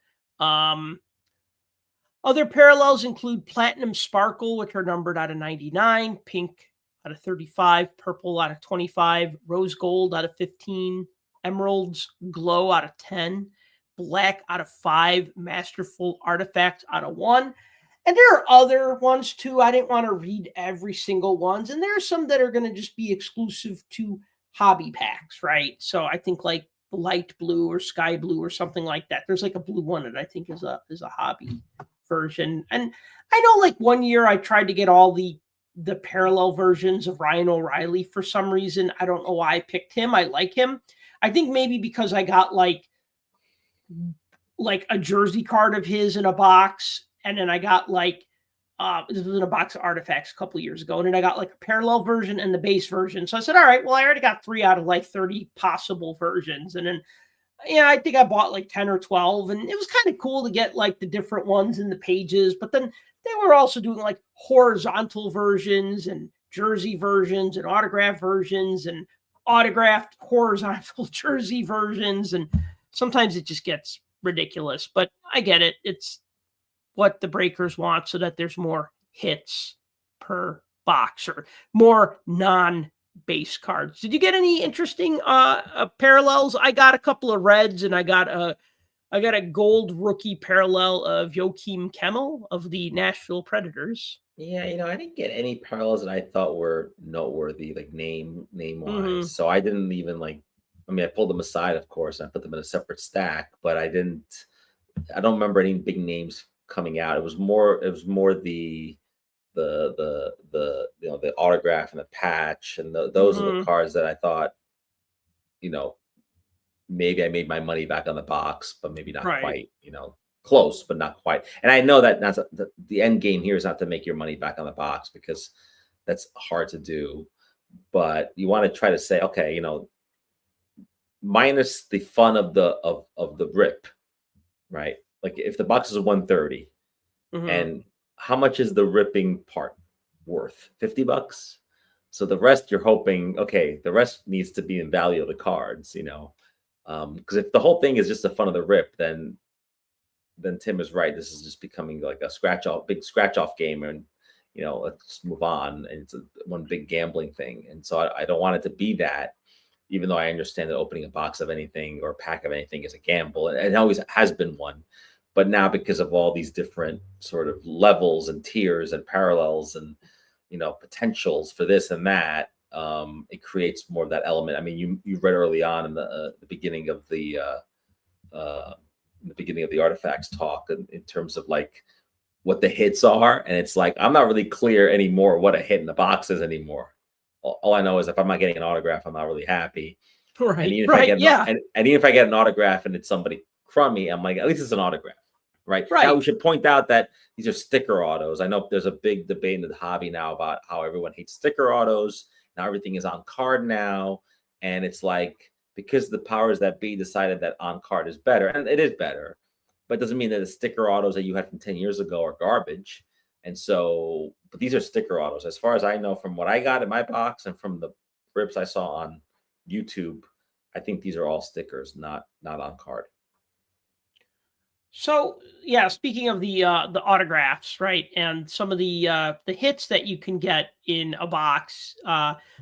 Other parallels include platinum sparkle, which are numbered out of 99, pink out of 35, purple out of 25, rose gold out of 15, emeralds glow out of 10, black out of 5, masterful artifacts out of 1. And there are other ones too. I didn't want to read every single ones. And there are some that are going to just be exclusive to hobby packs, right? So I think like light blue or sky blue or something like that. There's like a blue one that I think is a hobby version. And I know like one year I tried to get all the parallel versions of Ryan O'Reilly for some reason. I don't know why I picked him. I like him. I think maybe because I got like a jersey card of his in a box, and then I got like this was in a box of artifacts a couple of years ago, and then I got like a parallel version and the base version. So I said, all right, well, I already got 3 out of like 30 possible versions, and then I think I bought like 10 or 12, and it was kind of cool to get like the different ones in the pages. But then they were also doing like horizontal versions and jersey versions and autograph versions and autographed horizontal jersey versions, and sometimes it just gets ridiculous. But I get it. It's what the breakers want so that there's more hits per box or more non-base cards. Did you get any interesting parallels? I got a couple of reds, and I got a gold rookie parallel of Joakim Kemmel of the Nashville Predators. Yeah, I didn't get any parallels that I thought were noteworthy, like name wise. Mhm. So I didn't even I pulled them aside, of course, and I put them in a separate stack, but I don't remember any big names coming out. It was more the the autograph and the patch, and those are the cards that I thought, maybe I made my money back on the box, but maybe not quite, close, but not quite. And I know that that's the end game here is not to make your money back on the box, because that's hard to do. But you want to try to say, okay, minus the fun of the rip, right? Like if the box is 130, and how much is the ripping part worth? $50. So the rest you're hoping, okay, the rest needs to be in value of the cards, because if the whole thing is just the fun of the rip, then Tim is right. This is just becoming like a big scratch off game, and let's move on. And it's one big gambling thing, and so I don't want it to be that. Even though I understand that opening a box of anything or a pack of anything is a gamble, and it always has been one. But now, because of all these different sort of levels and tiers and parallels and potentials for this and that, it creates more of that element. I mean, you read early on in the beginning of the artifacts talk in terms of like what the hits are, and it's like I'm not really clear anymore what a hit in the box is anymore. All I know is if I'm not getting an autograph, I'm not really happy. Right. And even if I get an autograph and it's somebody crummy, I'm like, at least it's an autograph. Right. Now we should point out that these are sticker autos. I know there's a big debate in the hobby now about how everyone hates sticker autos. Now everything is on card now. And it's like, because the powers that be decided that on card is better, and it is better, but it doesn't mean that the sticker autos that you had from 10 years ago are garbage. And so, but these are sticker autos. As far as I know, from what I got in my box and from the rips I saw on YouTube, I think these are all stickers, not on card. So yeah, speaking of the autographs, right, and some of the hits that you can get in a box.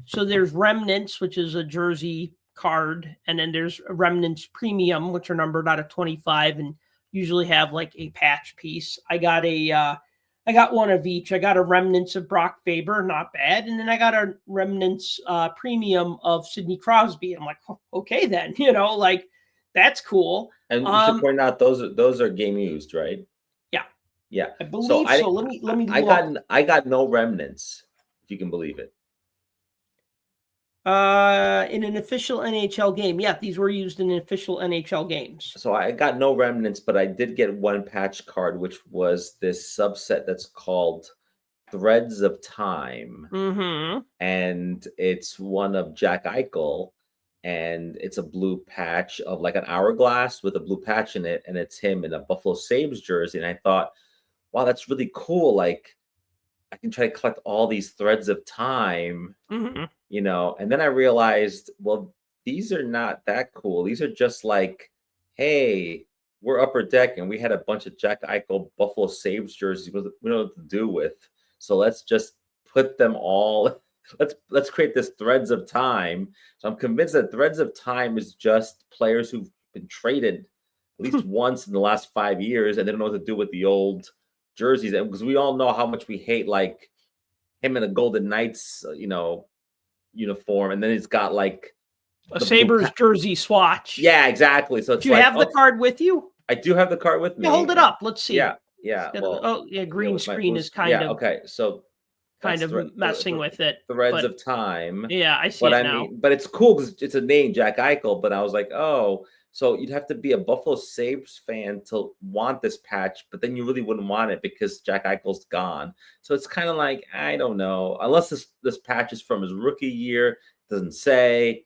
So there's Remnants, which is a jersey card, and then there's Remnants Premium, which are numbered out of 25 and usually have like a patch piece. I got one of each. I got a Remnants of Brock Faber, not bad, and then I got a Remnants Premium of Sidney Crosby. I'm like, oh, okay, then, like. That's cool. And we should point out those are game used, right? Yeah. I believe so. Let me. I got no Remnants, if you can believe it. In an official NHL game, yeah, these were used in official NHL games. So I got no Remnants, but I did get one patch card, which was this subset that's called Threads of Time, and it's one of Jack Eichel. And it's a blue patch of like an hourglass with a blue patch in it. And it's him in a Buffalo Sabres jersey. And I thought, wow, that's really cool. Like I can try to collect all these threads of time, and then I realized, well, these are not that cool. These are just like, hey, we're Upper Deck and we had a bunch of Jack Eichel Buffalo Sabres jerseys we don't know what to do with. So let's just put them all. Let's create this Threads of Time. So I'm convinced that Threads of Time is just players who've been traded at least once in the last 5 years, and they don't know what to do with the old jerseys. And because we all know how much we hate like him in a Golden Knights, uniform, and then he's got like a Sabres jersey swatch. Yeah, exactly. So it's do you have the card with you? I do have the card with me. Yeah, hold it up. Let's see. Yeah. Well, green screen is kind of okay. So. Kind of messing with it. Threads of Time. Yeah, I see it now. But it's cool because it's a name, Jack Eichel. But I was like, oh, So you'd have to be a Buffalo Sabres fan to want this patch, but then you really wouldn't want it because Jack Eichel's gone. So it's kind of like, I don't know, unless this patch is from his rookie year, doesn't say.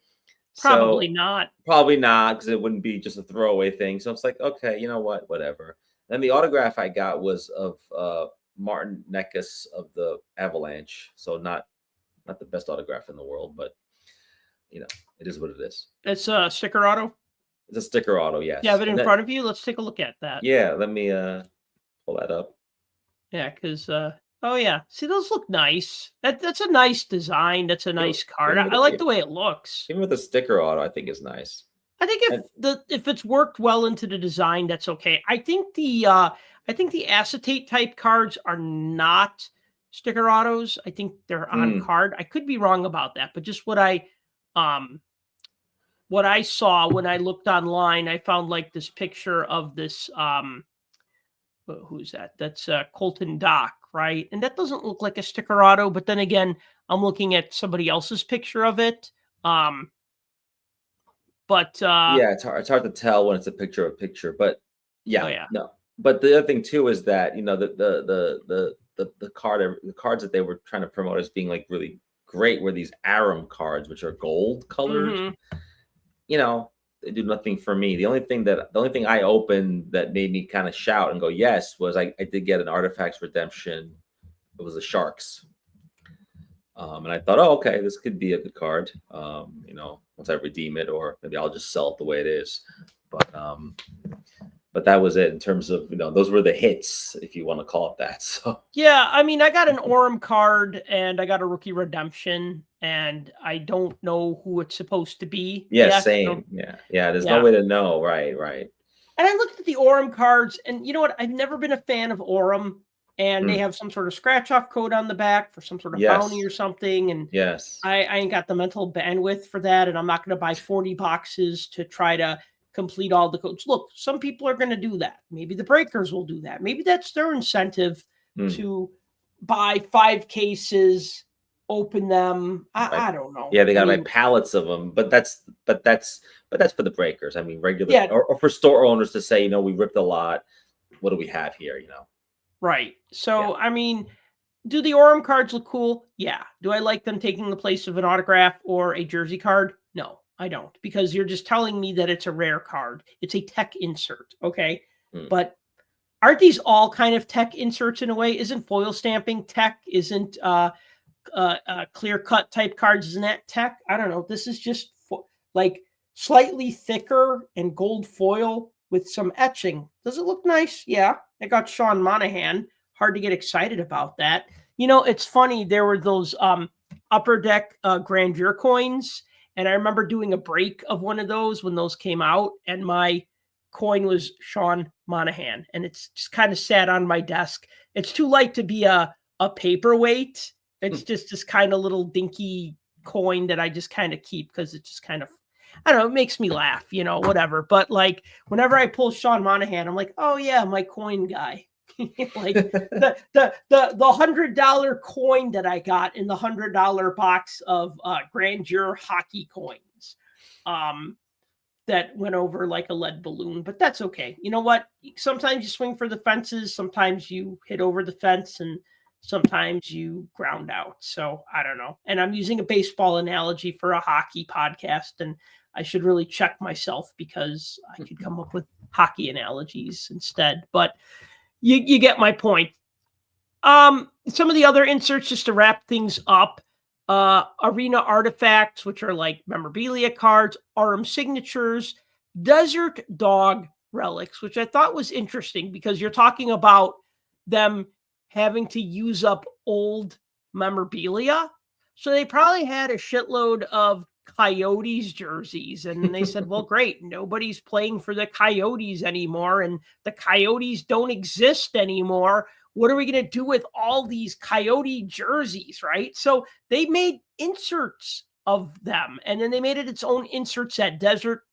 Probably So not. probably not, because it wouldn't be just a throwaway thing. So it's like, okay, you know what, whatever. Then the autograph I got was of Martin Necas of the Avalanche. So not the best autograph in the world, but you know, it is what it is. It's a sticker auto. It's a sticker auto, yes. You have it in front of you. Let's take a look at that. Yeah, let me pull that up. Yeah, because oh yeah, see those look nice. That's a nice design. That's a nice card. I like the way it looks. Even with the sticker auto, I think is nice. I think if it's worked well into the design, that's okay. I think the acetate type cards are not sticker autos. I think they're on card. I could be wrong about that, but just what I saw when I looked online, I found like this picture of this who's that? That's Colton Dock, right? And that doesn't look like a sticker auto, but then again, I'm looking at somebody else's picture of it. But yeah, it's hard to tell when it's a picture, but yeah, no. But the other thing too is that, you know, the cards that they were trying to promote as being like really great were these Aram cards, which are gold colored. Mm-hmm. You know, they do nothing for me. The only thing I opened that made me kind of shout and go yes was I did get an Artifacts Redemption. It was the Sharks. And I thought, oh, okay, this could be a good card. You know, once I redeem it, or maybe I'll just sell it the way it is. But that was it in terms of, you know, those were the hits, if you want to call it that. So yeah, I mean, I got an Orem card and I got a Rookie Redemption, and I don't know who it's supposed to be. Yeah, same. So, yeah. There's no way to know. Right. And I looked at the Orem cards, and you know what? I've never been a fan of Orem. And they have some sort of scratch-off code on the back for some sort of bounty or something. And I ain't got the mental bandwidth for that. And I'm not going to buy 40 boxes to try to complete all the codes. Look, some people are going to do that. Maybe the breakers will do that. Maybe that's their incentive to buy 5 cases, open them. I don't know. Yeah, they got to buy pallets of them. But that's for the breakers. I mean, regular or for store owners to say, you know, we ripped a lot. What do we have here? You know. Right. So, I mean, do the Orem cards look cool? Yeah. Do I like them taking the place of an autograph or a jersey card? No, I don't, because you're just telling me that it's a rare card. It's a tech insert. Okay. But aren't these all kind of tech inserts in a way? Isn't foil stamping tech? Isn't clear cut type cards? Isn't that tech? I don't know. This is just like slightly thicker and gold foil with some etching. Does it look nice? Yeah. I got Sean Monahan. Hard to get excited about that. You know, it's funny. There were those Upper Deck Grandeur coins, and I remember doing a break of one of those when those came out, and my coin was Sean Monahan, and it's just kind of sat on my desk. It's too light to be a paperweight. It's just this kind of little dinky coin that I just kind of keep because it just kind of, I don't know, it makes me laugh, you know, whatever. But like whenever I pull Sean Monahan, I'm like, oh yeah, my coin guy. Like the $100 coin that I got in the $100 box of Grandeur hockey coins that went over like a lead balloon, but that's okay. You know what? Sometimes you swing for the fences, sometimes you hit over the fence, and sometimes you ground out. So I don't know. And I'm using a baseball analogy for a hockey podcast, and I should really check myself because I could come up with hockey analogies instead. But you get my point. Some of the other inserts, just to wrap things up, arena artifacts, which are like memorabilia cards, RM signatures, desert dog relics, which I thought was interesting because you're talking about them having to use up old memorabilia. So they probably had a shitload of Coyotes jerseys, and they said, well, great, nobody's playing for the Coyotes anymore, and the Coyotes don't exist anymore. What are we going to do with all these Coyote jerseys, right? So they made inserts of them, and then they made it its own inserts at Desert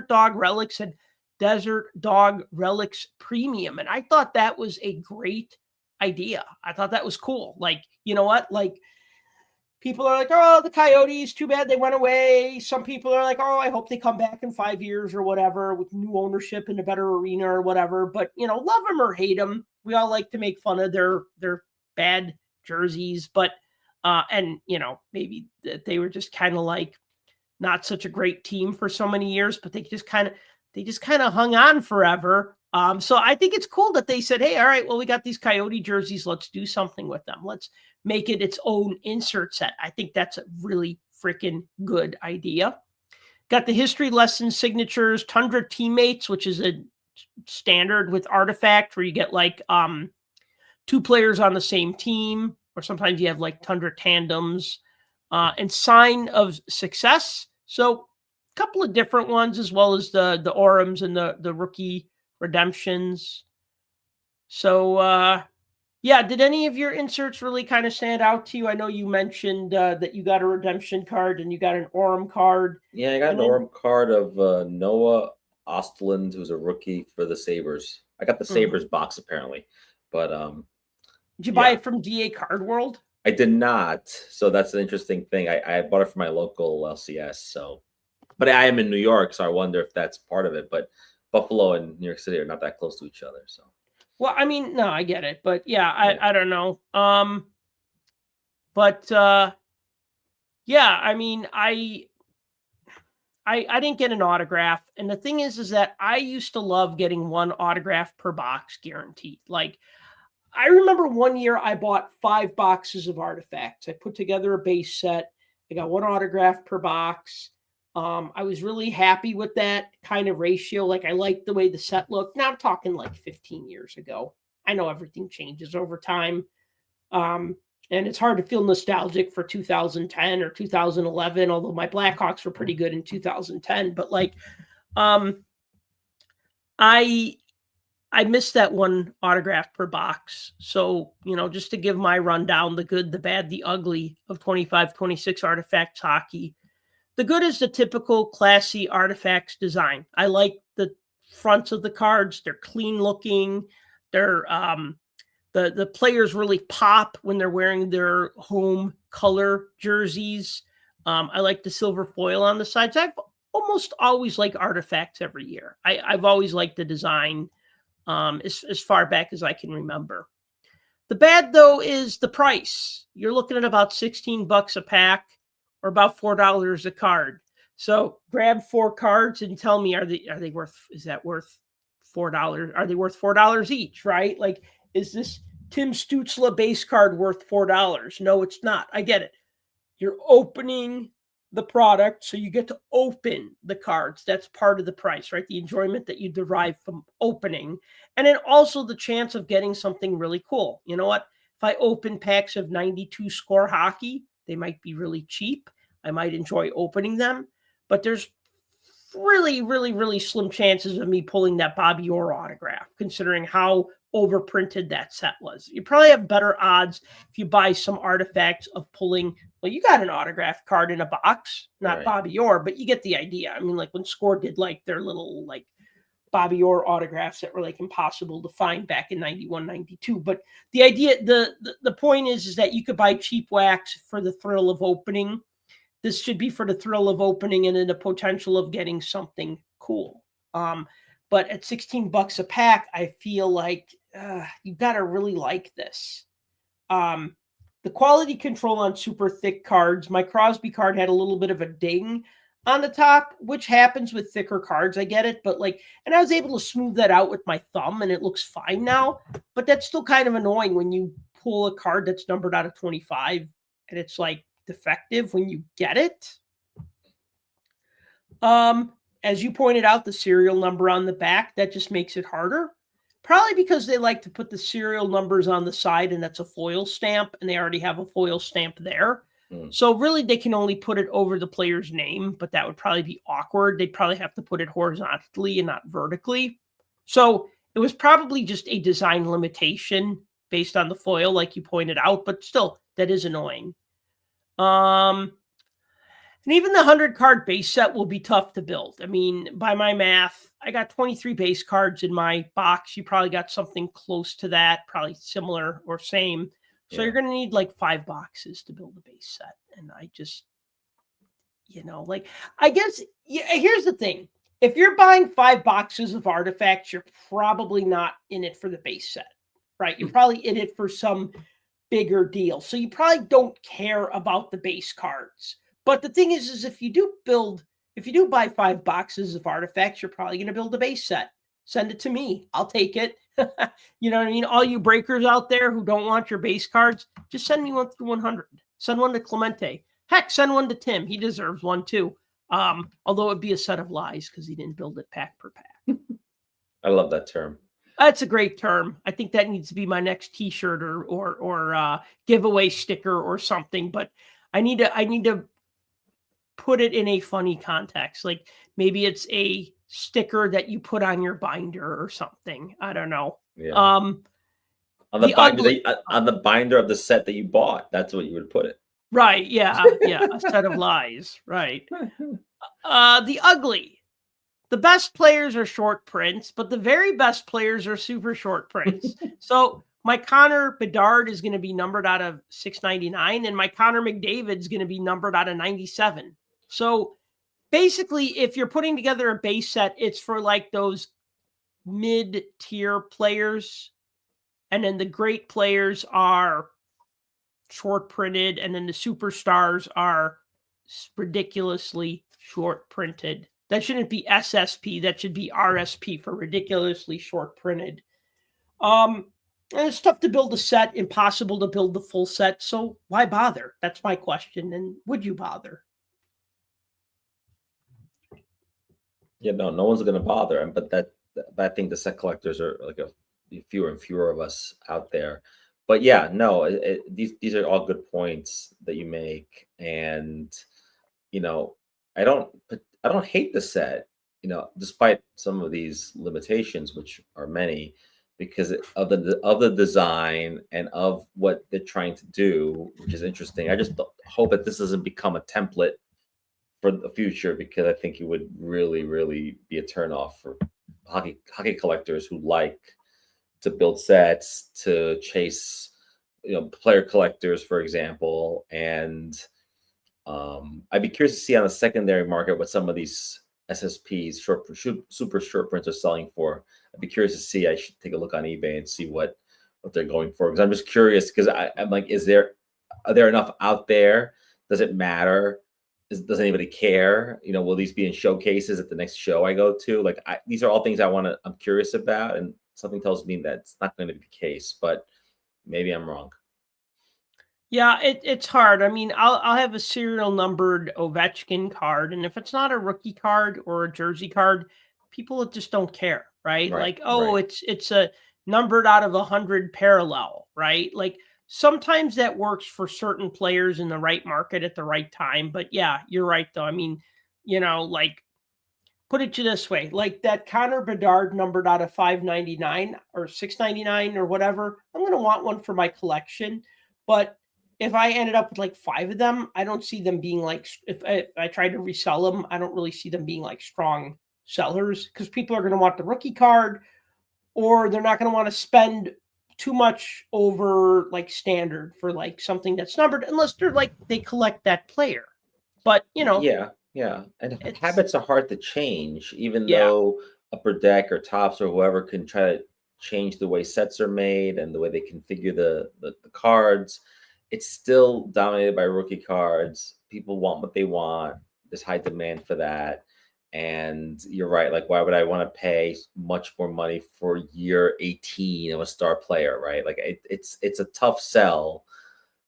Dog Relics and Desert Dog Relics Premium, and I thought that was a great idea. I thought that was cool. Like, you know what? Like, people are like, oh, the Coyotes, too bad they went away. Some people are like, oh, I hope they come back in 5 years or whatever with new ownership and a better arena or whatever. But, love them or hate them. We all like to make fun of their bad jerseys. But, maybe they were just kind of like not such a great team for so many years, but they just kind of hung on forever. So I think it's cool that they said, hey, all right, well, we got these Coyote jerseys. Let's do something with them. Let's make it its own insert set. I think that's a really freaking good idea. Got the history lesson signatures, Tundra teammates, which is a standard with Artifact where you get like 2 players on the same team, or sometimes you have like Tundra tandems, and sign of success. So a couple of different ones, as well as the Orums and the rookie redemptions. So, did any of your inserts really kind of stand out to you? I know you mentioned that you got a redemption card and you got an Orem card. Yeah, I got an Orem card of Noah Ostland, who's a rookie for the Sabres. I got the Sabres box apparently, but did you buy it from DA Card World? I did not. So that's an interesting thing. I bought it from my local LCS. So, but I am in New York, so I wonder if that's part of it. But Buffalo and New York City are not that close to each other, so. Well, I mean, no, I get it, but I don't know. I mean, I didn't get an autograph, and the thing is that I used to love getting 1 autograph per box guaranteed. Like, I remember one year I bought 5 boxes of artifacts. I put together a base set. I got 1 autograph per box. I was really happy with that kind of ratio. Like, I liked the way the set looked. Now I'm talking like 15 years ago. I know everything changes over time. And it's hard to feel nostalgic for 2010 or 2011, although my Blackhawks were pretty good in 2010. But like, I missed that 1 autograph per box. So, just to give my rundown, the good, the bad, the ugly of 25-26 Artifacts hockey. The good is the typical classy Artifacts design. I like the fronts of the cards. They're clean looking. They're the players really pop when they're wearing their home color jerseys. I like the silver foil on the sides. I've almost always liked Artifacts every year. I've always liked the design as far back as I can remember. The bad, though, is the price. You're looking at about $16 a pack, or about $4 a card. So grab 4 cards and tell me, are they worth? Is that worth $4? Are they worth $4 each? Right? Like, is this Tim Stützle base card worth $4? No, it's not. I get it. You're opening the product, so you get to open the cards. That's part of the price, right? The enjoyment that you derive from opening, and then also the chance of getting something really cool. You know what? If I open packs of 92 score hockey, they might be really cheap. I might enjoy opening them, but there's really, really, really slim chances of me pulling that Bobby Orr autograph, considering how overprinted that set was. You probably have better odds if you buy some artifacts of pulling. Well, you got an autograph card in a box, not right. Bobby Orr, but you get the idea. I mean, like when Score did like their little like Bobby Orr autographs that were like impossible to find back in 91, 92. But the idea, the point is that you could buy cheap wax for the thrill of opening. This should be for the thrill of opening and then the potential of getting something cool. But at $16 a pack, I feel like you got to really like this. The quality control on super thick cards, my Crosby card had a little bit of a ding on the top, which happens with thicker cards. I get it. But like, and I was able to smooth that out with my thumb and it looks fine now. But that's still kind of annoying when you pull a card that's numbered out of 25 and it's like defective when you get it. As you pointed out, the serial number on the back, that just makes it harder. Probably because they like to put the serial numbers on the side and that's a foil stamp and they already have a foil stamp there. So really they can only put it over the player's name, but that would probably be awkward. They'd probably have to put it horizontally and not vertically. So it was probably just a design limitation based on the foil, like you pointed out, but still that is annoying. And even the 100 card base set will be tough to build. I mean, by my math, I got 23 base cards in my box. You probably got something close to that, probably similar or same. So you're going to need like 5 boxes to build a base set. And I just, like, I guess, here's the thing. If you're buying 5 boxes of artifacts, you're probably not in it for the base set, right? You're probably in it for some bigger deal. So you probably don't care about the base cards. But the thing is if you do buy 5 boxes of artifacts, you're probably going to build a base set. Send it to me. I'll take it. You know what I mean? All you breakers out there who don't want your base cards, just send me one through 100. Send one to Clemente. Heck, send one to Tim. He deserves one too. Although it'd be a set of lies because he didn't build it pack per pack. I love that term. That's a great term. I think that needs to be my next T-shirt or giveaway sticker or something. But I need to put it in a funny context. Like maybe it's a sticker that you put on your binder or something. I don't know. Yeah. On the binder of the set that you bought, that's what you would put it. Right. Yeah. Yeah. A set of lies. Right. The ugly. The best players are short prints, but the very best players are super short prints. So my Connor Bedard is going to be numbered out of 699, and my Connor McDavid's going to be numbered out of 97. So basically, if you're putting together a base set, it's for like those mid-tier players, and then the great players are short printed, and then the superstars are ridiculously short printed. That shouldn't be SSP. That should be RSP for ridiculously short printed. And it's tough to build a set, impossible to build the full set. So why bother? That's my question. And would you bother? Yeah, no one's going to bother. But I think the set collectors are like fewer and fewer of us out there. But yeah, no, these are all good points that you make. And, I don't hate the set, despite some of these limitations, which are many, because of the design and of what they're trying to do, which is interesting. I just hope that this doesn't become a template for the future, because I think it would really, really be a turnoff for hockey collectors who like to build sets, to chase, player collectors, for example, and. I'd be curious to see on the secondary market what some of these SSPs, super short prints, are selling for. I'd be curious to see. I should take a look on eBay and see what they're going for, because I'm just curious. Because I'm like, are there enough out there? Does it matter? Does anybody care? Will these be in showcases at the next show I go to? Like, these are all things I'm curious about, and something tells me that it's not going to be the case. But maybe I'm wrong. Yeah, it's hard. I mean, I'll have a serial numbered Ovechkin card, and if it's not a rookie card or a jersey card, people just don't care, right? Like, it's a numbered out of 100 parallel, right? Like sometimes that works for certain players in the right market at the right time. But yeah, you're right though. I mean, like put it to this way, like that Connor Bedard numbered out of 599 or 699 or whatever, I'm going to want one for my collection, but if I ended up with like 5 of them, I don't see them being like, if I tried to resell them, I don't really see them being like strong sellers, because people are going to want the rookie card, or they're not going to want to spend too much over like standard for like something that's numbered, unless they're like, they collect that player. But, Yeah. And habits are hard to change, even though Upper Deck or Tops or whoever can try to change the way sets are made and the way they configure the cards. It's still dominated by rookie cards. People want what they want. There's high demand for that. And you're right. Like, why would I want to pay much more money for year 18 of a star player, right? Like, it's a tough sell.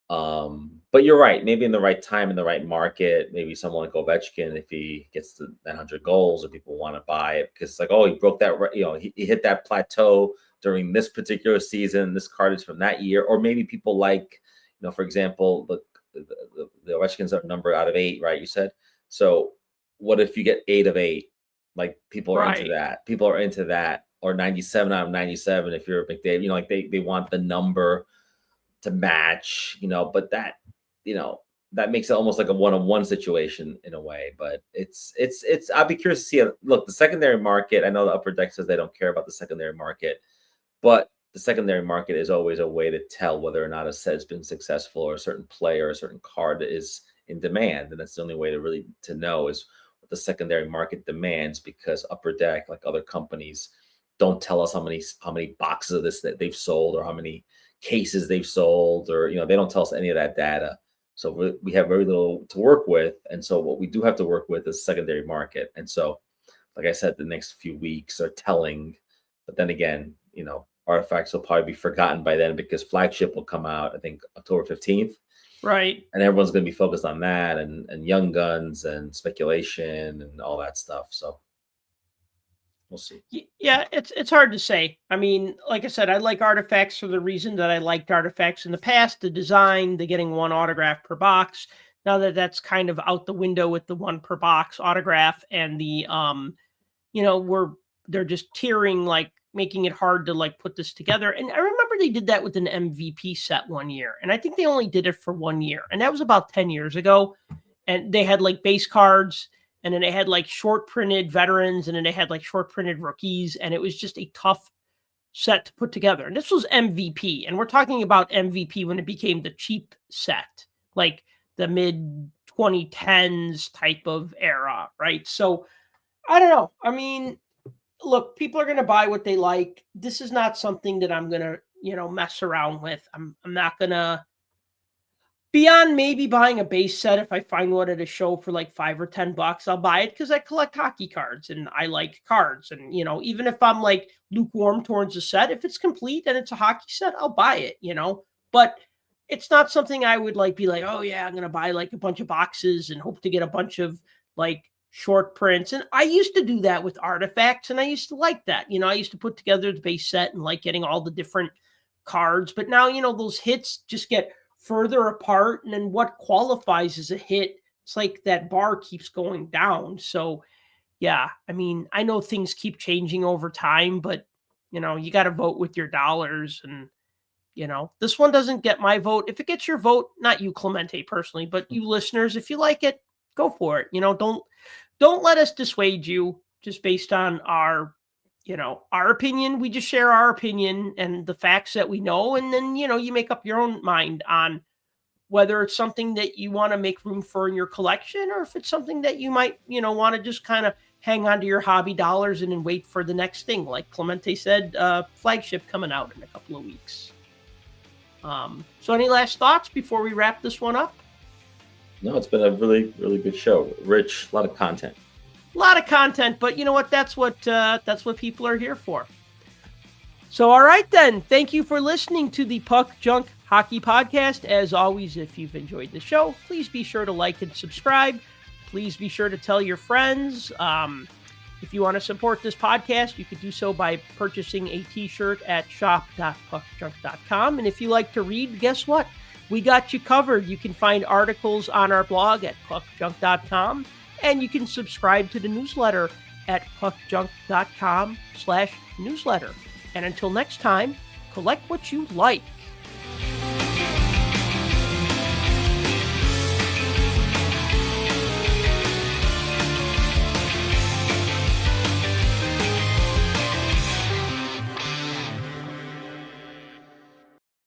But you're right. Maybe in the right time, in the right market, maybe someone like Ovechkin, if he gets to 900 goals, or people want to buy it because it's like, oh, he broke that, he hit that plateau during this particular season. This card is from that year. Or maybe people like, for example, the Ovechkins are numbered out of 8, right? You said. So what if you get 8 of 8? Like, people are into that. People are into that. Or 97 out of 97 if you're a McDavid. Like they want the number to match, but that, that makes it almost like a one-on-one situation in a way. But it's I'll be curious to see. Look, the secondary market, I know the Upper Deck says they don't care about the secondary market, but the secondary market is always a way to tell whether or not a set has been successful, or a certain player, a certain card is in demand. And that's the only way to really to know is what the secondary market demands, because Upper Deck, like other companies, don't tell us how many boxes of this that they've sold, or how many cases they've sold, or they don't tell us any of that data. So we have very little to work with. And so what we do have to work with is secondary market. And so, like I said, the next few weeks are telling. But then again, artifacts will probably be forgotten by then, because Flagship will come out, I think, October 15th. Right. And everyone's going to be focused on that, and Young Guns and speculation and all that stuff. So we'll see. Yeah, it's hard to say. I mean, like I said, I like artifacts for the reason that I liked artifacts in the past, the design, the getting one autograph per box. Now that that's kind of out the window with the one per box autograph, and the they're just tiering, like making it hard to like put this together. And I remember they did that with an MVP set one year, and I think they only did it for 1 year, and that was about 10 years ago. And they had like base cards, and then they had like short printed veterans, and then they had like short printed rookies, and it was just a tough set to put together. And this was MVP, and we're talking about MVP when it became the cheap set, like the mid 2010s type of era, right? So I don't know. I mean, look, people are going to buy what they like. This is not something that I'm going to, mess around with. I'm not going to, beyond maybe buying a base set. If I find one at a show for like $5 or $10, I'll buy it because I collect hockey cards and I like cards. And, even if I'm like lukewarm towards a set, if it's complete and it's a hockey set, I'll buy it, but it's not something I would like be like, oh yeah, I'm going to buy like a bunch of boxes and hope to get a bunch of like short prints. And I used to do that with artifacts, and I used to like that. I used to put together the base set and like getting all the different cards. But now, those hits just get further apart, and then what qualifies as a hit, it's like that bar keeps going down. So yeah, I mean, I know things keep changing over time, but you got to vote with your dollars. And this one doesn't get my vote. If it gets your vote, not you, Clemente, personally, but you listeners, if you like it, go for it. Don't let us dissuade you just based on our opinion. We just share our opinion and the facts that we know. And then, you make up your own mind on whether it's something that you want to make room for in your collection, or if it's something that you might, want to just kind of hang on to your hobby dollars and then wait for the next thing. Like Clemente said, Flagship coming out in a couple of weeks. So any last thoughts before we wrap this one up? No, it's been a really, really good show. Rich, a lot of content. But you know what? That's what people are here for. So, all right then. Thank you for listening to the Puck Junk Hockey Podcast. As always, if you've enjoyed the show, please be sure to like and subscribe. Please be sure to tell your friends. If you want to support this podcast, you could do so by purchasing a t-shirt at shop.puckjunk.com. And if you like to read, guess what? We got you covered. You can find articles on our blog at puckjunk.com, and you can subscribe to the newsletter at puckjunk.com/newsletter. And until next time, collect what you like.